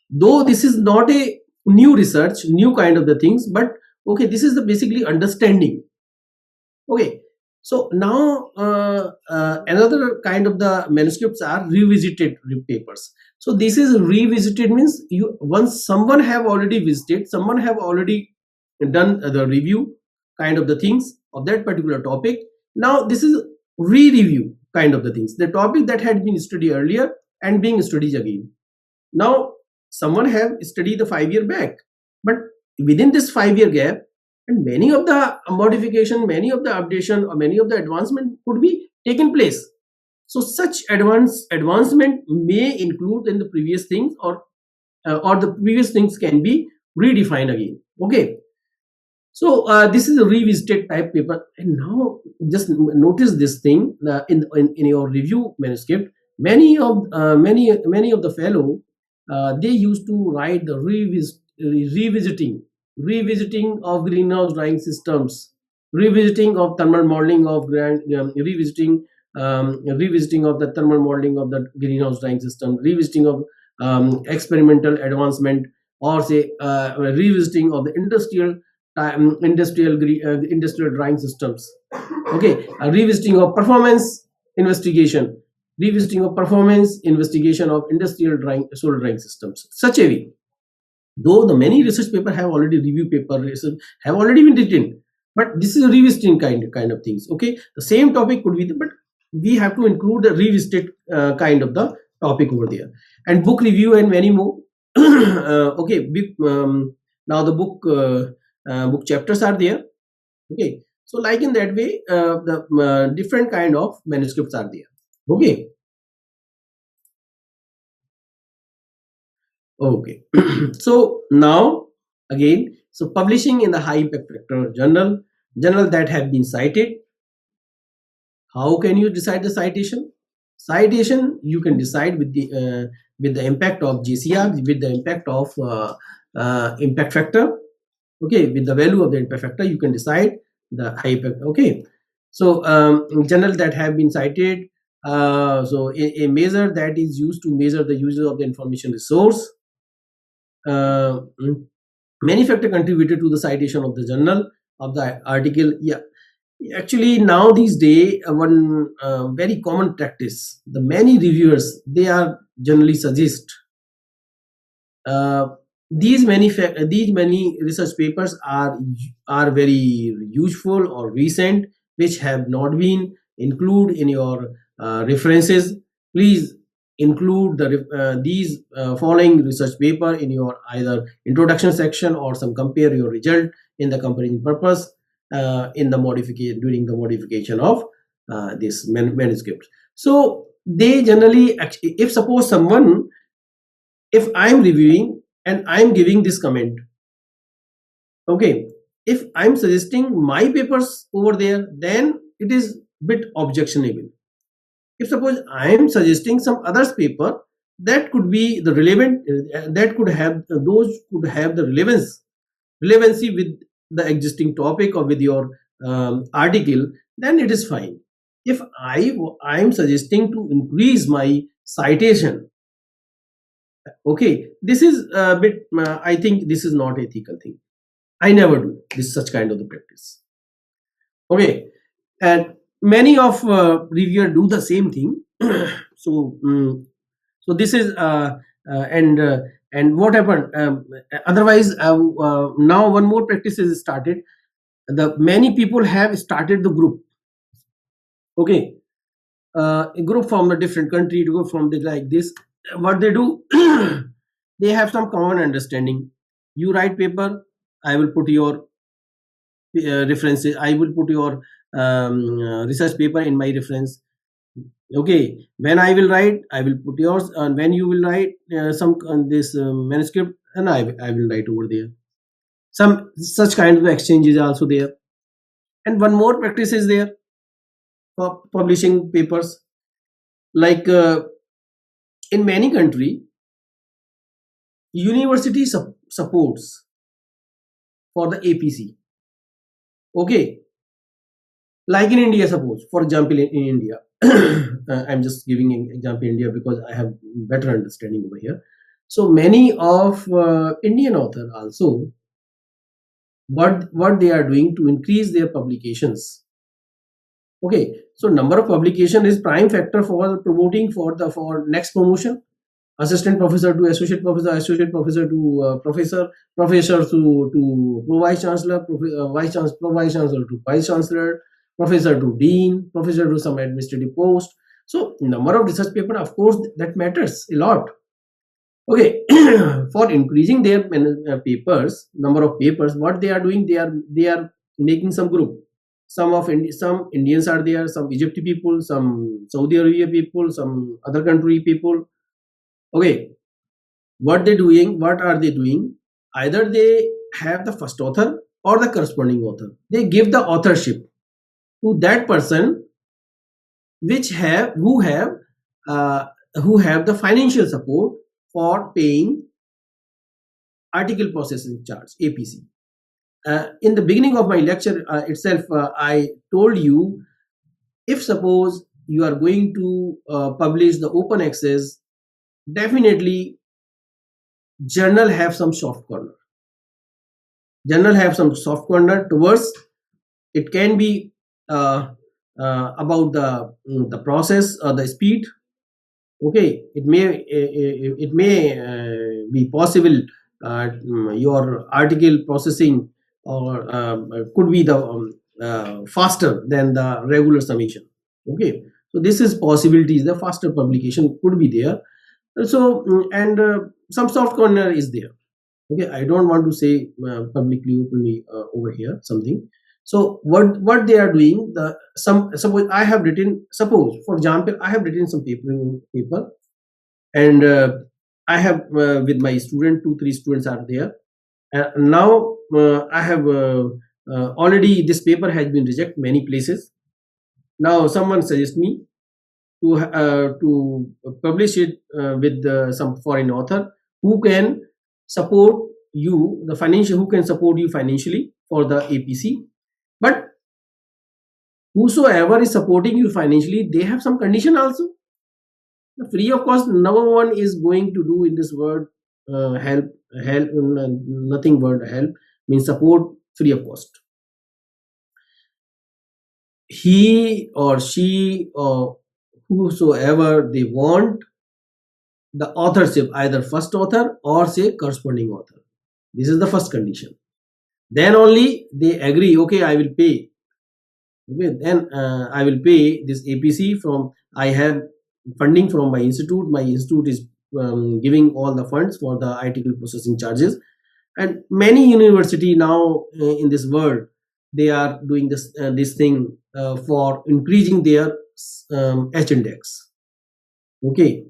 Though this is not a new research, new kind of the things, but okay, this is the basically understanding. Okay, So now another kind of the manuscripts are revisited papers. So this is revisited means you once someone have already visited, someone have already done the review kind of the things of that particular topic. Now this is re-review kind of the things. The topic that had been studied earlier and being studied again. Now someone have studied the 5 year back, but within this 5 year gap, and many of the modification, many of the updation, or many of the advancement could be taken place. So such advancement may include in the previous things, or the previous things can be redefined again. Okay, so this is a revisited type paper, and now just notice this thing in your review manuscript. Many of the fellow they used to write the revisiting of greenhouse drying systems, revisiting of thermal modeling of revisiting of the thermal modeling of the greenhouse drying system, revisiting of experimental advancement, or say revisiting of the industrial drying systems. Okay, revisiting of performance investigation, of industrial drying solar drying systems. Such a way, though the many research paper have already review paper research have already been written, but this is a revisiting kind of things. Okay, the same topic could be, but we have to include the revisited kind of the topic over there, and book review and many more. Okay, now the book chapters are there. Okay, so like in that way, the different kind of manuscripts are there. Okay. Okay. So now again, so publishing in the high impact factor journal that have been cited. How can you decide the citation? Citation you can decide with the impact of GCR, with the impact of impact factor. Okay, with the value of the impact factor you can decide the high impact. Okay, so journal that have been cited. So a measure that is used to measure the uses of the information resource. Many factors contributed to the citation of the journal of the article. Yeah, actually now these days one very common practice, the many reviewers they are generally suggest these many research papers are very useful or recent, which have not been included in your references. Please include these following research paper in your either introduction section or some compare your result in the comparison purpose in the modification during the modification of this manuscript. So they generally, if suppose someone, if I'm reviewing and I'm giving this comment, okay, if I'm suggesting my papers over there, then it is bit objectionable. If suppose I am suggesting some others paper that could be the relevant, that could have those could have the relevancy with the existing topic or with your article, then it is fine. If I am suggesting to increase my citation, okay, this is a bit I think this is not ethical thing. I never do this such kind of the practice. Okay, and many of reviewer do the same thing. So so this is and what happened, otherwise now one more practice is started. The many people have started the group. Okay, a group from a different country to go from the like this. What they do, they have some common understanding. You write paper, I will put your references, I will put your research paper in my reference. Okay, when I will write, I will put yours, and when you will write some this manuscript, and I will write over there. Some such kind of exchange is also there. And one more practice is there for publishing papers, like in many country, university supports for the APC. Okay, like in India, suppose for example in India, I'm just giving an example in India because I have better understanding over here. So many of Indian author also, what they are doing to increase their publications, Okay, so number of publication is prime factor for promoting for next promotion. Assistant professor to associate professor to professor, professor to vice chancellor, vice chancellor to vice chancellor, professor to dean, professor to some administrative post. So number of research paper, of course, that matters a lot. Okay, for increasing their papers, number of papers, what they are doing, they are making some group. Some Indians are there, some Egypt people, some Saudi Arabia people, some other country people. Okay, what are they doing? Either they have the first author or the corresponding author. They give the authorship to that person uh, who have the financial support for paying article processing charge, APC. In the beginning of my lecture itself, I told you, if suppose you are going to publish the open access, definitely journal have some soft corner. Journal have some soft corner towards, it can be about the process or the speed. Okay, it may be possible your article processing or could be the faster than the regular summation. Okay, so this is possibilities, the faster publication could be there. So and some soft corner is there. Okay, I don't want to say publicly openly over here something. So what they are doing, suppose I have written, suppose for example I have written some paper, and I have with my student, 2-3 students are there. Now I have already, this paper has been rejected many places. Now someone suggests me to publish it with some foreign author who can support you who can support you financially for the APC. But whosoever is supporting you financially, they have some condition also. Free of cost, no one is going to do in this world. Help, nothing word help means support free of cost. He or she or whosoever they want the authorship, either first author or say corresponding author. This is the first condition. Then only they agree, okay, I will pay. Okay, then I will pay this APC from, I have funding from my institute. My institute is giving all the funds for the article processing charges. And many university now in this world, they are doing this thing for increasing their H index. Okay,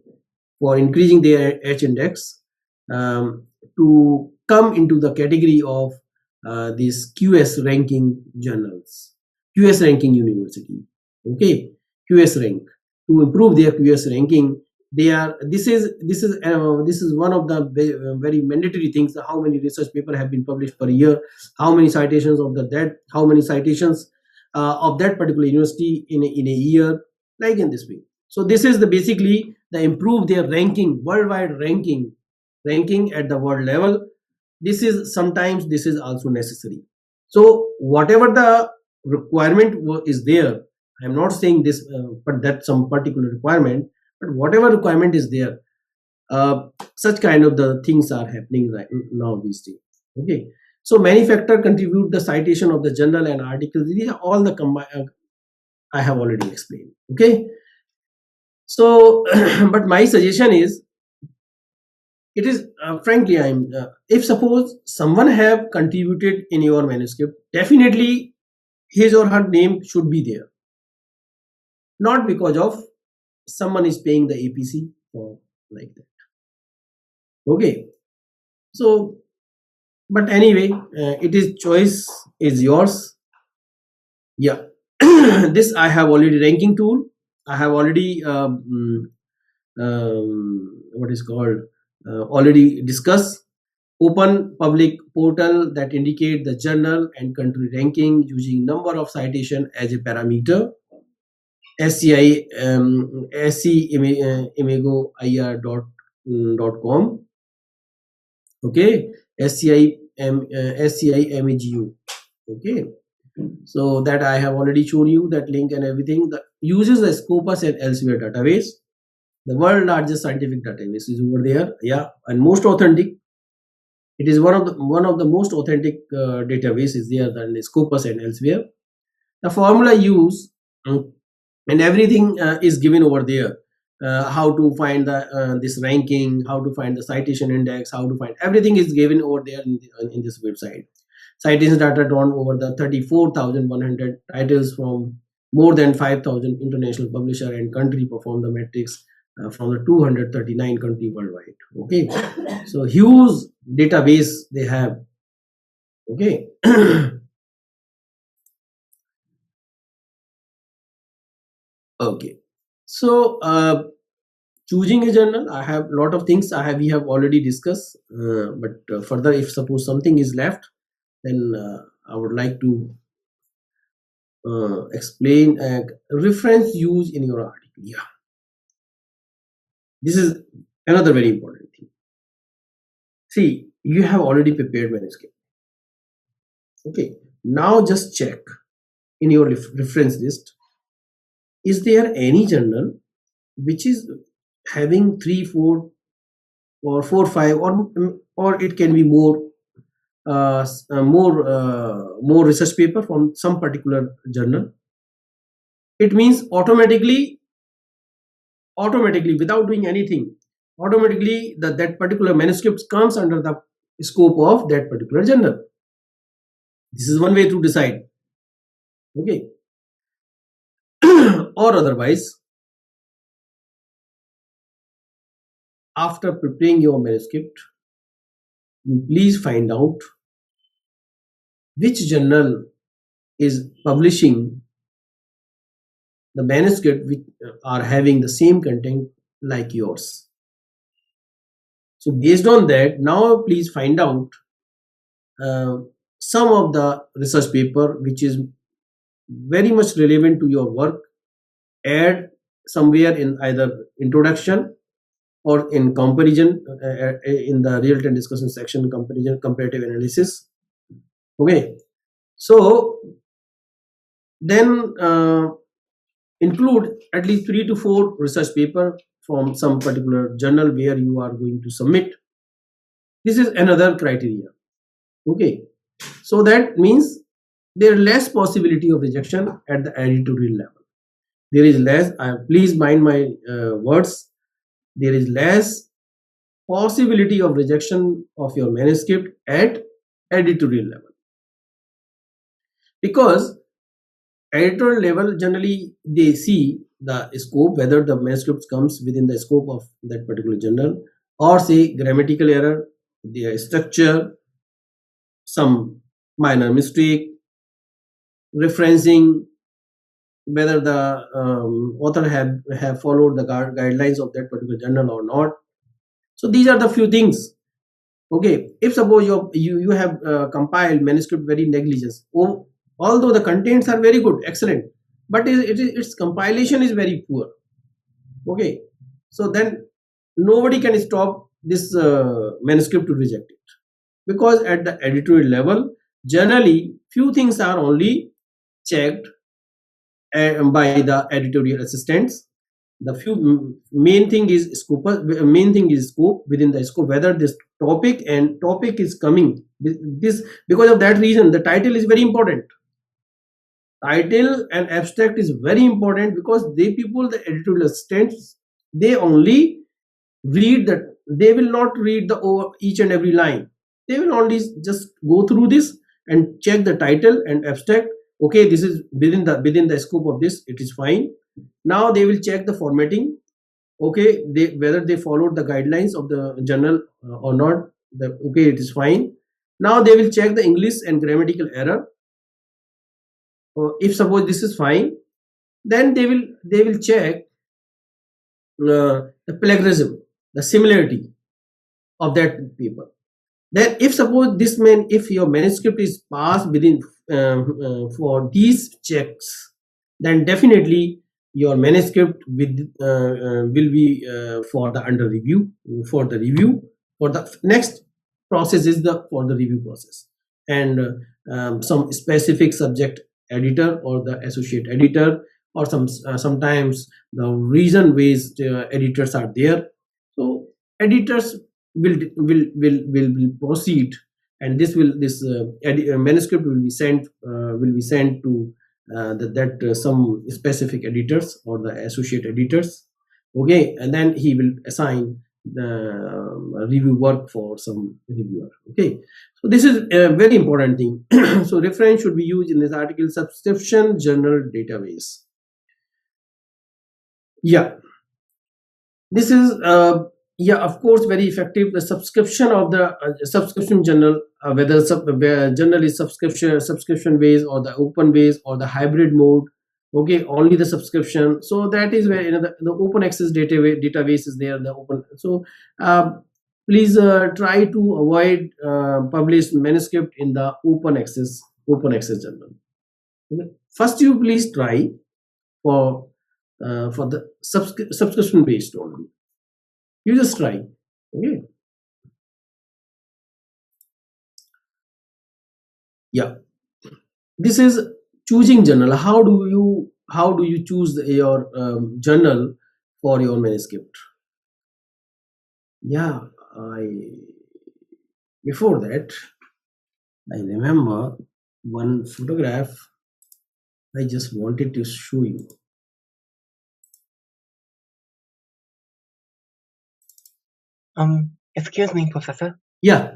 for increasing their H index to come into the category of these QS ranking journals, QS ranking university. Okay, QS rank, to improve their QS ranking. They are, this is one of the very mandatory things. How many research papers have been published per year, how many citations of how many citations of that particular university in a year, like in this way. So this is the basically the improve their ranking, worldwide ranking at the world level. This is sometimes, this is also necessary. So whatever the requirement is there, I am not saying this but that some particular requirement, but whatever requirement is there, such kind of the things are happening right now these days. Okay, so many factors contribute the citation of the journal and articles. These are all the I have already explained. Okay, so but my suggestion is, it is frankly, I'm if suppose someone have contributed in your manuscript, definitely his or her name should be there, not because of someone is paying the APC or like that. Okay, so but anyway, it is, choice is yours. Yeah. This I have already ranking tool, I have already what is called already discussed. Open public portal that indicate the journal and country ranking using number of citation as a parameter. scimego.com. Okay, scimegu. Okay, So that I have already shown you that link and everything. That uses the Scopus and Elsevier database. The world largest scientific database is over there. Yeah, and most authentic. It is one of the most authentic databases there than the Scopus and Elsevier. The formula used and everything is given over there. How to find the this ranking, how to find the citation index, how to find everything is given over there in this website. Citations data drawn over the 34,100 titles from more than 5,000 international publisher and country perform the metrics from the 239 country worldwide. Okay, so huge database they have. Okay. Okay, so choosing a journal, I have a lot of things we have already discussed, but further, if suppose something is left, then I would like to explain reference use in your article. Yeah, this is another very important thing. See, you have already prepared manuscript. Okay, now just check in your reference list, is there any journal which is having 3, 4 or 4, 5 or it can be more more research paper from some particular journal. It means automatically without doing anything, automatically that particular manuscript comes under the scope of that particular journal. This is one way to decide. Okay. Or otherwise, after preparing your manuscript, you please find out which journal is publishing the manuscript which are having the same content like yours. So based on that, now please find out some of the research paper which is very much relevant to your work. Add somewhere in either introduction or in comparison in the real-time discussion section, comparison, comparative analysis. Okay, so then include at least 3 to 4 research paper from some particular journal where you are going to submit. This is another criteria. Okay, so that means there is less possibility of rejection at the editorial level. There is less, please mind my words, there is less possibility of rejection of your manuscript at editorial level, because editorial level generally they see the scope, whether the manuscript comes within the scope of that particular journal, or say grammatical error, their structure, some minor mistake, referencing, whether the author have followed the guidelines of that particular journal or not. So these are the few things. Okay, if suppose you have compiled manuscript very negligence, although the contents are very good, excellent, but its compilation is very poor. Okay, so then nobody can stop this manuscript to reject it, because at the editorial level generally few things are only checked by the editorial assistants. The few main thing is scope within the scope, whether this topic is coming this, because of that reason the title is very important. Title and abstract is very important, because the editorial assistants, they only read that, they will not read the each and every line. They will only just go through this and check the title and abstract. Okay, this is within the scope of this, it is fine. Now they will check the formatting. Okay, whether they followed the guidelines of the journal or not. Okay, it is fine. Now they will check the English and grammatical error. If suppose this is fine, then they will check the plagiarism, the similarity of that paper. Then if suppose if your manuscript is passed within for these checks, then definitely your manuscript will be for the under review, for the review, for the next process is for the review process, and some specific subject editor or the associate editor, or sometimes the region-based editors are there. So editors will proceed, and this manuscript will be sent to some specific editors or the associate editors. Okay, and then he will assign the review work for some reviewer. Okay, so this is a very important thing. So reference should be used in this article: subscription journal database. Yeah, this is yeah, of course, very effective. The subscription of the subscription journal, whether journal is subscription based or the open based or the hybrid mode. Okay, only the subscription. So that is where the open access database is there. The open. So please try to avoid published manuscript in the open access journal. Okay. First, you please try for the subscription based only. You just try. Okay. Yeah. This is choosing journal. How do you choose your journal for your manuscript? Yeah, before that, I remember one photograph I just wanted to show you. Excuse me, Professor. Yeah.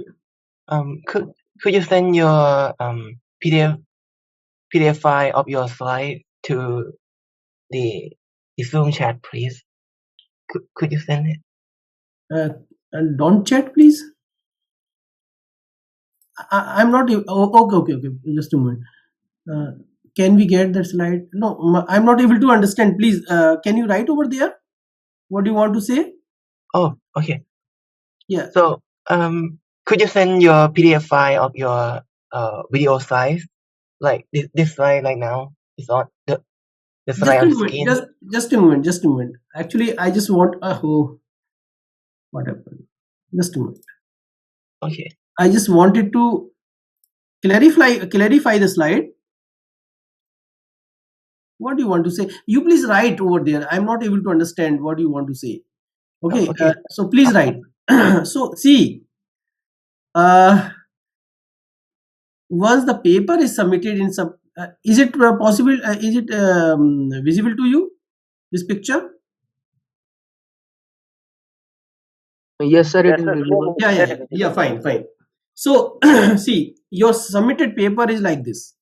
Could you send your PDF file of your slide to the Zoom chat, please? Could you send it? And don't chat, please. I'm not. Okay. Just a moment. Can we get that slide? No, I'm not able to understand. Please, can you write over there? What do you want to say? Oh, okay. Yeah. So, could you send your PDF file of your video slides? Like this slide right now is on the slide on screen. Just a moment. Actually, I just want. Oh, what happened? Just a moment. Okay. I just wanted to clarify the slide. What do you want to say? You please write over there. I'm not able to understand what you want to say. Okay. Okay. So please write. So see, once the paper is submitted in some, is it possible? Is it visible to you? This picture? Yes, sir, it Yes, is sir. visible. Yeah. Fine. So see, your submitted paper is like this.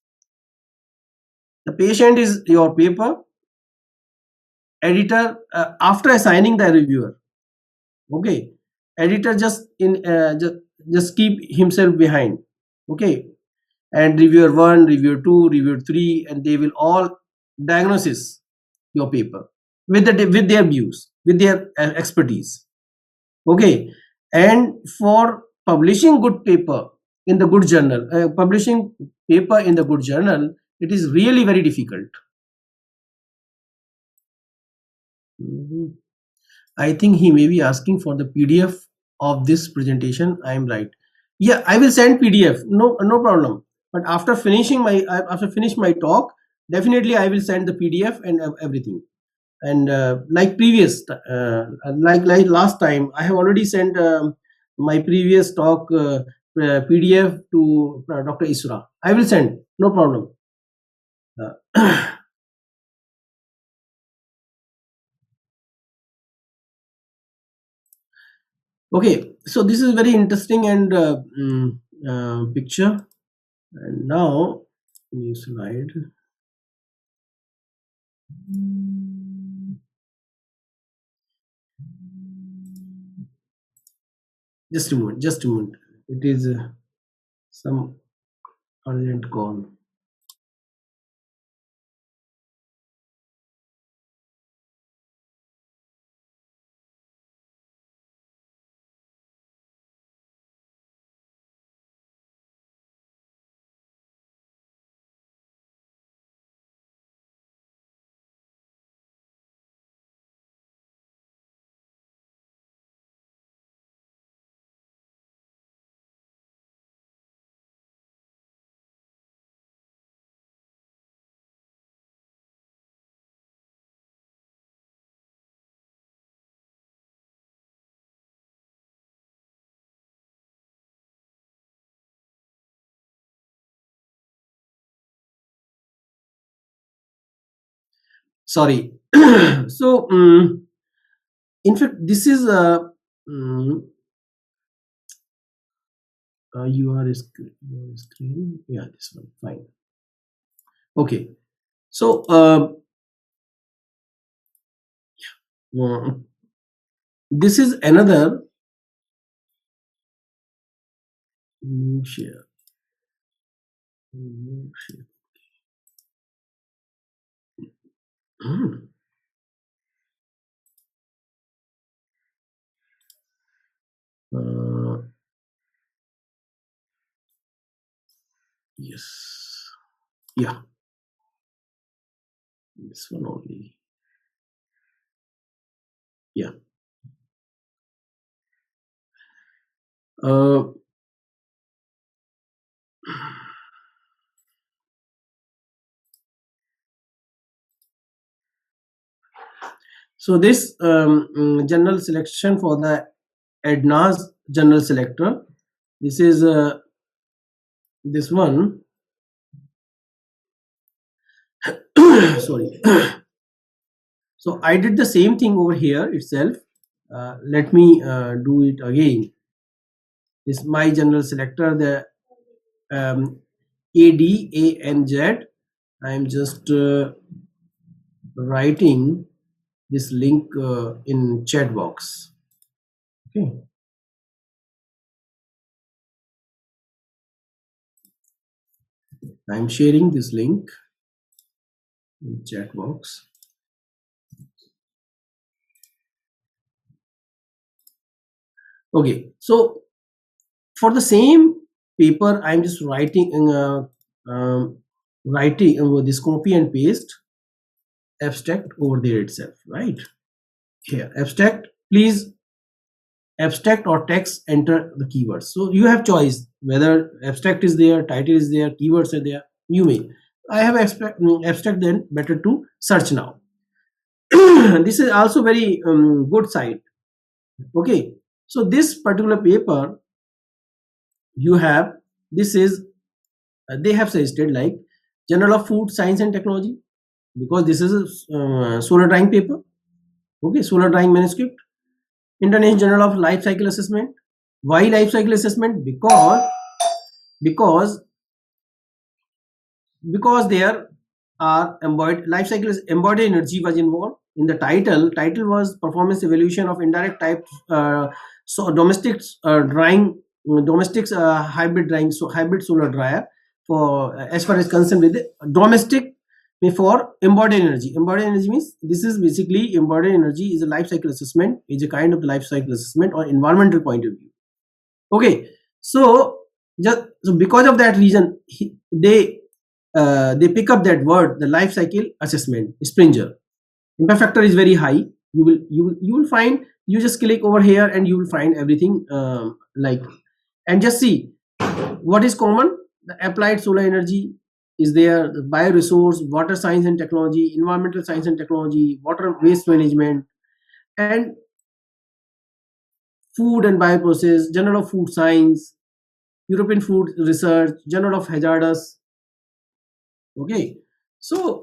The patient is your paper. Editor, after assigning the reviewer, okay, editor just keep himself behind, okay, and reviewer 1, reviewer 2, reviewer 3, and they will all diagnosis your paper with their views, with their expertise, okay. And for publishing good paper in the good journal, it is really very difficult. I think he may be asking for the PDF of this presentation. I am right. Yeah, I will send PDF. No problem. But after finish my talk, definitely I will send the PDF and everything. And like last time, I have already sent my previous talk PDF to Dr. Isra. I will send. No problem. Okay, so this is very interesting and picture. And now, new slide. Just a moment. It is some urgent call. sorry. So in fact, this is your screen. Yeah, this one. Fine. Okay. So this is another share. Yes. Yeah. This one only. Yeah. So this general selection for the EDNA's general selector. This is this one. Sorry. So I did the same thing over here itself. Let me do it again. This is my general selector, the ADANZ. I am just writing this link in chat box. Okay. I am sharing this link in chat box. Okay, so for the same paper, I'm just writing this copy and paste abstract over there itself, right? Here, abstract, please, abstract or text, enter the keywords. So you have choice whether abstract is there, title is there, keywords are there. You may. I have abstract, then better to search now. This is also very good site. Okay, so this particular paper you have, this is they have suggested like Journal of Food Science and Technology, because this is a solar drying paper. Okay, solar drying manuscript. International Journal of Life Cycle Assessment. Why life cycle assessment? Because there are embodied life cycle, embodied energy was involved in the title. Title was performance evaluation of indirect type, so domestic drying, domestic hybrid drying, so hybrid solar dryer for as far as concerned with the domestic for embodied energy. Embodied energy means this is basically embodied energy is a life cycle assessment, is a kind of the life cycle assessment or environmental point of view. Okay, so just so because of that reason, they pick up that word, the life cycle assessment, Springer. Impact factor is very high. You will find, you just click over here and you will find everything like, and just see what is common. The applied solar energy is there, the bioresource, water science and technology, environmental science and technology, water waste management, and food and bioprocess, Journal of Food Science, European Food Research, Journal of Hazardous. Okay, so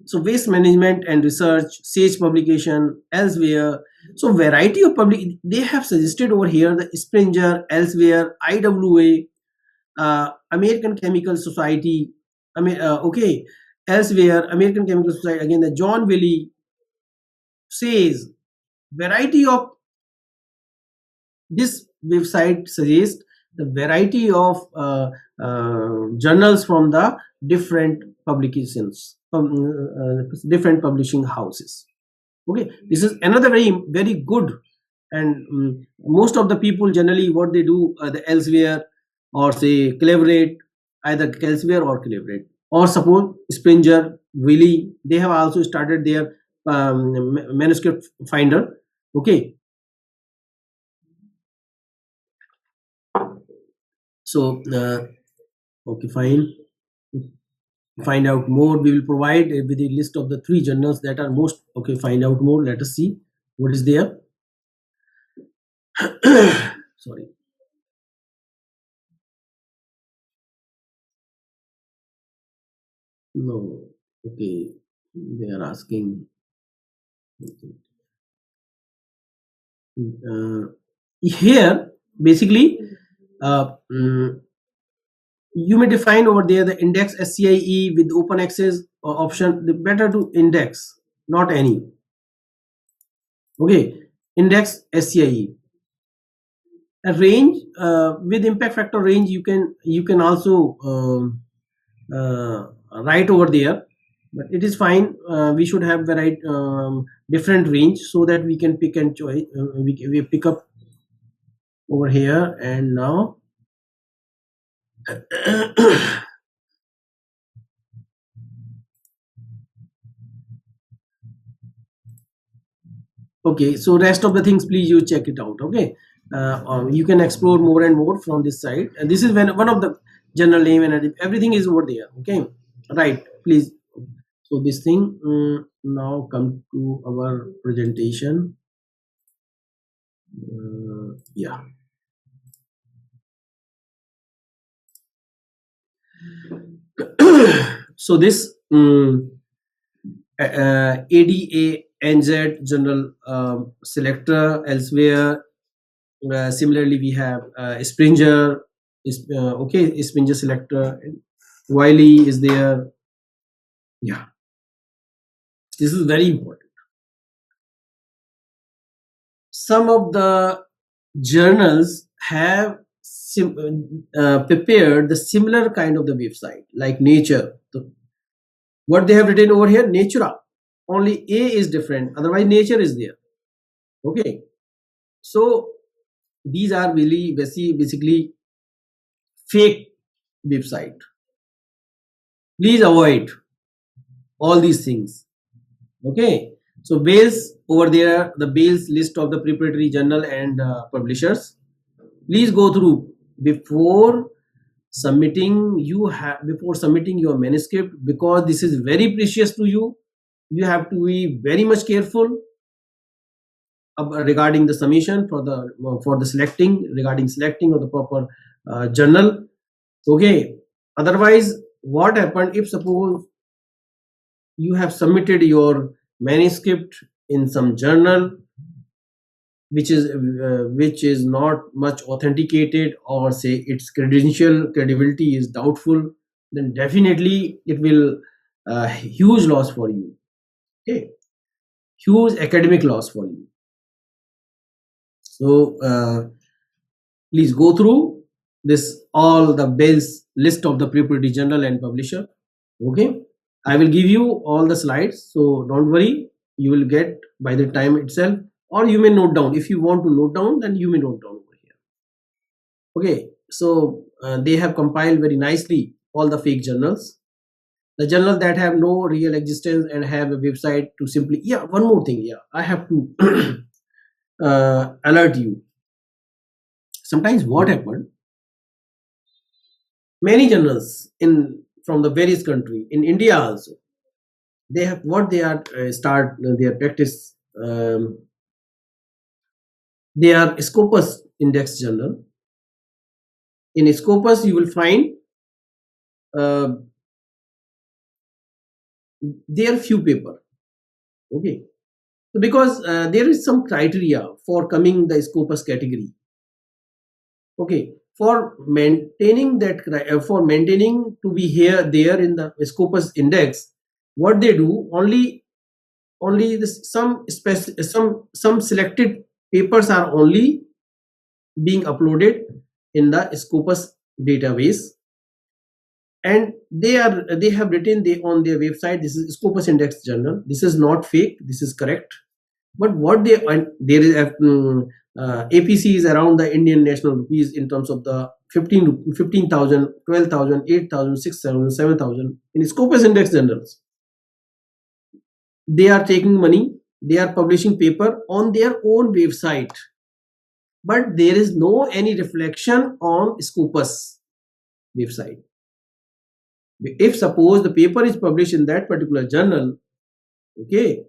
so waste management and research, SAGE publication, elsewhere. So variety of public, they have suggested over here the Springer, elsewhere, IWA, American Chemical Society. I mean, okay, elsewhere, American Chemical Society, again the John Wiley says variety of, this website suggests the variety of journals from the different publications, different publishing houses. Okay, this is another very good, and most of the people generally what they do, the elsewhere or say collaborate, either elsewhere or collaborate, or suppose Springer, Wiley, they have also started their manuscript finder. Okay, so okay, fine. Find out more, we will provide with a list of the 3 journals that are most. Okay, find out more, let us see what is there. Sorry. No. Okay, they are asking. Here basically you may define over there the index SCIE with open access option. The better to index, not any. Okay, index SCIE. A range with impact factor range, you can also write over there, but it is fine. We should have the right different range so that we can pick and choice. We pick up over here and now. Okay, so rest of the things please you check it out. Okay, you can explore more and more from this side, and this is one of the general name and everything is over there. Okay, right, please. So this thing now come to our presentation. Yeah. So this ADA NZ general selector elsewhere. Similarly, we have Springer is okay. Springer selector. Wiley is there. Yeah, this is very important. Some of the journals have prepared the similar kind of the website, like Nature. What they have written over here, Natura. Only A is different. Otherwise, Nature is there. Okay. So these are really basically fake website. Please avoid all these things. Okay. So Bales over there, the Bales list of the preparatory journal and publishers. Please go through before submitting. Before submitting your manuscript, because this is very precious to you. You have to be very much careful regarding the submission for the selecting of the proper journal. Okay. Otherwise, what happened if suppose you have submitted your manuscript in some journal which is not much authenticated, or say its credibility is doubtful, then definitely it will huge loss for you. Okay, huge academic loss for you. So please go through this all the Bell's list of the preparatory journal and publisher. Okay, I will give you all the slides, so don't worry, you will get by the time itself, or you may note down. If you want to note down, then you may note down over here. Okay, so they have compiled very nicely all the fake journals, the journals that have no real existence and have a website to simply. Yeah, one more thing. Yeah, I have to alert you. Sometimes what happened, many journals from the various country in India also, they have what they are start their practice. They are Scopus index journal. In Scopus, you will find there are few paper. Okay, so because there is some criteria for coming the Scopus category. Okay, for maintaining to be there in the Scopus index, what they do, only some selected papers are only being uploaded in the Scopus database, and they have written on their website, this is Scopus index journal. This is not fake, this is correct. But what there is APC is around the Indian national rupees in terms of the 15,000, 12,000, 8,000, 6,000, 7,000 in Scopus index journals. They are taking money, they are publishing paper on their own website, but there is no any reflection on Scopus website. If suppose the paper is published in that particular journal, okay,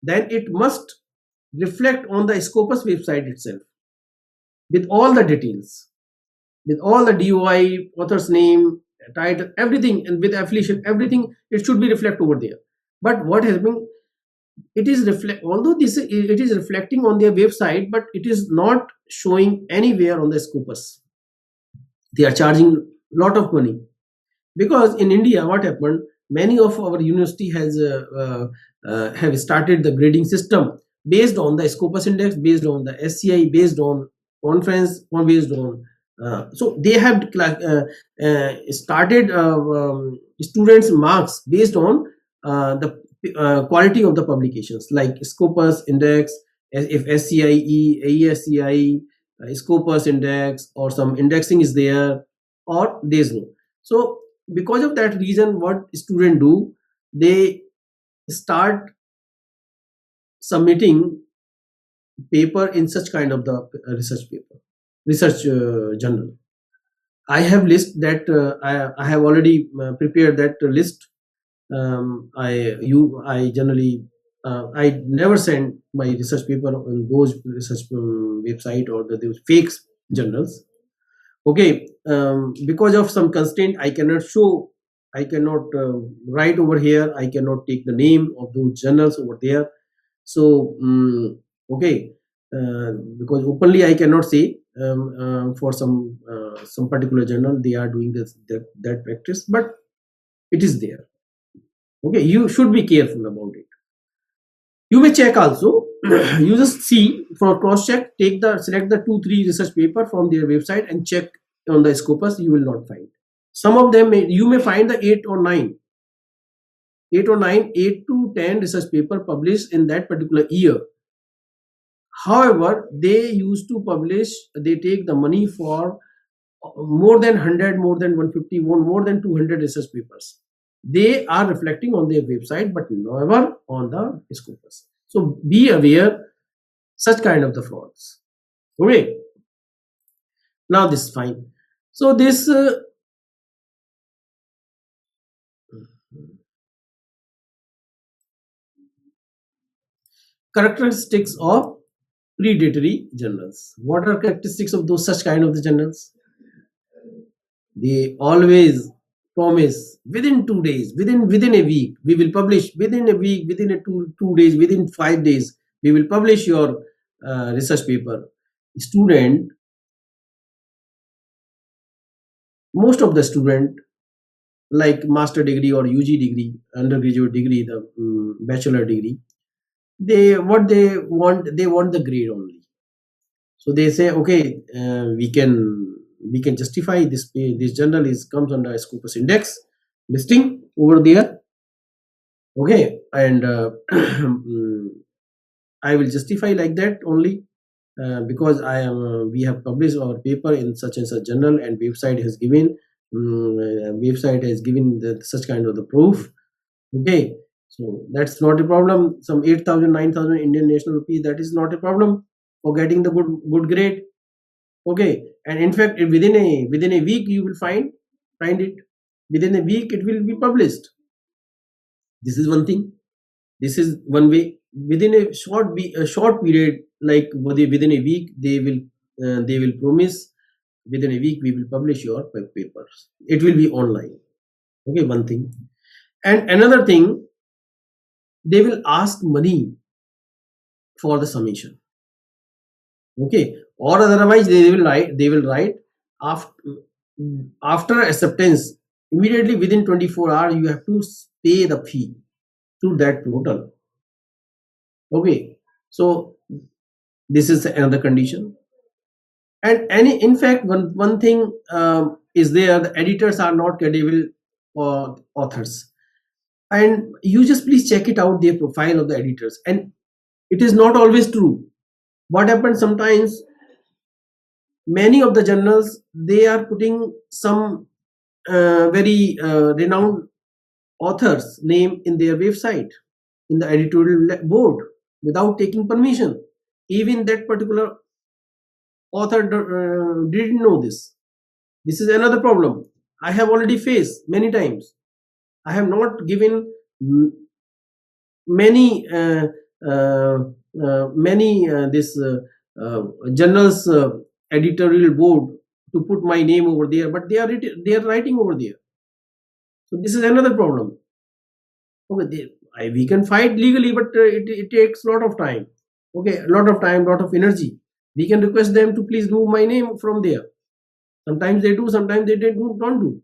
then it must reflect on the Scopus website itself with all the details, with all the DOI, author's name, title, everything, and with affiliation, everything, it should be reflect over there. But what has been, it is reflect, although this it is reflecting on their website, but it is not showing anywhere on the Scopus. They are charging lot of money, because in India what happened, many of our university has have started the grading system based on the Scopus index, based on the SCI, based on conference, or based on so they have started students marks based on the quality of the publications, like Scopus index, if SCIE, AESCI, Scopus index, or some indexing is there, or there is no. So because of that reason, what students do, they start submitting paper in such kind of the research paper, research journal. I have list that I have already prepared that list. I generally I never send my research paper on those research website or those fake journals. Okay, because of some constraint, I cannot show, I cannot write over here, I cannot take the name of those journals over there. So okay, because openly I cannot say for some particular journal they are doing that practice, but it is there. Okay, you should be careful about it. You may check also. You just see for cross check, select the 2-3 research paper from their website and check on the Scopus. You will not find. Some of them you may find the 8 or 9, 8 to 10 research paper published in that particular year. However, they used to publish, they take the money for more than 100, more than 150, more than 200 research papers. They are reflecting on their website, but never on the Scopus. So be aware such kind of the frauds. Okay. Now this is fine. So this characteristics of predatory journals. What are characteristics of those such kind of the journals? They always promise within 2 days, within a week, we will publish, within a week, within a two days, within 5 days, we will publish your research paper. Student, most of the student, like master degree or UG degree, undergraduate degree, the bachelor degree, they want the grade only. So they say, okay, we can justify this journal comes under Scopus index listing over there. Okay, and I will justify like that only because we have published our paper in such and such journal, and website has given such kind of the proof. Okay, so that's not a problem. Some 8,000, 9,000 Indian national rupees, that is not a problem for getting the good grade. Okay, and in fact, within a week you will find it. Within a week it will be published. This is one thing. This is one way. Within a short period, like within a week, they will promise within a week we will publish your papers. It will be online. Okay, one thing. And another thing, they will ask money for the submission. Okay, or otherwise they will write after acceptance, immediately within 24 hours you have to pay the fee through that portal. Okay, so this is another condition. And in fact, one thing is there, the editors are not credible authors, and you just please check it out, their profile of the editors, and it is not always true. What happens sometimes, many of the journals, they are putting some very renowned authors name in their website, in the editorial board, without taking permission. Even that particular author didn't know this. This is another problem I have already faced many times. I have not given many this journals editorial board to put my name over there, but they are writing over there. So this is another problem. Okay, we can fight legally, but it takes a lot of time. Okay, a lot of time, lot of energy. We can request them to please remove my name from there. Sometimes they do, sometimes they don't do.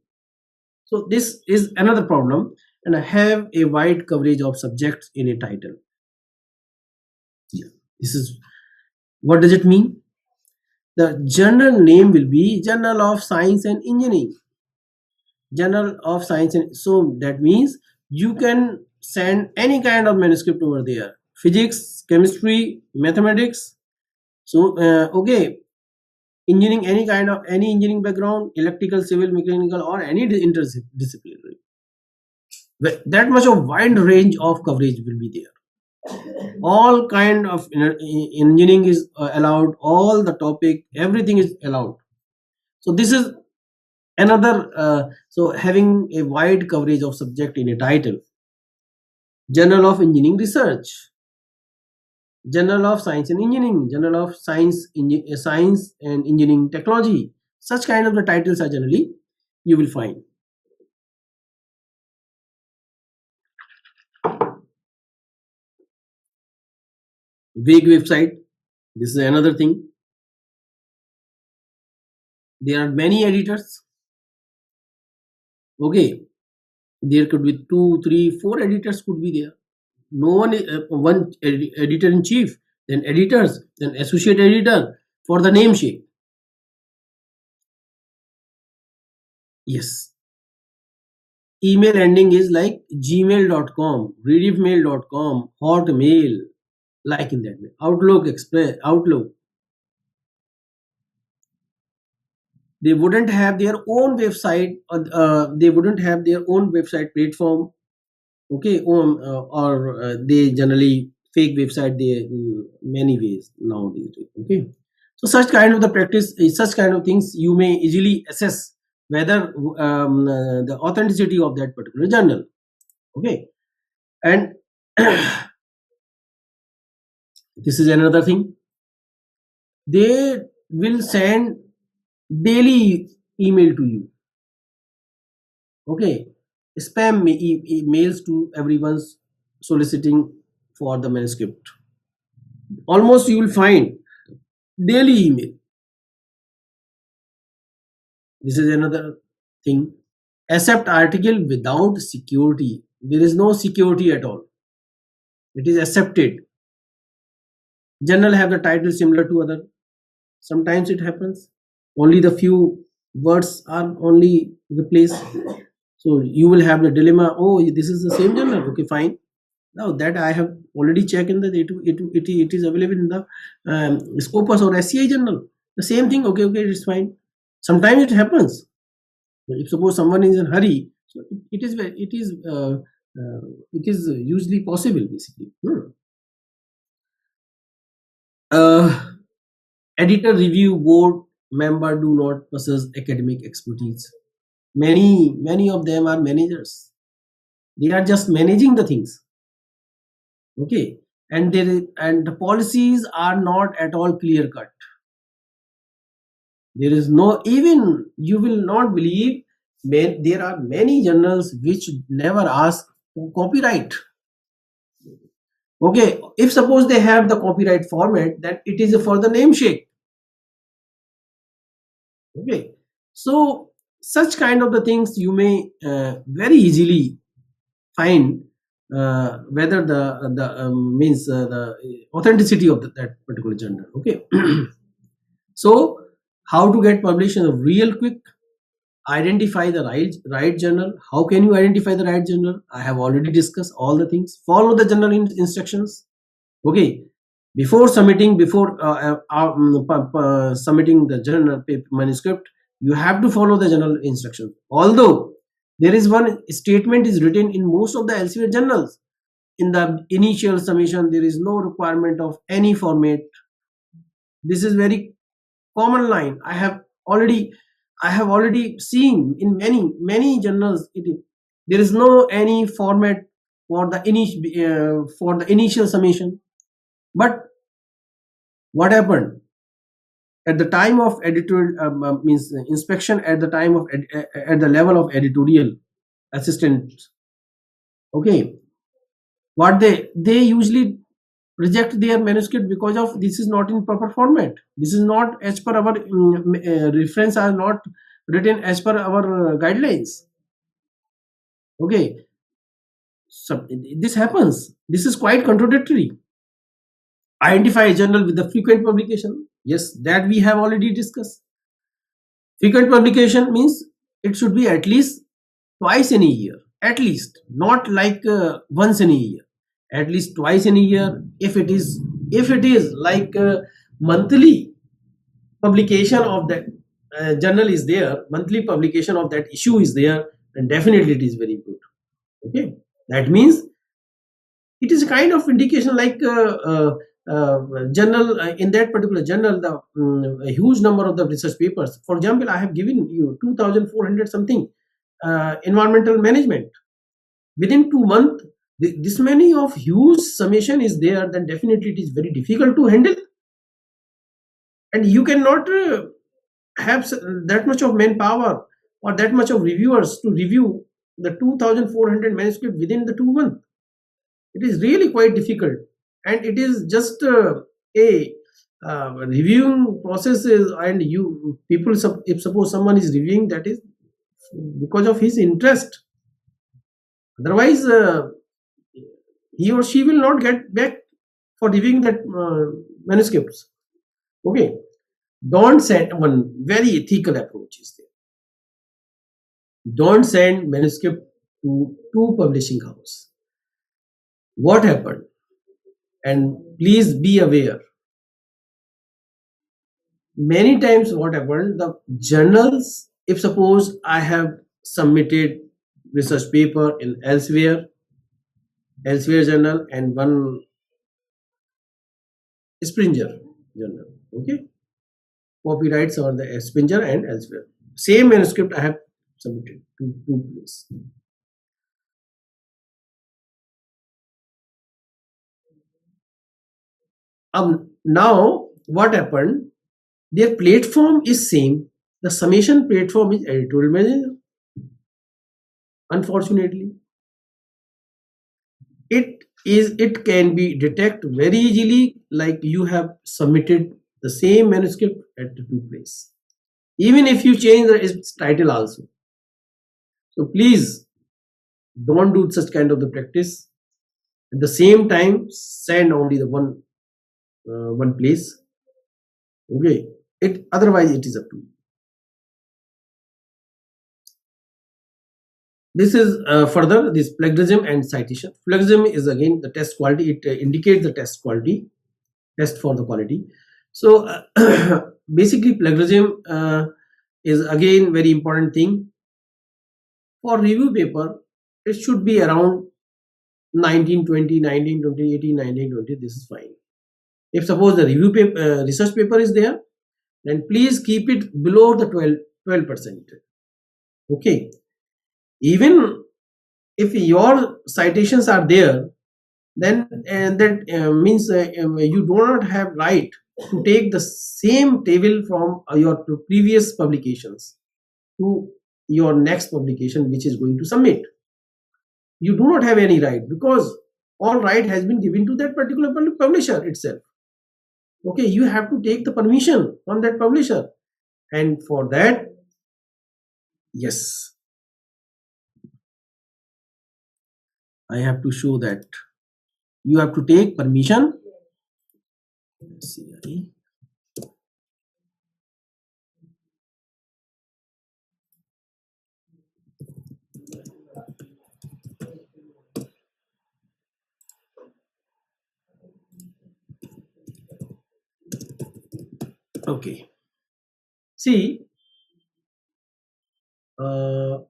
So this is another problem, and I have a wide coverage of subjects in a title. Yeah, this is what does it mean? The journal name will be Journal of Science and Engineering. Journal of Science and so that means you can send any kind of manuscript over there. Physics, chemistry, mathematics. So okay, engineering, any engineering background, electrical, civil, mechanical, or any interdisciplinary. That much of wide range of coverage will be there. All kind of engineering is allowed. All the topic, everything is allowed. So this is another. So having a wide coverage of subject in a title. Journal of Engineering Research, Journal of Science and Engineering, Journal of Science and Engineering Technology. Such kind of the titles are generally you will find. Vague website. This is another thing. There are many editors. Okay, there could be 2, 3, 4 editors could be there. No one, one editor in chief, then editors, then associate editor for the name shape. Yes. Email ending is like gmail.com, rediffmail.com, hotmail, like in that way. Outlook, Express, Outlook. They wouldn't have their own website, they wouldn't have their own website platform. Okay, or they generally fake website they many ways nowadays. Okay, so such kind of the practice, such kind of things you may easily assess whether the authenticity of that particular journal. Okay, and this is another thing. They will send daily email to you. Okay, spam emails to everyone's soliciting for the manuscript. Almost you will find daily email. This is another thing. Accept article without security. There is no security at all. It is accepted. Journal have the title similar to other. Sometimes it happens. Only the few words are only replaced. So you will have the dilemma. Oh, this is the same journal. Okay, fine. Now that I have already checked in the it is available in the Scopus or SCI journal. The same thing. Okay, it's fine. Sometimes it happens. If suppose someone is in a hurry, so it is usually possible basically. Editor review board member do not possess academic expertise. Many of them are managers. They are just managing the things. Okay, and the policies are not at all clear cut. There is no, even you will not believe, there are many journals which never ask for copyright. Okay, if suppose they have the copyright format, then it is for the namesake. Okay, so such kind of the things you may very easily find whether the means the authenticity of that particular journal. Okay, so how to get published? Real quick. Identify the right journal. How can you identify the right journal? I have already discussed all the things. Follow the journal instructions. Okay, before submitting submitting the journal manuscript, you have to follow the journal instructions. Although there is one statement is written in most of the Elsevier journals. In the initial submission, there is no requirement of any format. This is very common line. I have already seen in many journals. There is no any format for the initial summation. But what happened at the time of editorial means inspection, at the time of at the level of editorial, assistants. Okay, what they usually reject their manuscript because of this is not in proper format. This is not as per our reference are not written as per our guidelines. Okay, so this happens. This is quite contradictory. Identify a journal with the frequent publication. Yes, that we have already discussed. Frequent publication means it should be at least twice in a year, at least, not like once in a year, at least twice in a year. If it is like monthly publication of that journal is there, monthly publication of that issue is there, then definitely it is very good. Okay, that means it is a kind of indication like journal in that particular journal the a huge number of the research papers. For example, I have given you 2400 something environmental management. Within 2 months this many of huge summation is there, then definitely it is very difficult to handle, and you cannot have that much of manpower or that much of reviewers to review the 2400 manuscript within the 2 months. It is really quite difficult, and it is just a reviewing processes, and you people if suppose someone is reviewing, that is because of his interest. Otherwise he or she will not get back for reviewing that manuscripts. Okay, don't send. One very ethical approach is there. Don't send manuscript to two publishing house. What happened? And please be aware, many times what happened, the journals, if suppose I have submitted research paper in elsewhere journal and one Springer journal, okay, copyrights are the Springer and elsewhere, same manuscript I have submitted to two places. Now what happened, their platform is same, the summation platform is editorial manager. Unfortunately, it can be detected very easily, like you have submitted the same manuscript at the two places, even if you change the title also. So please don't do such kind of the practice. At the same time, send only the one place. Okay, otherwise it is up to you. This is further this plagiarism and citation. Plagiarism is again the test quality. It indicates the test quality, test for the quality. So basically plagiarism is again very important thing. For review paper, it should be around 1920, 1920, 18, 1920. This is fine. If suppose the review paper, research paper is there, then please keep it below the 12%. Okay. Even if your citations are there, then that means you do not have right to take the same table from your previous publications to your next publication which is going to submit. You do not have any right, because all right has been given to that particular publisher itself. Okay, you have to take the permission from that publisher, and for that, yes, I have to show that you have to take permission. Let's see. Okay. See, hope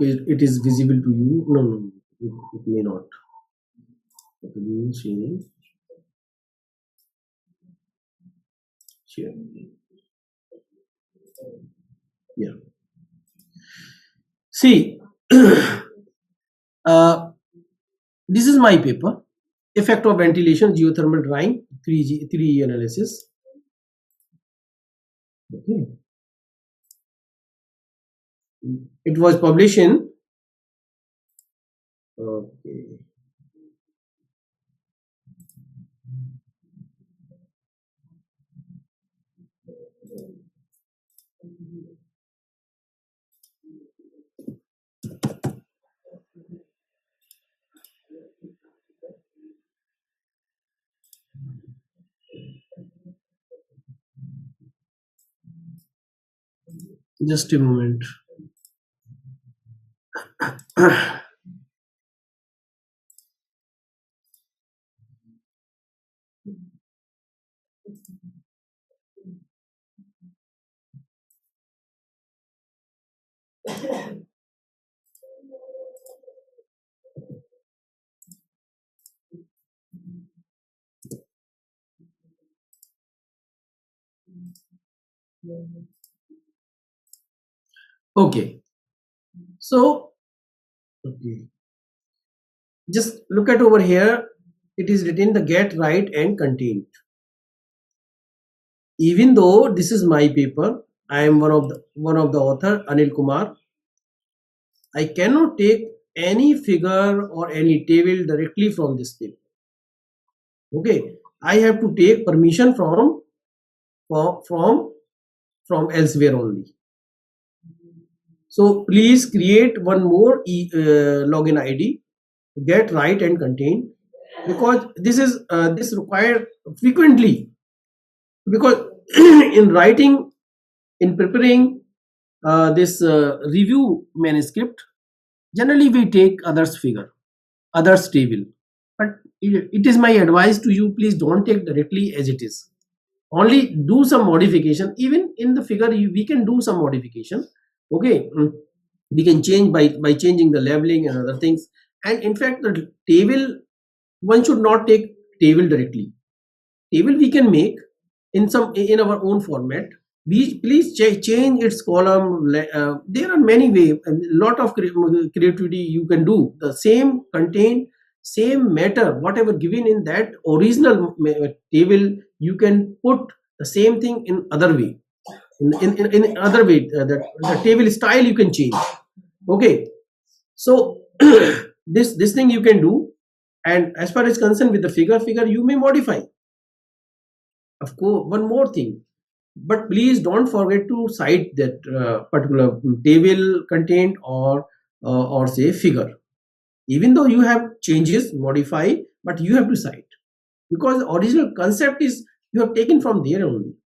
it is visible to you. No, it may not. Okay, sharing. Share. Yeah. See, this is my paper. Effect of ventilation, geothermal drying, 3E analysis. Okay. it was published in okay. Just a moment. Okay, so okay, just look at over here. It is written the get, write and contain. Even though this is my paper, I am one of the author, Anil Kumar. I cannot take any figure or any table directly from this paper. Okay, I have to take permission from elsewhere only. So please create one more login ID, get, write and contain, because this is this required frequently, because in writing, in preparing this review manuscript, generally we take others figure, others table, but it is my advice to you, please don't take directly as it is. Only do some modification. Even in the figure we can do some modification. Okay, we can change by changing the labeling and other things. And in fact, the table, one should not take table directly. Table we can make in our own format. We please change its column. There are many ways, a lot of creativity you can do. The same content, same matter, whatever given in that original table, you can put the same thing in other way. In other way, the table style you can change. Okay, so this thing you can do. And as far as concerned with the figure you may modify. Of course, one more thing, but please don't forget to cite that particular table content or say figure. Even though you have changes, modify, but you have to cite, because the original concept is you have taken from there only.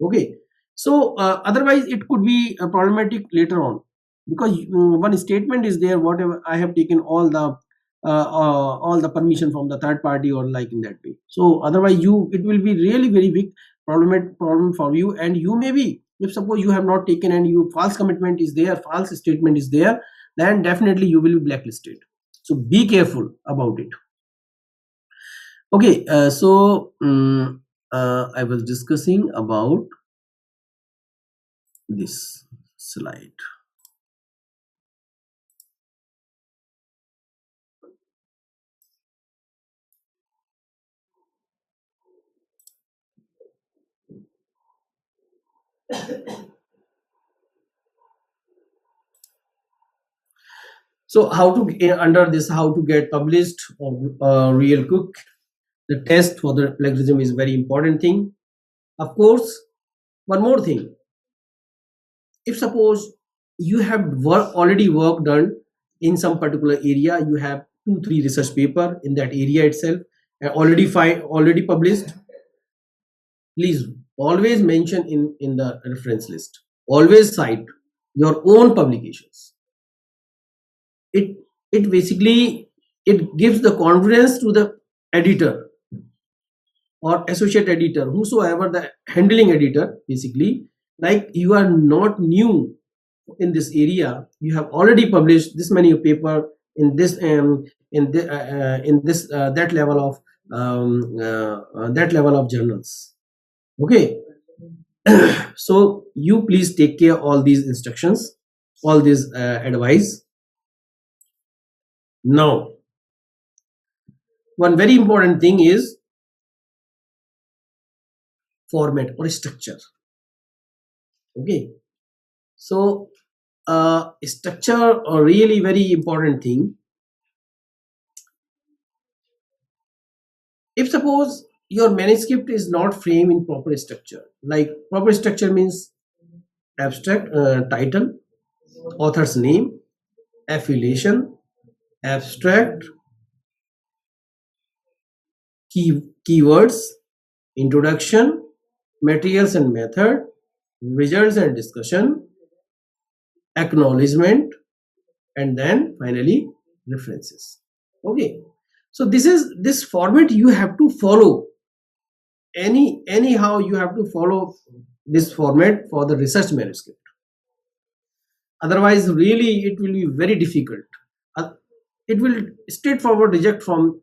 Okay, so otherwise it could be problematic later on, because one statement is there, whatever I have taken all the permission from the third party, or like in that way. So otherwise it will be really very big problem for you. And you may be, if suppose you have not taken and you false commitment is there, false statement is there, then definitely you will be blacklisted. So be careful about it. Okay, so I was discussing about this slide. So how to under this, how to get published or real quick. The test for the plagiarism is very important thing. Of course, one more thing. If suppose you have already work done in some particular area, you have 2-3 research paper in that area itself, already published, please always mention in the reference list. Always cite your own publications. It basically, it gives the confidence to the editor or associate editor, whosoever the handling editor, basically, like you are not new in this area, you have already published this many paper in this that level of journals. Okay, so you please take care all these instructions, all this advice. Now, one very important thing is format or structure. Okay, so structure a really very important thing. If suppose your manuscript is not framed in proper structure, like proper structure means abstract, title, author's name, affiliation, abstract, keywords, introduction, materials and method, results and discussion, acknowledgement, and then finally references. Okay, so this format you have to follow. Anyhow you have to follow this format for the research manuscript. Otherwise, really it will be very difficult. It will straightforward reject from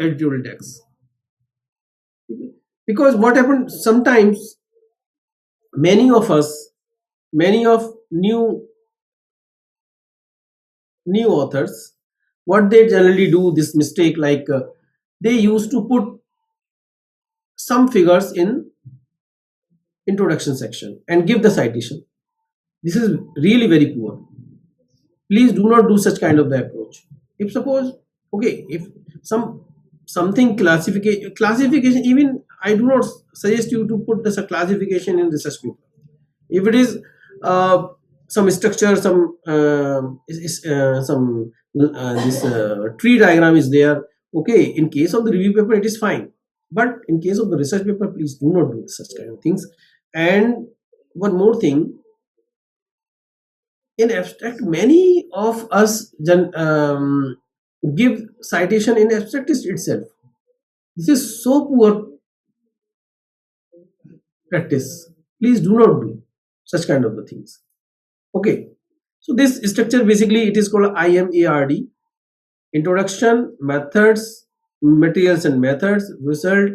editorial text. Because what happens sometimes, many of new authors, what they generally do this mistake, like they used to put some figures in introduction section and give the citation. This is really very poor. Please do not do such kind of the approach. If suppose, okay, if something classification, even I do not suggest you to put this a classification in research paper. If it is some structure, some this tree diagram is there, okay, in case of the review paper it is fine, but in case of the research paper, please do not do such kind of things. And one more thing, in abstract, many of us give citation in abstract itself. This is so poor practice. Please do not do such kind of the things. Okay, so this structure basically it is called IMARD: introduction, methods, materials and methods, result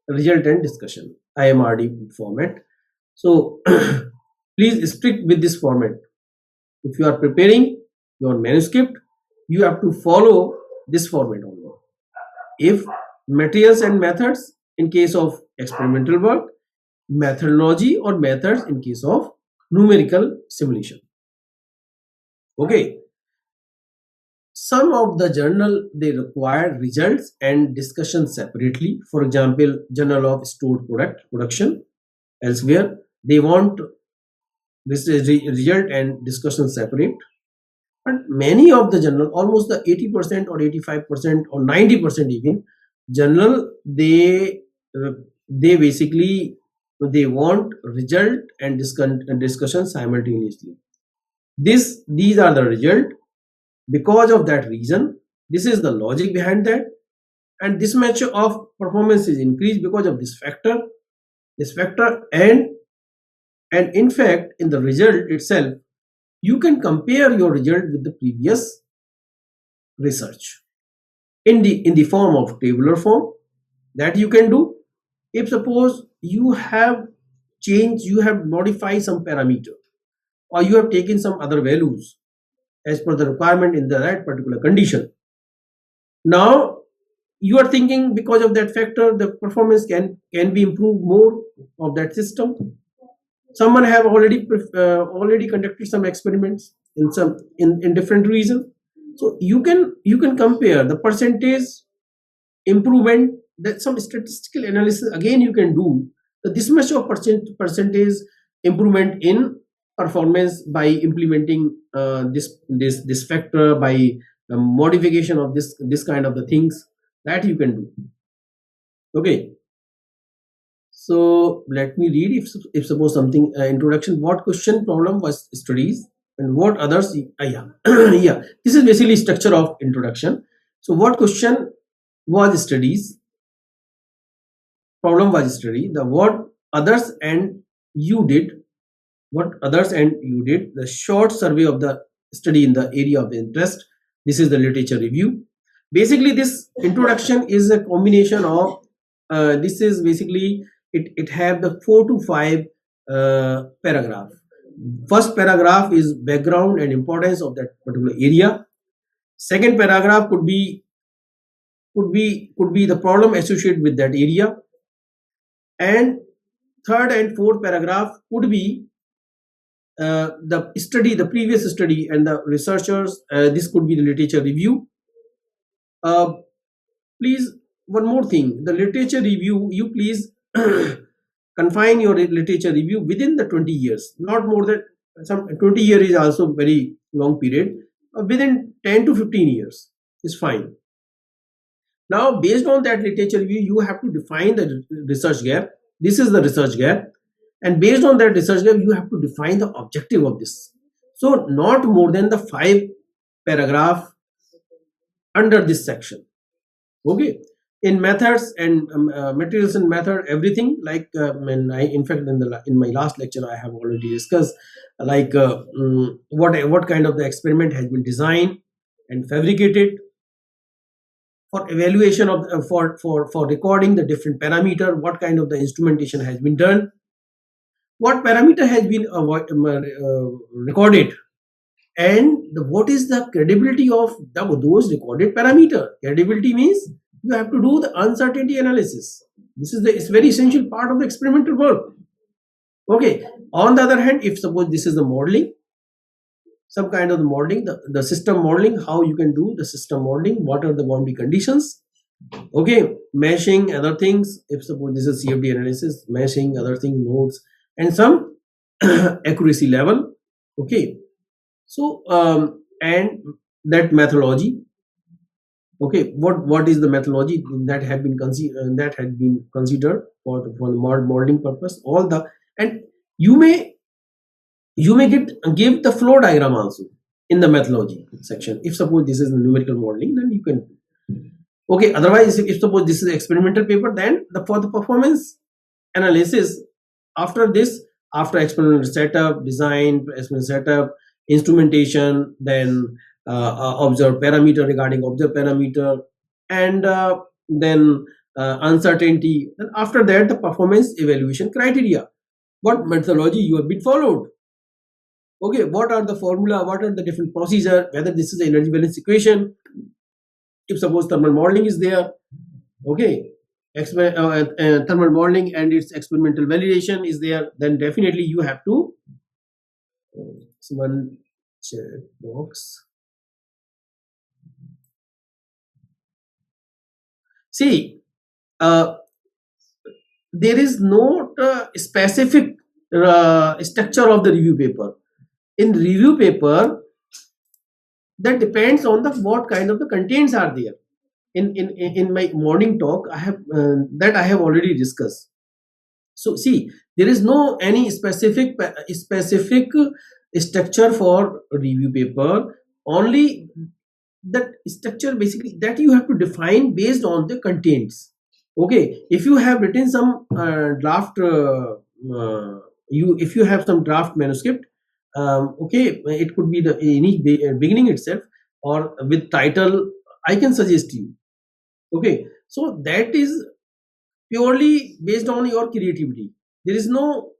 and discussion. IMARD format. So please stick with this format. If you are preparing your manuscript, you have to follow this format only. If materials and methods in case of experimental work, methodology or methods in case of numerical simulation. Okay, some of the journal they require results and discussion separately. For example, Journal of Stored Production. Elsewhere they want this result and discussion separate. But many of the journal, almost the 80% or 85% or 90% even journal, they basically they want result and discussion simultaneously. These are the result. Because of that reason, this is the logic behind that, and this measure of performance is increased because of this factor, and in fact in the result itself you can compare your result with the previous research in the form of tabular form. That you can do. If suppose you have changed, you have modified some parameter, or you have taken some other values as per the requirement in that particular condition. Now you are thinking because of that factor the performance can be improved more of that system. Someone have already conducted some experiments in different regions, so you can compare the percentage improvement. That some statistical analysis again you can do this much of percentage improvement in performance by implementing this factor, by modification of this kind of the things that you can do. Okay, so let me read. If suppose something introduction, what question problem was studies and what others. Yeah. Yeah, this is basically structure of introduction. So what question was studies, problem was study, the what others and you did, the short survey of the study in the area of interest. This is the literature review. Basically this introduction is a combination of this is basically it have the 4 to 5 paragraph. First paragraph is background and importance of that particular area. Second paragraph could be the problem associated with that area, and third and fourth paragraph could be the previous study and the researchers. This could be the literature review. Please, one more thing, the literature review, you please confine your literature review within the 20 years, not more than, some 20 years is also very long period. Within 10 to 15 years is fine. Now, based on that literature review, you have to define the research gap. This is the research gap, and based on that research gap, you have to define the objective of this. So not more than the 5 paragraph under this section. Okay, in methods and materials and method, everything, like in fact in my last lecture I have already discussed, like what kind of the experiment has been designed and fabricated, for evaluation of for recording the different parameter, what kind of the instrumentation has been done, what parameter has been recorded, and what is the credibility of those recorded parameter. Credibility means you have to do the uncertainty analysis. This is it's very essential part of the experimental work. Okay, on the other hand, if suppose this is the modeling, some kind of the modeling, the system modeling, how you can do the system modeling, what are the boundary conditions, okay, meshing, other things. If suppose this is CFD analysis, meshing, other things, nodes, and some accuracy level. Okay, so and that methodology. Okay, what is the methodology that had been considered for the modeling purpose? All the, and you may give the flow diagram also in the methodology section. If suppose this is numerical modeling, then you can. Okay, otherwise, if suppose this is experimental paper, then for the performance analysis, after this, after experimental setup, design, experimental setup, instrumentation, then observed parameter, regarding observed parameter, and then uncertainty. Then after that, the performance evaluation criteria. What methodology you have been followed? Okay, what are the formula? What are the different procedure? Whether this is the energy balance equation. If suppose thermal modeling is there, okay, thermal modeling and its experimental validation is there, then definitely you have to. One check box. See, there is no specific structure of the review paper. In review paper, that depends on the what kind of the contents are there. In my morning talk, I have that I have already discussed. So see, there is no any specific structure for review paper. Only that structure basically that you have to define based on the contents. Okay, if you have written some draft, if you have some draft manuscript, okay, it could be the beginning itself or with title, I can suggest you. Okay, so that is purely based on your creativity. There is no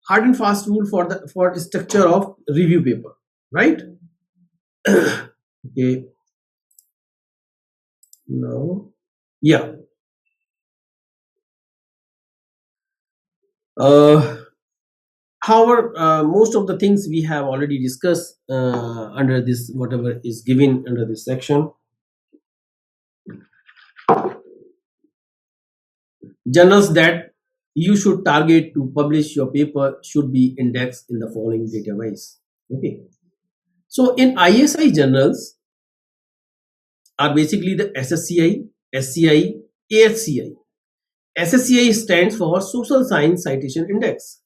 hard and fast rule for structure of review paper, right? Okay, now, yeah. However, most of the things we have already discussed under this, whatever is given under this section. Journals that you should target to publish your paper should be indexed in the following database. Okay, so in ISI journals are basically the SSCI, SCI, ASCI. SSCI stands for Social Science Citation Index,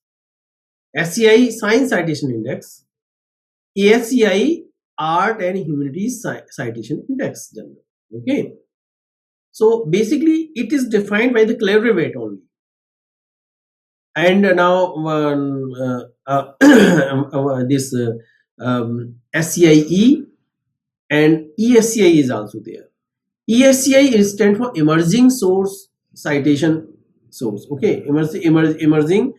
SCI Science Citation Index, ASCI Art and Humanities Citation Index journal. Okay, so basically it is defined by the Clever weight only. And now this SCIE and ESCI is also there. ESCI is stand for Emerging Source Citation Source. Okay, emerging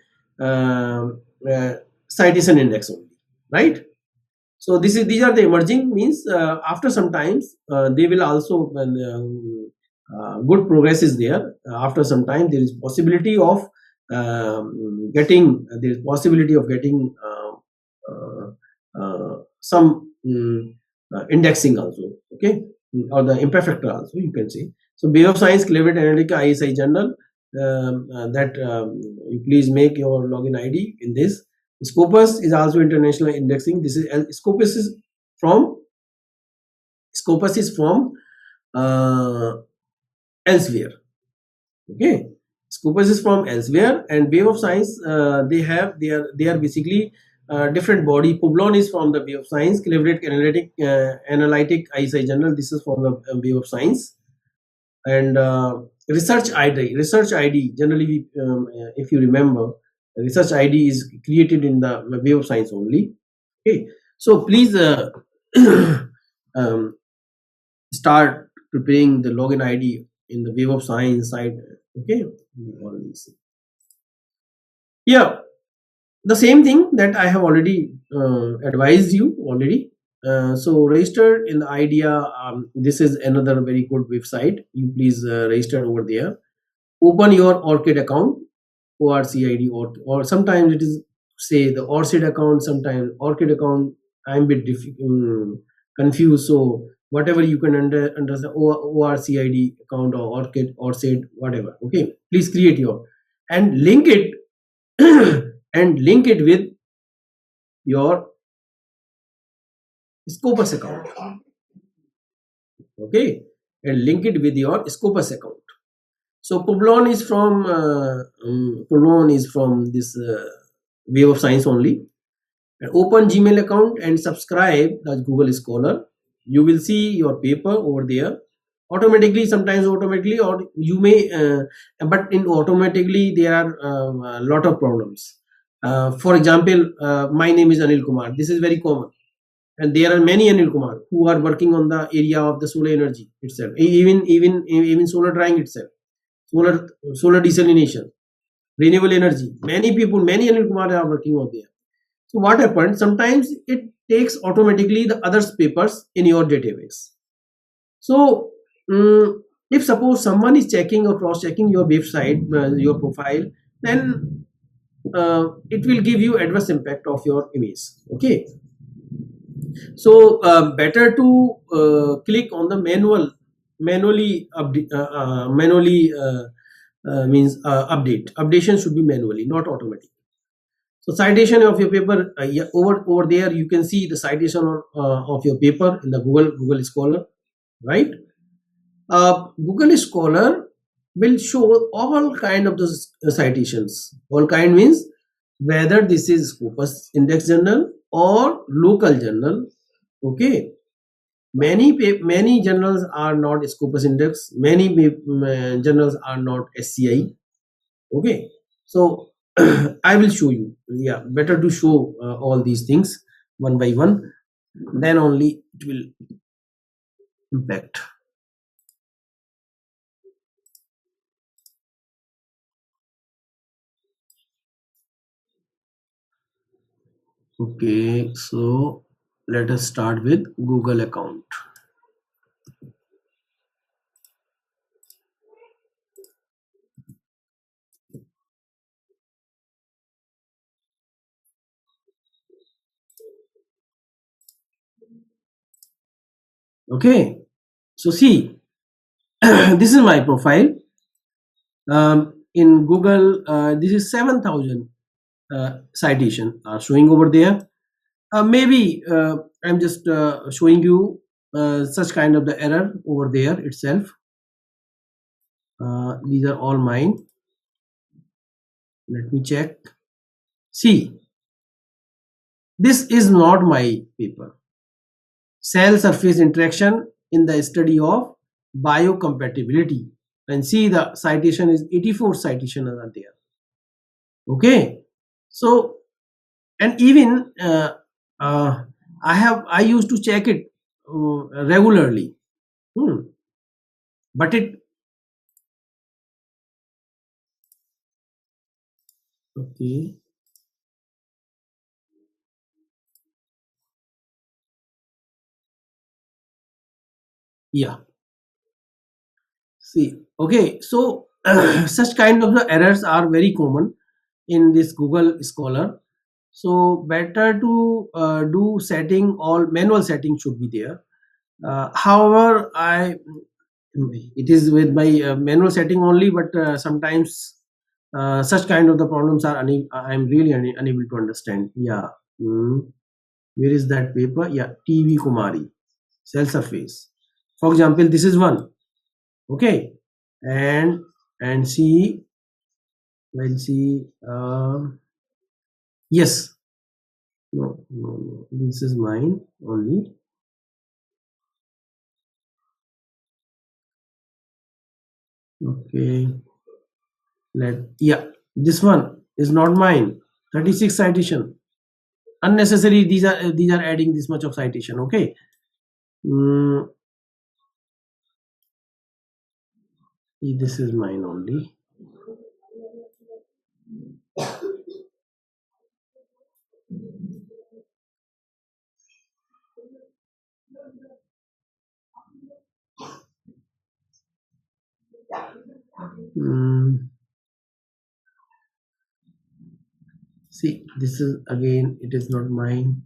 citation index only, right? So these are the emerging, means after some times they will also good progress is there. After some time there is possibility of getting there is possibility of getting some indexing also, okay, or the imperfector also, you can say. So Bay of Science Cleveland Analytica ISI journal, that you please make your login ID in this. Scopus is also international indexing. This is Scopus is from elsewhere, okay. Scopus is from elsewhere, and Wave of Science, they are basically different body. Publon is from the Wave of Science. Calibrate Analytic ISI journal, this is from the Wave of Science. And research ID generally we, if you remember, research ID is created in the Wave of Science only, okay. So please start preparing the login ID in the Wave of Science side, okay. Yeah, the same thing that I have already advised you already. So register in the idea. This is another very good website. You please register over there. Open your ORCID account, ORCID, or sometimes it is say the ORCID account, sometimes ORCID account. I'm a bit confused. So whatever you can understand, ORCID account or ORCID, whatever. Okay, please create your and link it and link it with your Scopus account, okay, and link it with your Scopus account. So Publon is from this Wave of Science only. And open Gmail account and subscribe the Google Scholar. You will see your paper over there automatically, sometimes automatically, or you may but in automatically there are a lot of problems. For example, my name is Anil Kumar. This is very common, and there are many Anil Kumar who are working on the area of the solar energy itself, even solar drying itself, solar desalination, renewable energy. Many people, many Anil Kumar are working on there. So what happened? Sometimes it takes automatically the others papers in your database. So if suppose someone is checking or cross-checking your website, your profile, then it will give you adverse impact of your image, okay. So better to click on the manually means updation should be manually, not automatic. So citation of your paper, over there you can see the citation of your paper in the Google Scholar, right? Google Scholar will show all kind of those citations. All kind means whether this is Scopus Index journal or local journal, okay. Many journals are not Scopus Index. Many journals are not SCI, okay. So I will show you. Yeah, better to show all these things one by one, then only it will impact. Okay, so let us start with Google account. Okay, so see, this is my profile in Google. This is 7,000 citation are showing over there. Maybe I'm just showing you such kind of the error over there itself. These are all mine. Let me check. See, this is not my paper. Cell surface interaction in the study of biocompatibility, and see the citation is 84 citations are there, okay. So, and even I used to check it regularly, but it, okay, yeah, see, okay. So such kind of the errors are very common. in this Google Scholar. So better to do setting, all manual setting should be there. However, it is with my manual setting only, but sometimes such kind of the problems are I'm really unable to understand. Yeah. Where is that paper? Yeah, TV Kumari, cell surface. For example, this is one. Okay, and see, let's see. Yes. No. This is mine only. Okay. Yeah, this one is not mine. 36 citation. Unnecessary. These are adding this much of citation. Okay. This is mine only. See, this is again, it is not mine.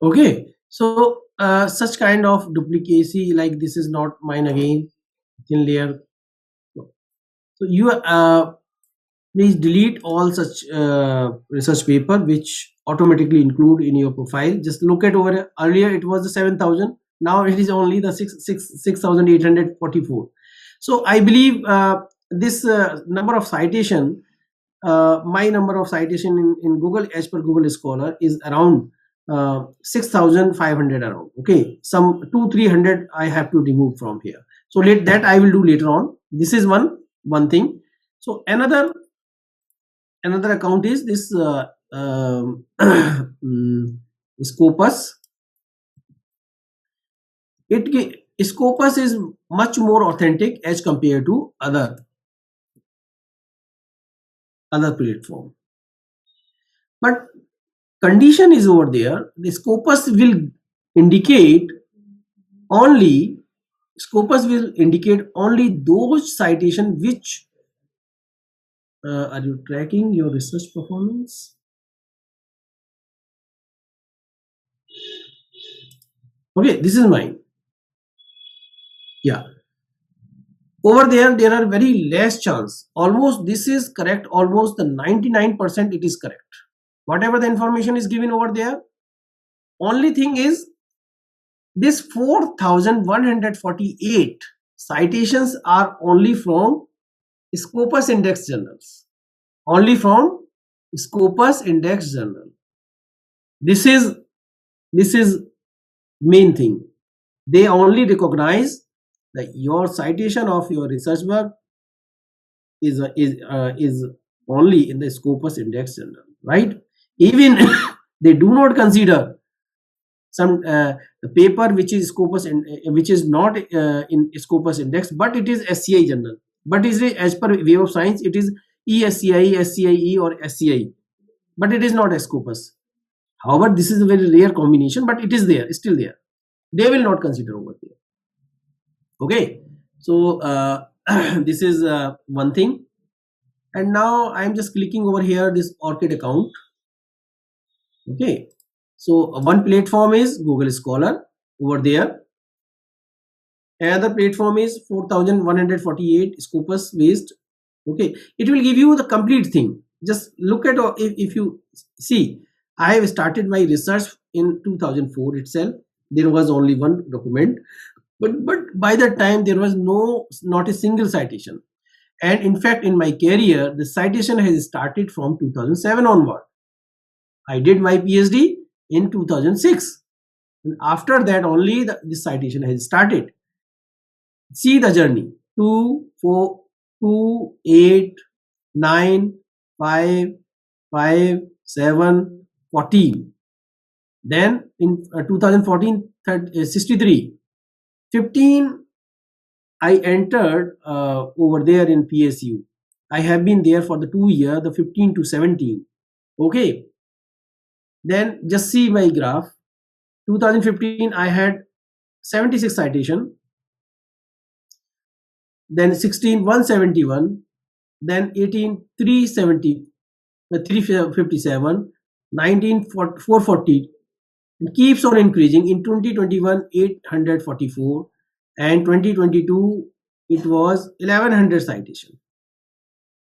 Okay, so such kind of duplicacy, like this is not mine again, thin layer. So you please delete all such research paper which automatically include in your profile. Just look at over here. Earlier it was the 7,000, now it is only the 6,844. So I believe this number of citation, my number of citation in Google as per Google Scholar is around 6,500 around. Okay, some 200-300 I have to remove from here. So that I will do later on. This is one thing. So another account is this Scopus. Scopus is much more authentic as compared to other platform, but condition is over there. The Scopus will indicate only those citation which are you tracking your research performance? Okay, this is mine. Yeah, over there are very less chance. Almost this is correct. Almost the 99% it is correct. Whatever the information is given over there. Only thing is this 4,148 citations are only from Scopus Index journals. Only from Scopus Index journal. This is main thing. They only recognize that your citation of your research work is only in the Scopus Index journal, right? Even they do not consider some paper which is Scopus which is not in Scopus Index, but it is SCI journal. But is as per Way of Science, it is ESCI, SCIE, or SCI, but it is not a Scopus. However, this is a very rare combination, but it is there, still there. They will not consider over there. Okay, so this is one thing. And now I'm just clicking over here this ORCID account. Okay, so one platform is Google Scholar over there. Another platform is 4,148 Scopus based. Okay, it will give you the complete thing. Just look at, if you see, I have started my research in 2004 itself. There was only one document, but by that time there was not a single citation. And in fact, in my career, the citation has started from 2007 onward. I did my PhD in 2006, and after that only this citation has started. See the journey: 2, 4, 2, 8, 9, 5, 5, 7, 14. Then in 2014, 63, 15. I entered over there in PSU. I have been there for the 2 years, the 15 to 17. Okay. Then just see my graph. 2015 I had 76 citation, then 16 171, then 18 357, 19 440, and keeps on increasing. In 2021 844, and 2022 it was 1100 citation,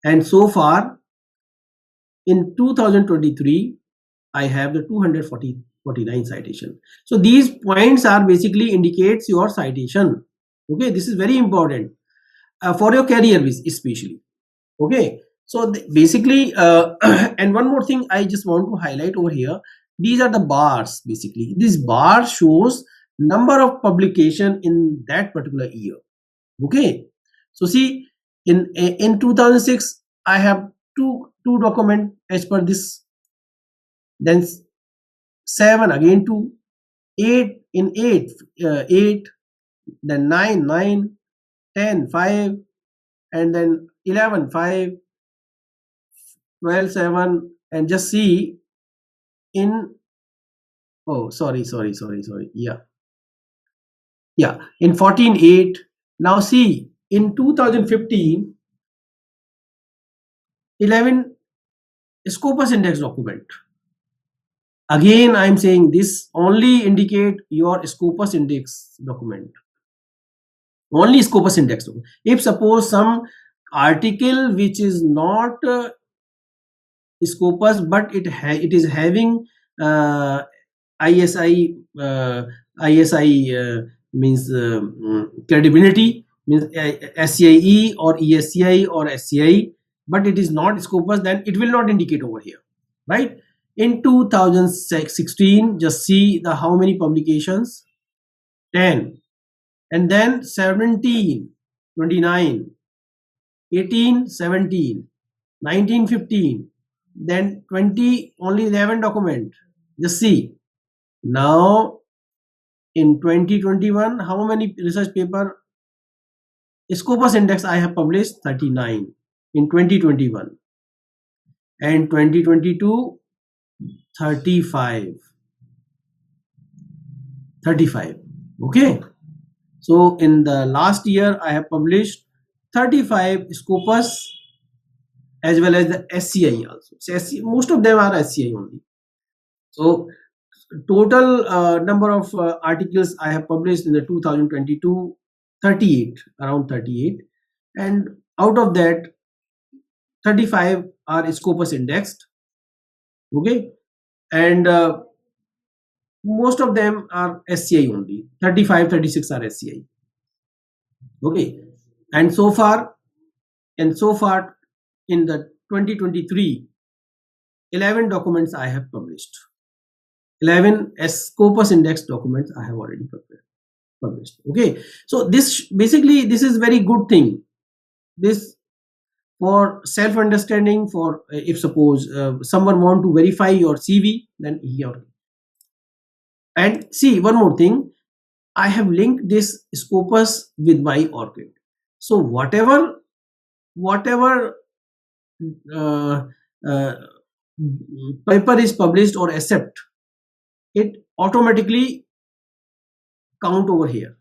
and so far in 2023 I have the 249 citation. So these points are basically indicates your citation. Okay, this is very important for your career especially. Okay, so basically and one more thing I just want to highlight over here, these are the bars. Basically this bar shows number of publication in that particular year. Okay, so see, in 2006 I have two document as per this, then 7 again 2, 8 in 8 8, then 9 10 5, and then 11 5, 12 7, and just see in, oh sorry, yeah, in 14 8. Now see, in 2015 11 Scopus index document. Again I am saying this only indicate your Scopus index document, only Scopus index document. If suppose some article which is not Scopus but it is having ISI means credibility, means SCIE or ESCI or SCI, but it is not Scopus, then it will not indicate over here, right? In 2016 just see the how many publications, 10, and then 17 29, 18 17, 19 15, then 20 only 11 document. Just see now in 2021 how many research paper Scopus index I have published, 39 in 2021, and 2022 35. Okay, so in the last year I have published 35 Scopus as well as the SCI also. So most of them are SCI only. So total number of articles I have published in the 2022, 38, around 38, and out of that 35 are Scopus indexed. Okay, and most of them are SCI only, 35 36 are SCI. Okay, and so far in the 2023 11 documents I have published, 11 Scopus index documents I have already published. Okay, so this basically this is very good thing, this for self understanding, for if suppose someone want to verify your CV, then here. And see one more thing, I have linked this Scopus with my ORCID. So whatever paper is published or accept, it automatically count over here,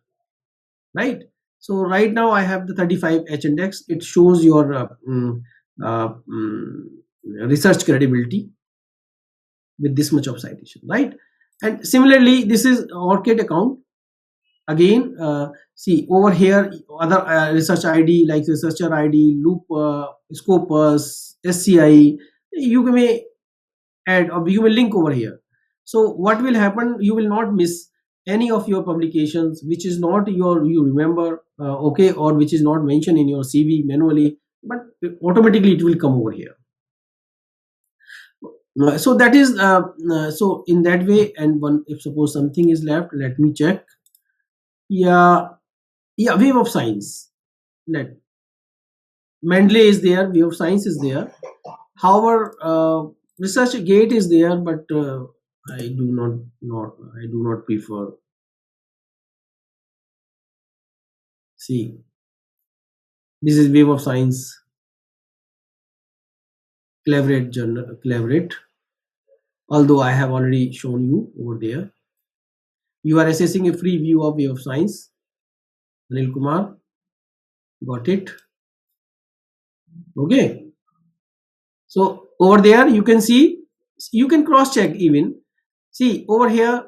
right? So right now I have the 35 H index. It shows your research credibility with this much of citation, right? And similarly this is ORCID account. Again see over here other research ID like researcher ID, loop, Scopus, SCI, you may add or you will link over here. So what will happen, you will not miss any of your publications which is not you remember, okay, or which is not mentioned in your CV manually, but automatically it will come over here. So that is so in that way. And one, if suppose something is left, let me check. Yeah, Wave of Science, let Mendeley is there, Wave of Science is there. However Research Gate is there, but I do not prefer. See, this is Wave of Science, Cleverate journal, Cleverate, although I have already shown you over there. You are assessing a free view of Web of Science. Anil Kumar, got it? Okay. So over there you can see, you can cross check even. See over here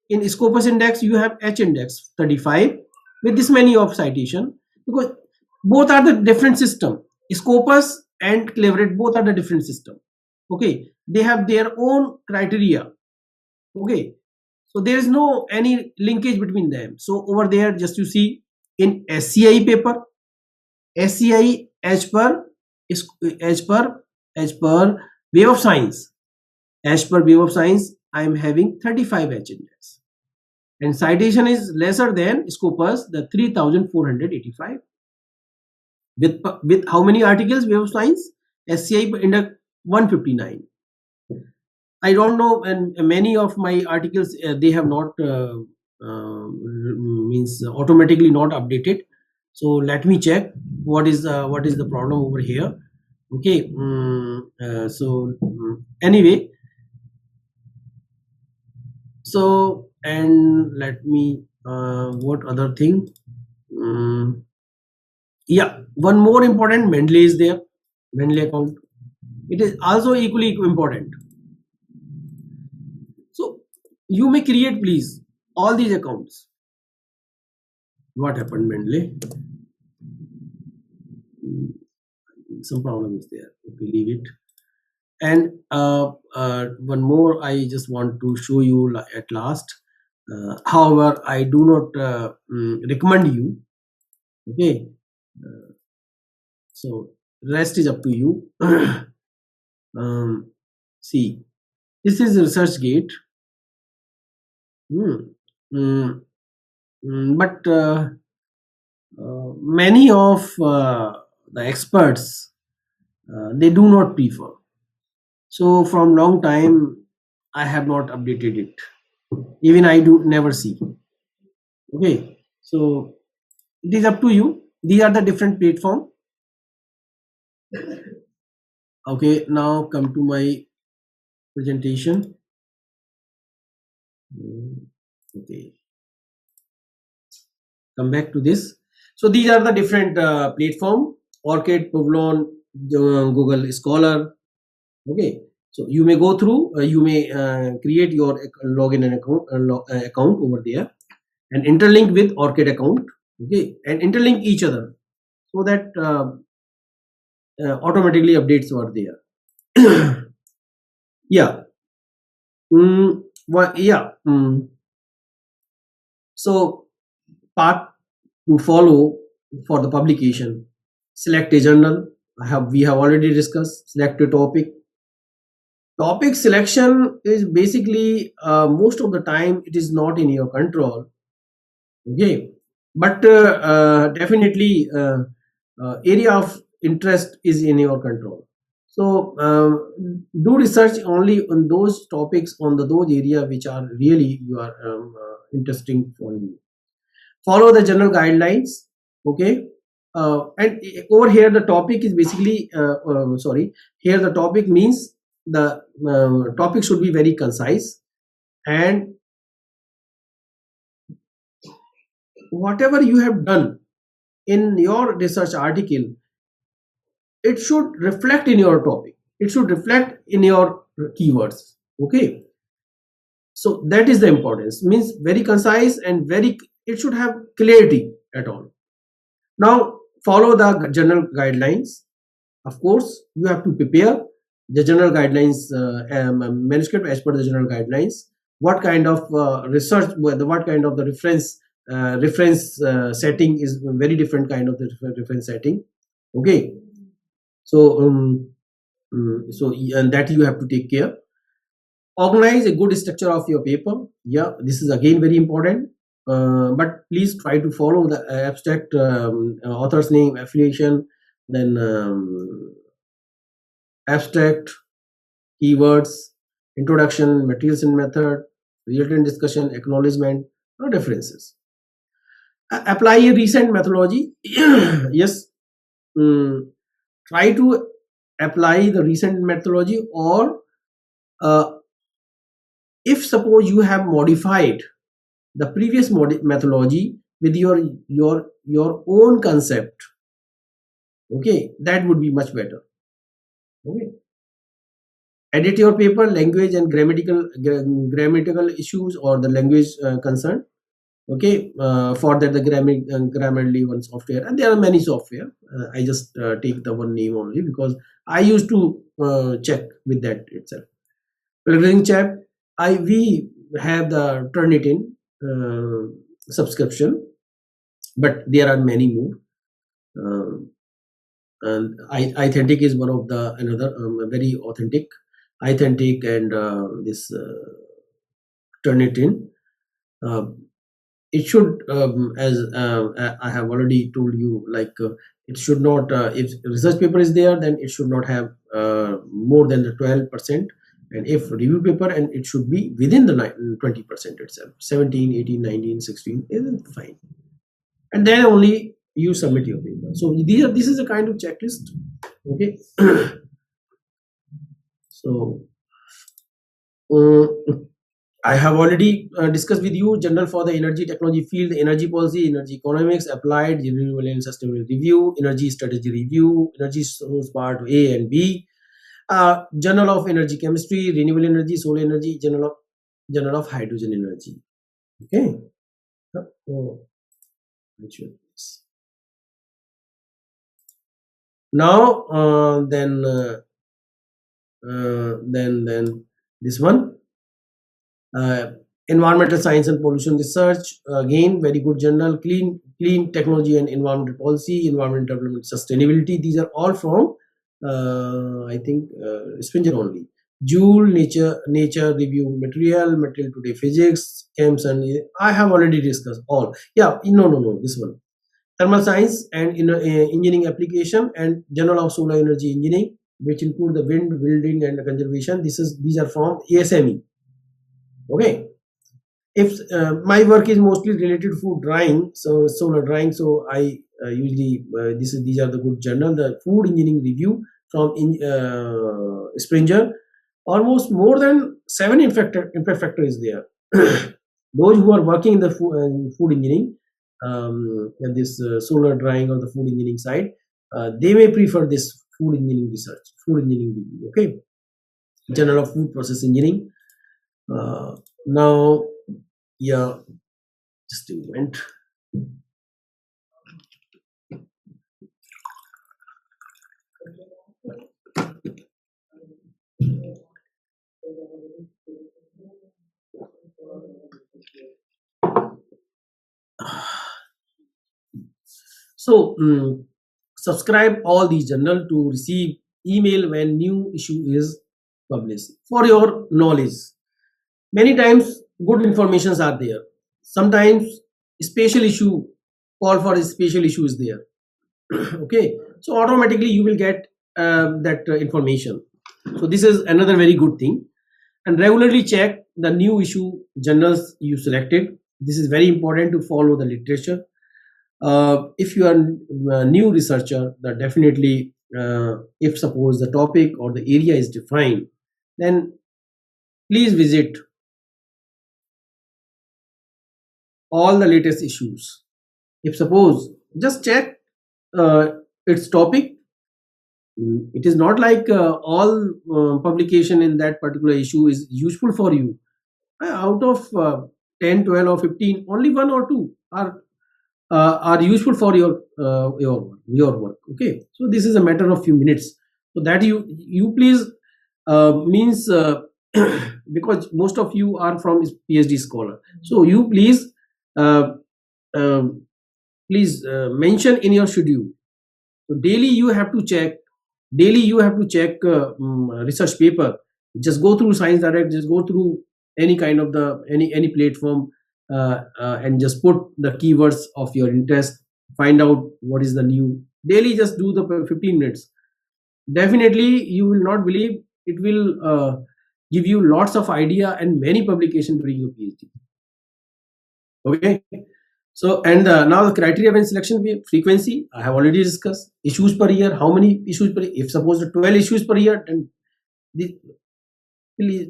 in Scopus index you have H index 35 with this many of citation, because both are the different system. Scopus and Cleverlet both are the different system. Okay, they have their own criteria. Okay, so there is no any linkage between them. So over there just you see in SCI paper, SCI as per Web of Science, as per Web of Science I am having 35 H index, and citation is lesser than Scopus, the 3485. With how many articles Web of Science? SCI index 159. I don't know, and many of my articles they have not means automatically not updated. So let me check what is the problem over here. Okay, anyway, so and let me what other thing? Yeah, one more important, Mendeley is there. Mendeley account, it is also equally important. So you may create please all these accounts. What happened, Mendeley? Some problem is there. Okay, leave it. And one more I just want to show you at last. However, I do not recommend you. Okay, so rest is up to you. See, this is ResearchGate. But many of the experts they do not prefer. So from long time I have not updated it. Even I do never see. Okay, so it is up to you. These are the different platform. Okay, now come to my presentation. Okay, come back to this. So these are the different platform: Orchid, Pavlon, Google Scholar. Okay, so you may go through. You may create your login and account over there, and interlink with Orchid account. Okay, and interlink each other so that automatically updates over there. Yeah. So part to follow for the publication: select a journal. We have already discussed. Select a topic. Topic selection is basically most of the time it is not in your control. Okay, but definitely area of interest is in your control. So do research only on those topics, on those areas which are really you are interesting for you. Follow the general guidelines. Okay, and over here the topic is basically here the topic means the topic should be very concise, and whatever you have done in your research article, it should reflect in your topic, it should reflect in your keywords. Okay, so that is the importance, means very concise and very, it should have clarity at all. Now follow the general guidelines. Of course you have to prepare the general guidelines manuscript as per the general guidelines. What kind of research, what kind of the reference setting is very different kind of the reference setting. Okay, so and that you have to take care. Organize a good structure of your paper. Yeah, this is again very important. But please try to follow the abstract, author's name, affiliation, then abstract, keywords, introduction, materials and method, resultant discussion, acknowledgement, no differences. Apply a recent methodology. Yes, try to apply the recent methodology, or if suppose you have modified the previous methodology with your own concept. Okay, that would be much better. Okay, edit your paper, language and grammatical issues or the language concern. Okay, for that the Grammarly one software, and there are many software. I just take the one name only because I used to check with that itself. Plagiarism check, we have the Turnitin subscription, but there are many more. And Authentic is one of the another very authentic and this Turnitin. It should, as I have already told you, like it should not, if research paper is there, then it should not have more than the 12%, and if review paper, and it should be within the 20% itself, 17, 18, 19, 16 is fine, and then only you submit your paper. So this is a kind of checklist. Okay. So I have already discussed with you general for the energy technology field, energy policy, energy economics, applied, renewable and sustainable review, energy strategy review, energy source part A and B, journal of energy chemistry, renewable energy, solar energy, journal of hydrogen energy. Okay. Now then this one. Environmental science and pollution research, again very good journal. Clean technology and environmental policy, environmental development sustainability, these are all from I think Springer only. Joule, nature review, material today, physics, chems, and I have already discussed all. Yeah, no, this one. Thermal science and engineering application, and journal of solar energy engineering, which include the wind, building and conservation. These are from ASME. Okay, if my work is mostly related to food drying, so solar drying, so I usually these are the good journal. The food engineering review from Springer, almost more than 7 impact factor is there. Those who are working in the food engineering, and this solar drying or the food engineering side, they may prefer this food engineering research, food engineering review. Okay, journal of food process engineering. Now, yeah, just a moment. So, subscribe all these journal to receive email when new issue is published. For your knowledge, many times good informations are there. Sometimes special issue, call for a special issue is there. Okay, so automatically you will get that information. So this is another very good thing. And regularly check the new issue journals you selected. This is very important to follow the literature. If you are a new researcher, that definitely, if suppose the topic or the area is defined, then please visit all the latest issues. If suppose, just check its topic. It is not like all publication in that particular issue is useful for you. Out of 10, 12 or 15, only 1 or 2 are useful for your work. Okay, so this is a matter of few minutes. So that you please means because most of you are from PhD scholar, so you please mention in your schedule. So daily you have to check research paper. Just go through Science Direct, just go through any kind of the any platform, and just put the keywords of your interest, find out what is the new. Daily just do the 15 minutes. Definitely you will not believe, it will give you lots of idea and many publications during your PhD. Okay, so and now the criteria when selection frequency I have already discussed. Issues per year, how many issues per year? If suppose 12 issues per year, then please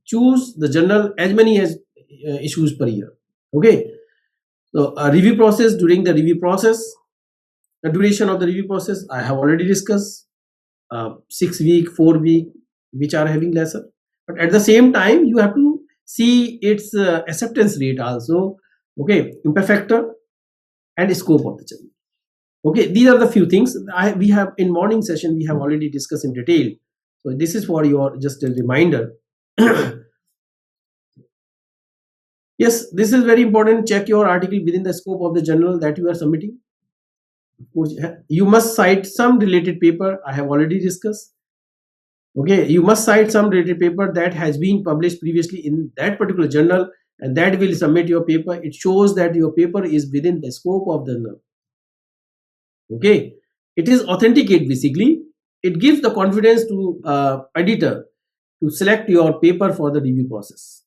choose the journal as many as issues per year. Okay, so review process. During the review process, the duration of the review process I have already discussed. 6 week, 4 week, which are having lesser, but at the same time you have to see its acceptance rate also. Okay, imperfector and scope of the journal. Okay, these are the few things we have in morning session we have already discussed in detail. So this is for your just a reminder. Yes, this is very important. Check your article within the scope of the journal that you are submitting. Of course, you must cite some related paper. I have already discussed. Okay, you must cite some related paper that has been published previously in that particular journal, and that will submit your paper. It shows that your paper is within the scope of the journal. Okay, it is authenticate basically. It gives the confidence to editor to select your paper for the review process.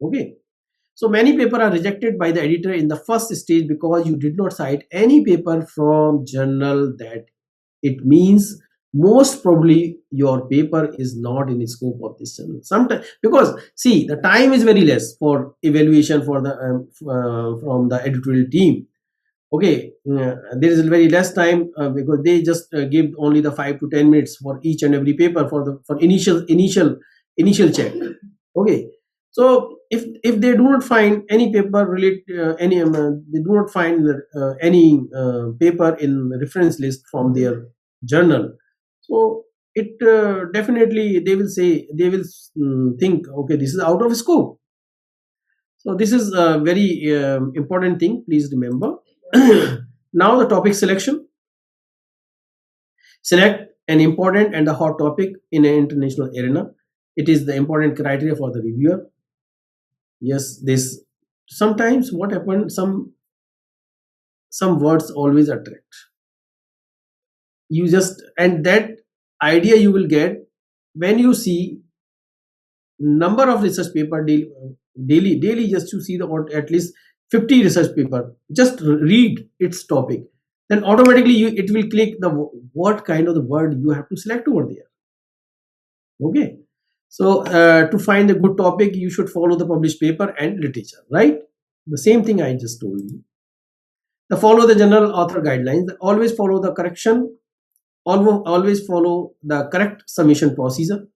Okay, so many paper are rejected by the editor in the first stage because you did not cite any paper from journal. That it means most probably your paper is not in the scope of this journal. Sometimes, because see, the time is very less for evaluation for the from the editorial team. Okay, there is very less time because they just give only the 5 to 10 minutes for each and every paper for the initial check. Okay, so if they do not find any paper relate they do not find any paper in the reference list from their journal, so it definitely they will say, they will think, okay, this is out of scope. So this is a very important thing, please remember. Now the topic selection. Select an important and a hot topic in an international arena. It is the important criteria for the reviewer. Yes, this sometimes what happens, some words always attract you, just, and that idea you will get when you see number of research paper daily just you see the or at least 50 research paper, just read its topic, then automatically it will click the what kind of the word you have to select over there. Okay, so to find a good topic you should follow the published paper and literature, right? The same thing I just told you. The follow the general author guidelines. Always follow the correction, always follow the correct submission procedure.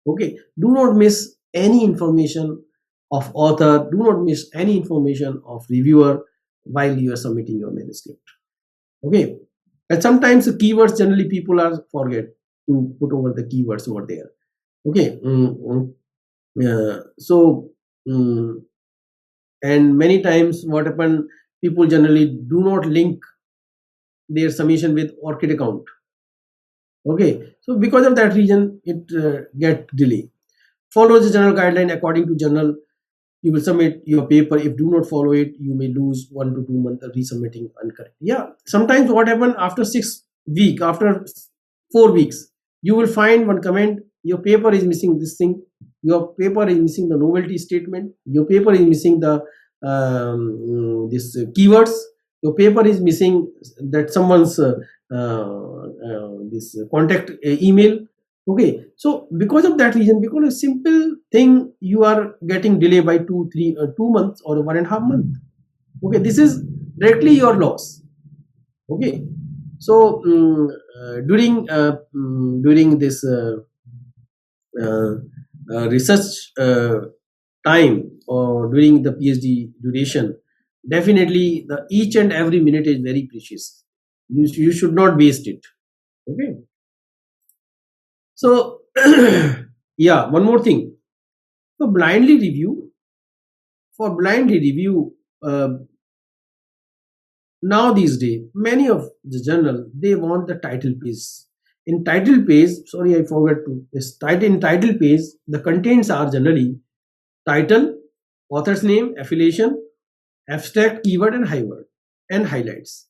Okay, do not miss any information of author, do not miss any information of reviewer while you are submitting your manuscript. Okay, and sometimes the keywords generally people are forget to put over the keywords over there. Okay, so and many times what happen, people generally do not link their submission with ORCID account. Okay, so because of that reason it get delay. Follow the general guideline. According to journal you will submit your paper. If do not follow it, you may lose 1 to 2 months of resubmitting uncorrect. Yeah, sometimes what happen, after 6 weeks, after 4 weeks, you will find one comment, your paper is missing this thing, your paper is missing the novelty statement, your paper is missing the this keywords, your paper is missing that someone's this contact email. Okay, so because of that reason, because a simple thing, you are getting delay by 2 months or 1.5 months. Okay, this is directly your loss. Okay, so during this research time or during the PhD duration, definitely the each and every minute is very precious. You should not waste it. Okay, so yeah, one more thing. For blindly review, now these days many of the journal, they want the title page. In title page, sorry I forgot to this title. In title page the contents are generally title, author's name, affiliation, abstract, keyword and highlights,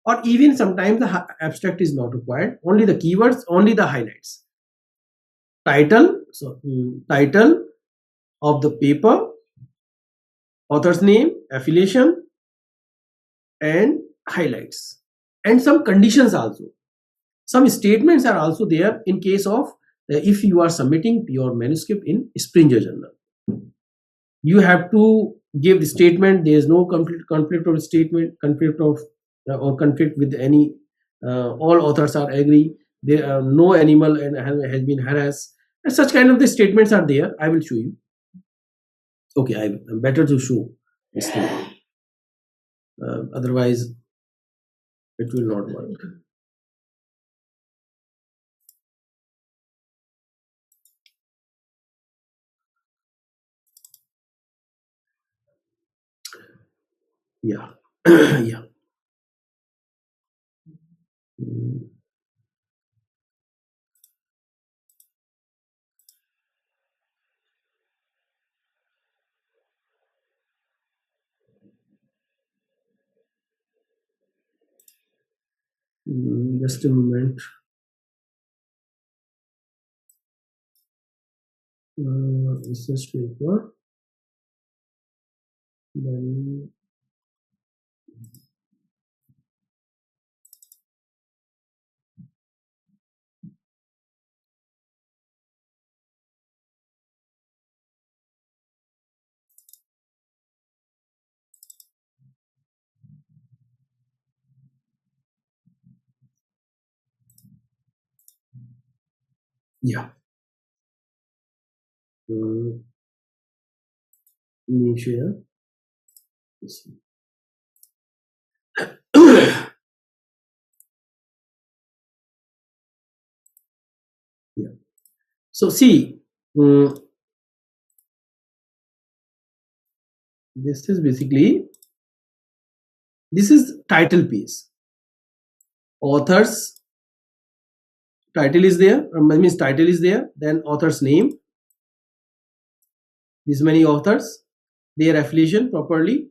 or even sometimes the abstract is not required, only the keywords, only the highlights. Title, so title of the paper, author's name, affiliation and highlights, and some conditions also. Some statements are also there in case of if you are submitting your manuscript in Springer journal. you have to give the statement. There is no conflict of statement, conflict of or conflict with any. All authors are agree. There are no animal and has been harassed. And such kind of the statements are there. I will show you. Okay, I'm better to show this thing. Otherwise, it will not work. Yeah, yeah. Just a moment. Research paper. Then yeah. Let me share. Yeah. So see, this is basically, this is title piece. Authors title is there, means title is there, then author's name, these many authors, their affiliation properly,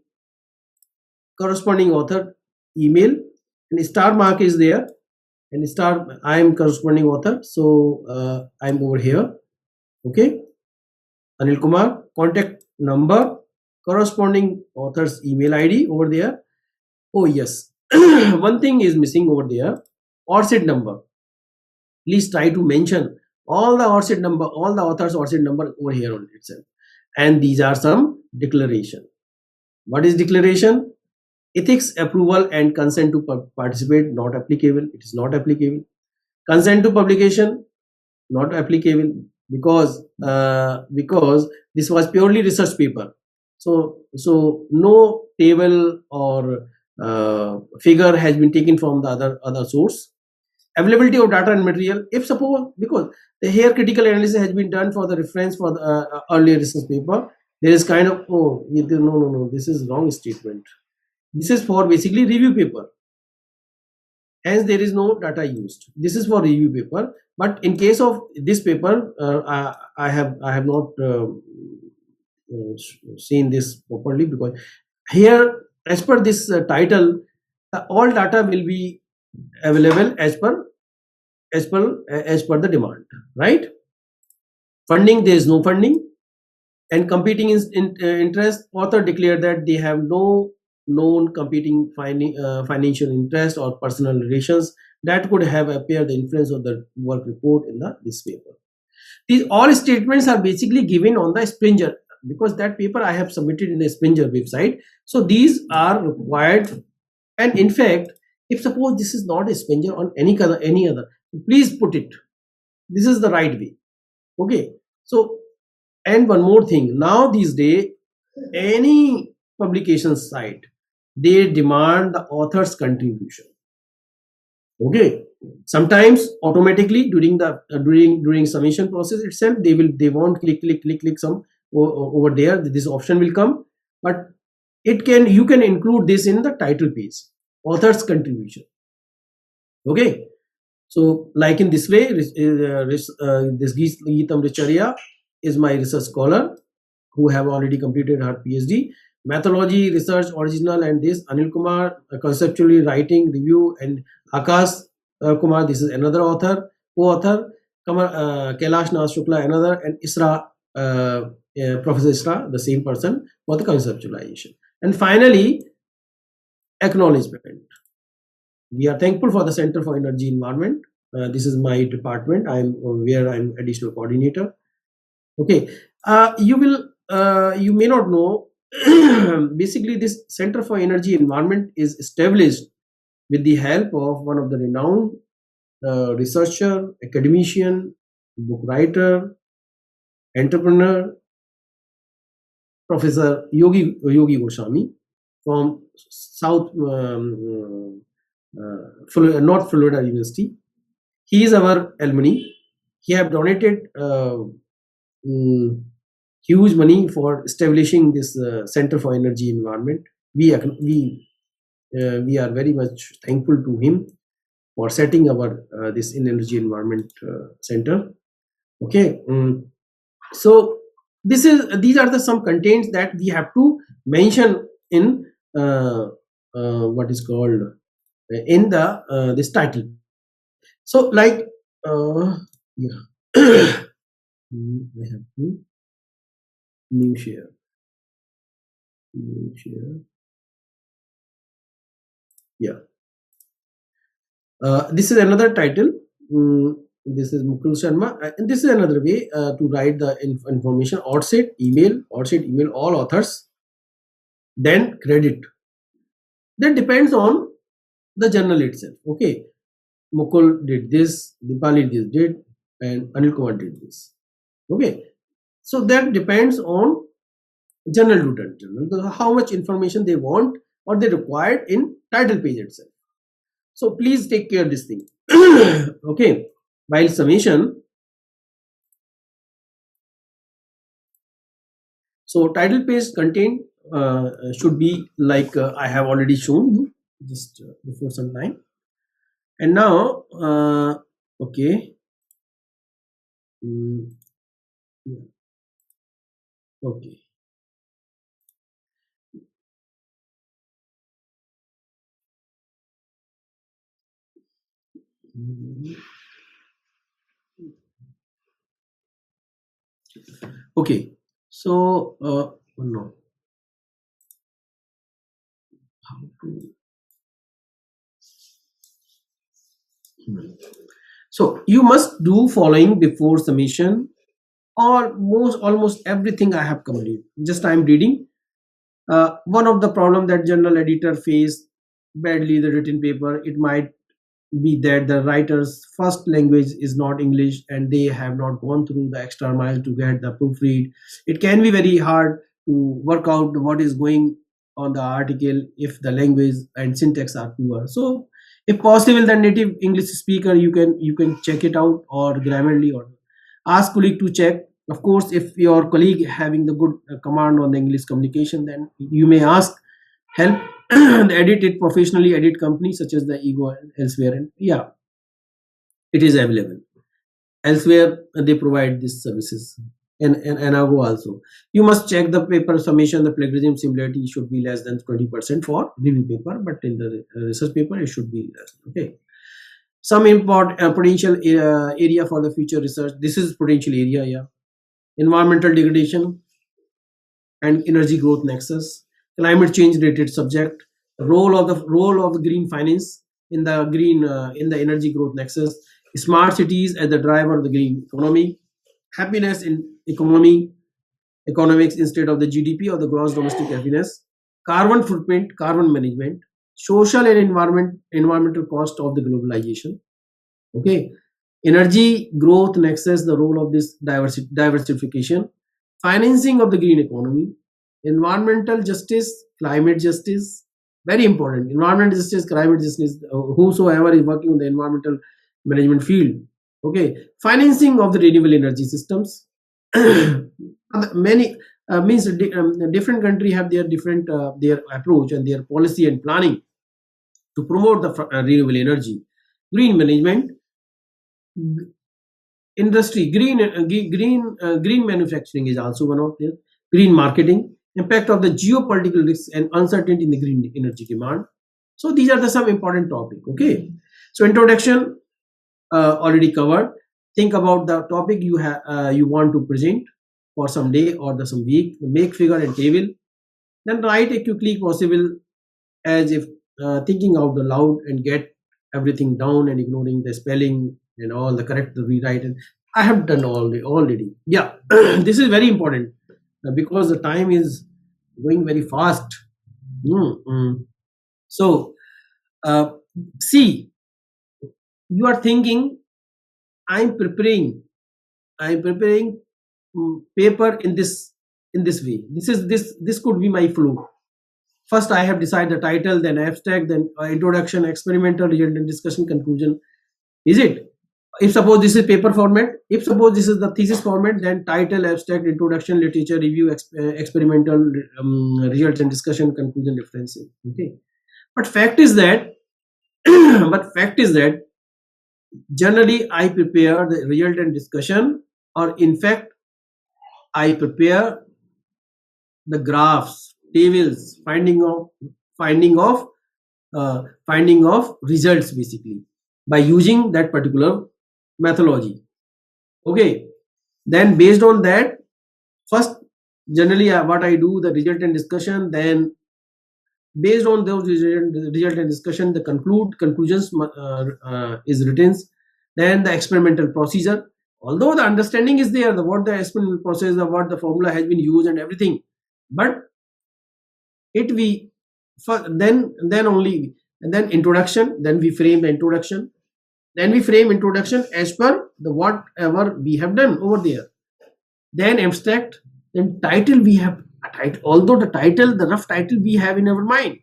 corresponding author email, and star mark is there, and star, I am corresponding author, so I'm over here. Okay, Anil Kumar, contact number, corresponding author's email ID over there. Oh yes, one thing is missing over there, ORCID number. Please try to mention all the ORCID number, all the authors ORCID number over here on itself. And these are some declaration. What is declaration? Ethics, approval and consent to participate not applicable. It is not applicable. Consent to publication not applicable, because this was purely research paper. So no table or figure has been taken from the other source. Availability of data and material, if suppose, because the here critical analysis has been done for the reference for the earlier research paper, there is kind of, oh no, this is wrong statement. This is for basically review paper, hence there is no data used. This is for review paper, but in case of this paper, I have not seen this properly, because here as per this title, all data will be available as per the demand, right? Funding, there is no funding. And competing interest, author declared that they have no known competing financial interest or personal relations that could have appeared the influence of the work report in this paper. These all statements are basically given on the Springer, because that paper I have submitted in the Springer website. So these are required. And in fact, if suppose this is not a Springer on any other, please put it. This is the right way. Okay. So, and one more thing, now these days, any publication site, they demand the author's contribution. Okay, sometimes automatically during the during submission process itself, they won't click some over there. This option will come, but you can include this in the title page, author's contribution. Okay, so like in this way, this Geetam Richaria is my research scholar who have already completed her PhD. Methodology, research, original, and this Anil Kumar, conceptually writing, review, and Akash Kumar, this is another author, co-author. Kailash Nath Shukla, another, and Isra, Professor Isra, the same person for the conceptualization. And finally, acknowledgement. We are thankful for the Center for Energy Environment. This is my department. I'm additional coordinator. Okay, you will you may not know, basically this Center for Energy Environment is established with the help of one of the renowned researcher, academician, book writer, entrepreneur, Professor Yogi Goswami from South North Florida University. He is our alumni. He have donated huge money for establishing this Center for Energy Environment. We are very much thankful to him for setting our this energy environment center. Okay, so these are the some contents that we have to mention in what is called in the this title. So like yeah. I have to new share. Yeah. This is another title. This is Mukul Sharma, and this is another way to write the information. Outset email, all authors, then credit. That depends on the journal itself. Okay, Mukul did this, Dipali did, and Anil Kumar did this. Okay, so that depends on journal to journal, how much information they want or they required in title page itself. So please take care of this thing. Okay, while summation, so title page content should be like I have already shown you just before some time. And now okay, okay, okay, so no, how to so you must do following before summation, or almost everything I have completed. Just I am reading. One of the problem that journal editor face badly the written paper, it might be that the writer's first language is not English and they have not gone through the extra mile to get the proofread. It can be very hard to work out what is going on the article if the language and syntax are poor. So if possible, the native English speaker, you can check it out, or Grammarly, or ask colleague to check. Of course, if your colleague having the good command on the English communication, then you may ask help edit it professionally, edit companies such as the Ego and elsewhere, and yeah, it is available elsewhere. They provide these services, and Anago also. You must check the paper summation. The plagiarism similarity should be less than 20% for review paper, but in the research paper it should be less. Okay, some important potential area for the future research. This is potential area. Yeah, environmental degradation and energy growth nexus, climate change related subject, role of the green finance in the energy growth nexus, smart cities as the driver of the green economy, happiness in economics instead of the GDP or the gross domestic happiness, carbon footprint, carbon management, social and environmental cost of the globalization. Okay, energy growth nexus, the role of this diversification, financing of the green economy, environmental justice, climate justice, very important. Environmental justice, climate justice, whosoever is working on the environmental management field. Okay, financing of the renewable energy systems. Many means different country have their different their approach and their policy and planning to promote the renewable energy. Green management, industry, green manufacturing is also one of them. Green marketing, impact of the geopolitical risks and uncertainty in the green energy demand. So these are the some important topic. Okay, so introduction already covered. Think about the topic you want to present for some day or some week. Make figure and table, then write it quickly possible, as if thinking out the loud, and get everything down and ignoring the spelling and all the correct rewrite. And I have done already. Yeah, this is very important. because the time is going very fast. So see, you are thinking I'm preparing paper in this way. This could be my flow. First I have decided the title, then abstract, then introduction, experimental, result, and discussion, conclusion. Is it? If suppose this is paper format, if suppose this is the thesis format, then title, abstract, introduction, literature review, experimental, results and discussion, conclusion, reference. Okay, but fact is that generally I prepare the result and discussion, or in fact I prepare the graphs, tables, finding of results, basically by using that particular methodology. Okay, then based on that, first generally what I do, the result and discussion, then based on those result and discussion, the conclusions is written, then the experimental procedure. Although the understanding is there, what the experimental process, what the formula has been used and everything, but it we then only, and then introduction, then we frame the introduction, as per the whatever we have done over there. Then abstract, then title, we have a title, although the rough title we have in our mind,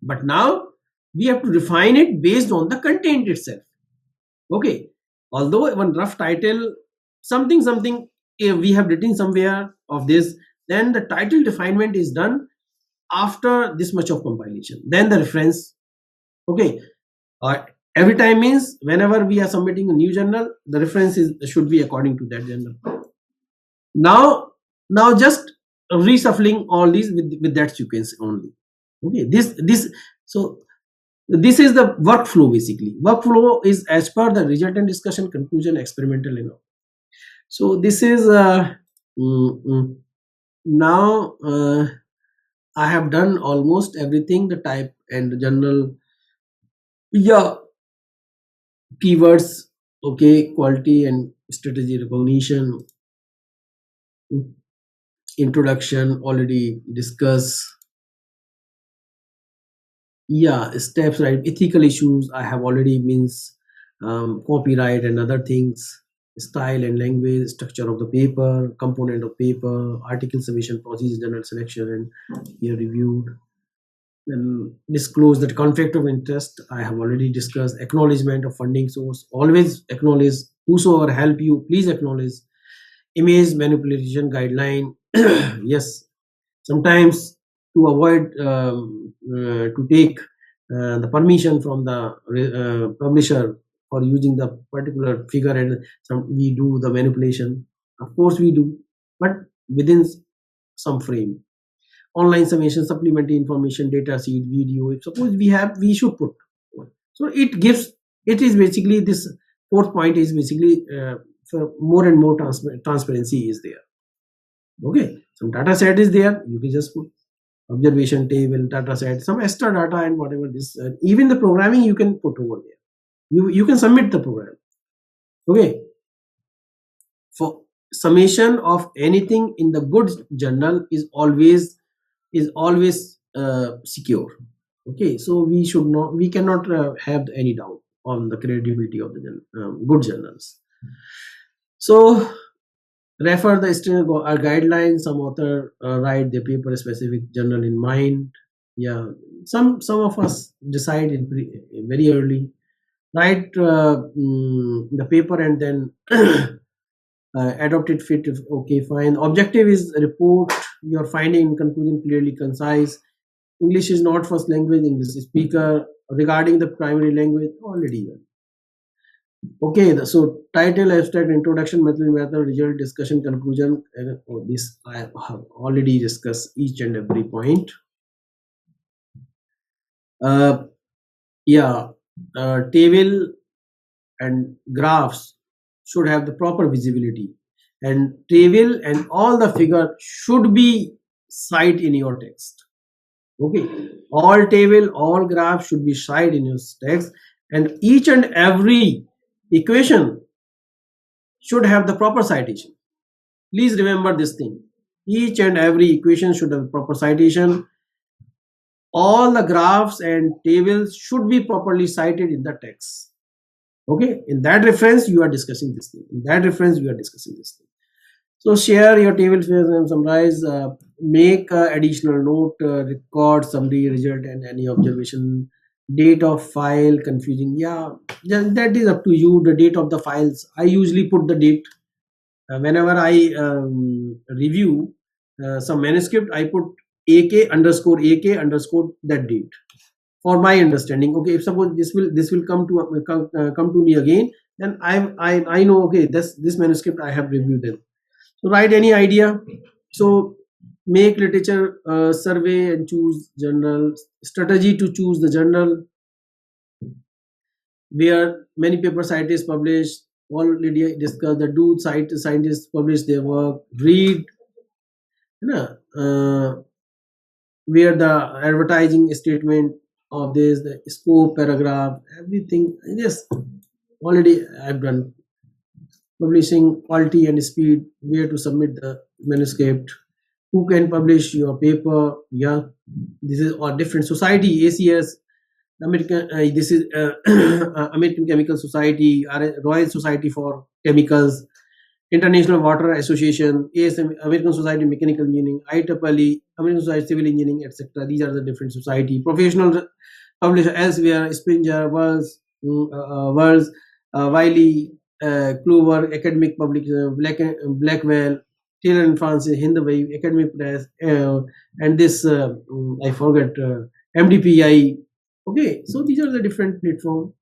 but now we have to refine it based on the content itself. Okay, although one rough title, something we have written somewhere of this, then the title refinement is done after this much of compilation. Then the reference. Okay, every time means whenever we are submitting a new journal, the reference should be according to that journal. Now just reshuffling all these with that sequence only. Okay, so this is the workflow. Basically, workflow is as per the result and discussion, conclusion, experimental, so this is now I have done almost everything, the type and the journal. Yeah, keywords, okay, quality and strategy recognition, introduction already discussed. Yeah, steps, right, ethical issues I have already means, copyright and other things, style and language, structure of the paper, component of paper, article submission process, journal selection and peer reviewed. Then disclose that conflict of interest I have already discussed. Acknowledgement of funding source, always acknowledge whosoever help you, please acknowledge. Image manipulation guideline. Yes, sometimes to avoid to take the permission from the publisher for using the particular figure, and we do the manipulation, of course we do, but within some frame. Online summation, supplementary information, data sheet, video, if suppose we should put. So it is basically, this fourth point is basically for more and more transparency is there. Okay, some data set is there, you can just put observation table, data set, some extra data and whatever this, even the programming you can put over there. You can submit the program. Okay, for summation of anything in the good journal is always secure. Okay, so we cannot have any doubt on the credibility of the good journals. So refer the guidelines. Some author write their paper specific journal in mind. Yeah, some of us decide very early, write the paper and then adopt it fit. Okay, fine. Objective is report your finding and conclusion clearly, concise. English is not first language, English speaker. Regarding the primary language, already done. Okay, so title, abstract, introduction, method, result, discussion, conclusion. This I have already discussed each and every point. Table and graphs should have the proper visibility, and table and all the figure should be cited in your text. Okay, all table, all graph should be cited in your text, and each and every equation should have the proper citation. Please remember this thing. Each and every equation should have proper citation. All the graphs and tables should be properly cited in the text. Okay, in that reference you are discussing this thing. In that reference you are discussing this thing. So share your table, summarize, make additional note, record summary, result, and any observation. Date of file confusing. Yeah, that is up to you. The date of the files. I usually put the date whenever I review some manuscript. I put AK underscore that date for my understanding. Okay, if suppose this will come to me again, then I know, okay, this manuscript I have reviewed it. So write any idea. So make literature survey and choose journal. Strategy to choose the journal where many paper scientists publish. Already discussed the do scientists publish their work. Read, you know, where the advertising statement of this, the scope paragraph, everything. Yes, already I've done. Publishing quality and speed, where to submit the manuscript, who can publish your paper. Yeah, this is a different society. ACS, American, this is American Chemical Society, Royal Society for Chemicals, International Water Association, ASM, American Society of Mechanical Engineering, IEEE, American Society of Civil Engineering, etc. These are the different society. Professional publisher elsewhere, Springer, Worlds, Wiley, Clover, Academic Public, Blackwell, Taylor and Francis, Hindway, Academic Press, and this I forget, MDPI. Okay, so these are the different platforms.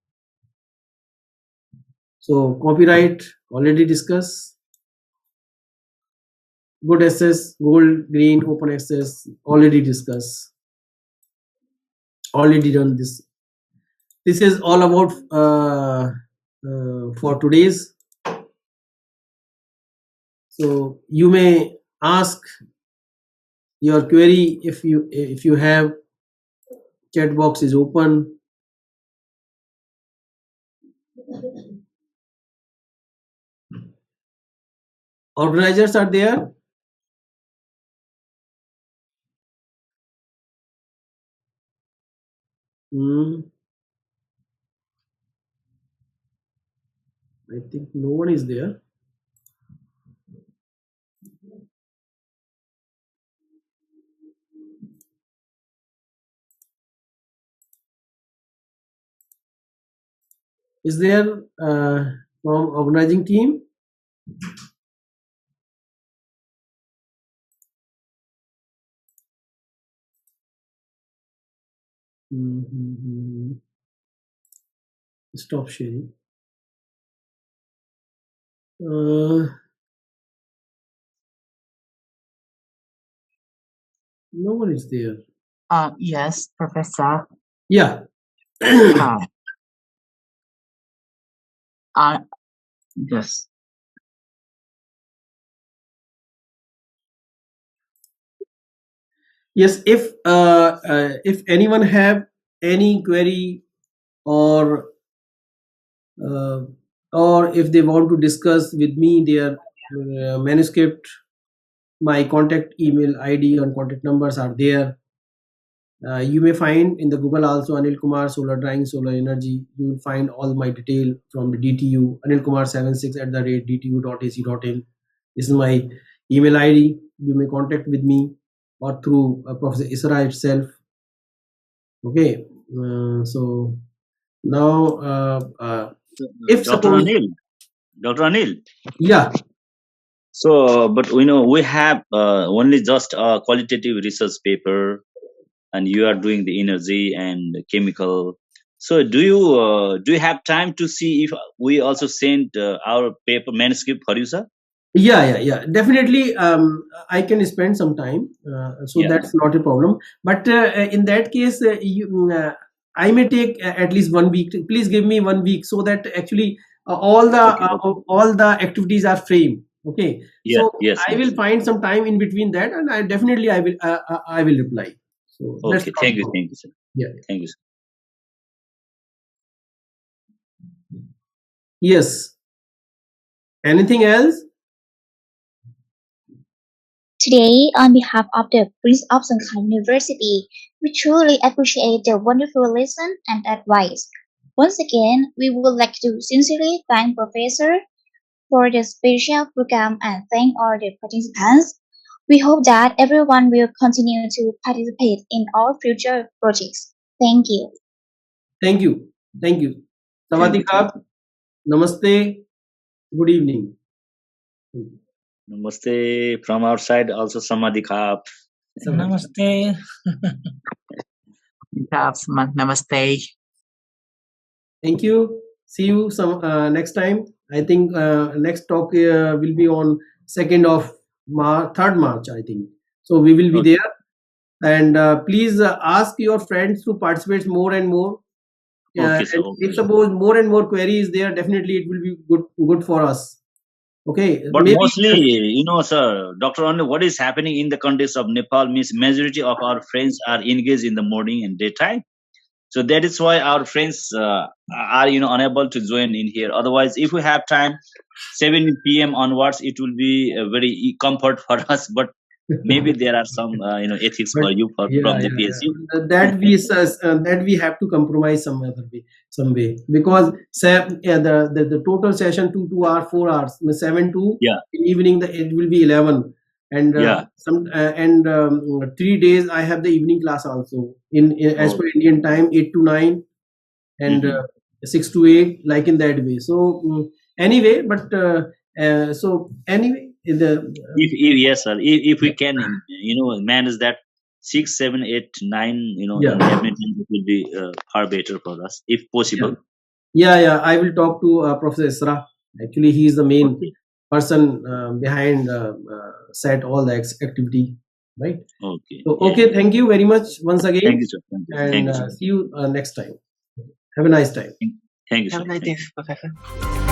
So copyright already discussed. Good access, gold, green, open access already discussed. Already done this. This is all about for today's. So you may ask your query if you have. Chat box is open. Organizers are there. I think no one is there. Is there from organizing team? Stop sharing. No one is there. Yes, Professor. Yeah. Yes. Yes, if anyone have any query or if they want to discuss with me their manuscript, my contact email ID and contact numbers are there. You may find in the Google also Anil Kumar Solar Drying Solar Energy. You will find all my detail from the DTU Anil Kumar 76@dtu.ac.in. This is my email ID. You may contact with me or through Professor Isra itself. Okay, so now if Dr. suppose Dr. Anil. yeah. So, but we know we have only just a qualitative research paper, and you are doing the energy and chemical. So, do you have time to see if we also send our paper manuscript for you, sir? Yeah, definitely. I can spend some time, so Yeah. that's not a problem. But in that case, I may take at least 1 week. Please give me 1 week so that actually all the activities are framed. Okay, Yeah. so Yes. I will find some time in between that, and I definitely I will reply. So that's Okay. not a Thank you. problem. Thank you, sir. Yeah. Thank you, sir. Yes. Anything else? Today, on behalf of the Prince of Shanghai University, we truly appreciate the wonderful lesson and advice. Once again, we would like to sincerely thank Professor for the special program and thank all the participants. We hope that everyone will continue to participate in all future projects. Thank you. Thank you. Thank you. Thank you. Sawadee Namaste. Good evening. Namaste from our side. Also, Samadhi Khap. Namaste. Namaste. Thank you. See you some next time. I think next talk will be on 2nd of March, 3rd March, I think. So we will be Okay. there. And please ask your friends to participate more and more. Okay, so and if suppose more and more queries there, definitely it will be good for us. Okay. but Maybe mostly, sir, Dr. Anil, what is happening in the context of Nepal means majority of our friends are engaged in the morning and daytime. So that is why our friends are unable to join in here. Otherwise, if we have time, 7 p.m. onwards, it will be a very comfort for us. But maybe there are some ethics but for you from the PSU. That we have to compromise some way, because the total session 2 hours 4 hours 7 to Yeah. in evening it will be 11, and Yeah. 3 days I have the evening class also in as per Indian time, 8 to 9 and 6 to 8, like in that way. So anyway, but so anyway, If yes, sir. If we can, manage that 6, 7, 8, 9, in Edmonton, it will be far better for us if possible. Yeah, I will talk to Professor Isra. Actually, he is the main person behind set all the activity, right? Okay. So, okay, thank you very much once again. Thank you, sir. Thank you, And sir. see you next time. Have a nice time. Thank you, sir. Have a nice day, Professor.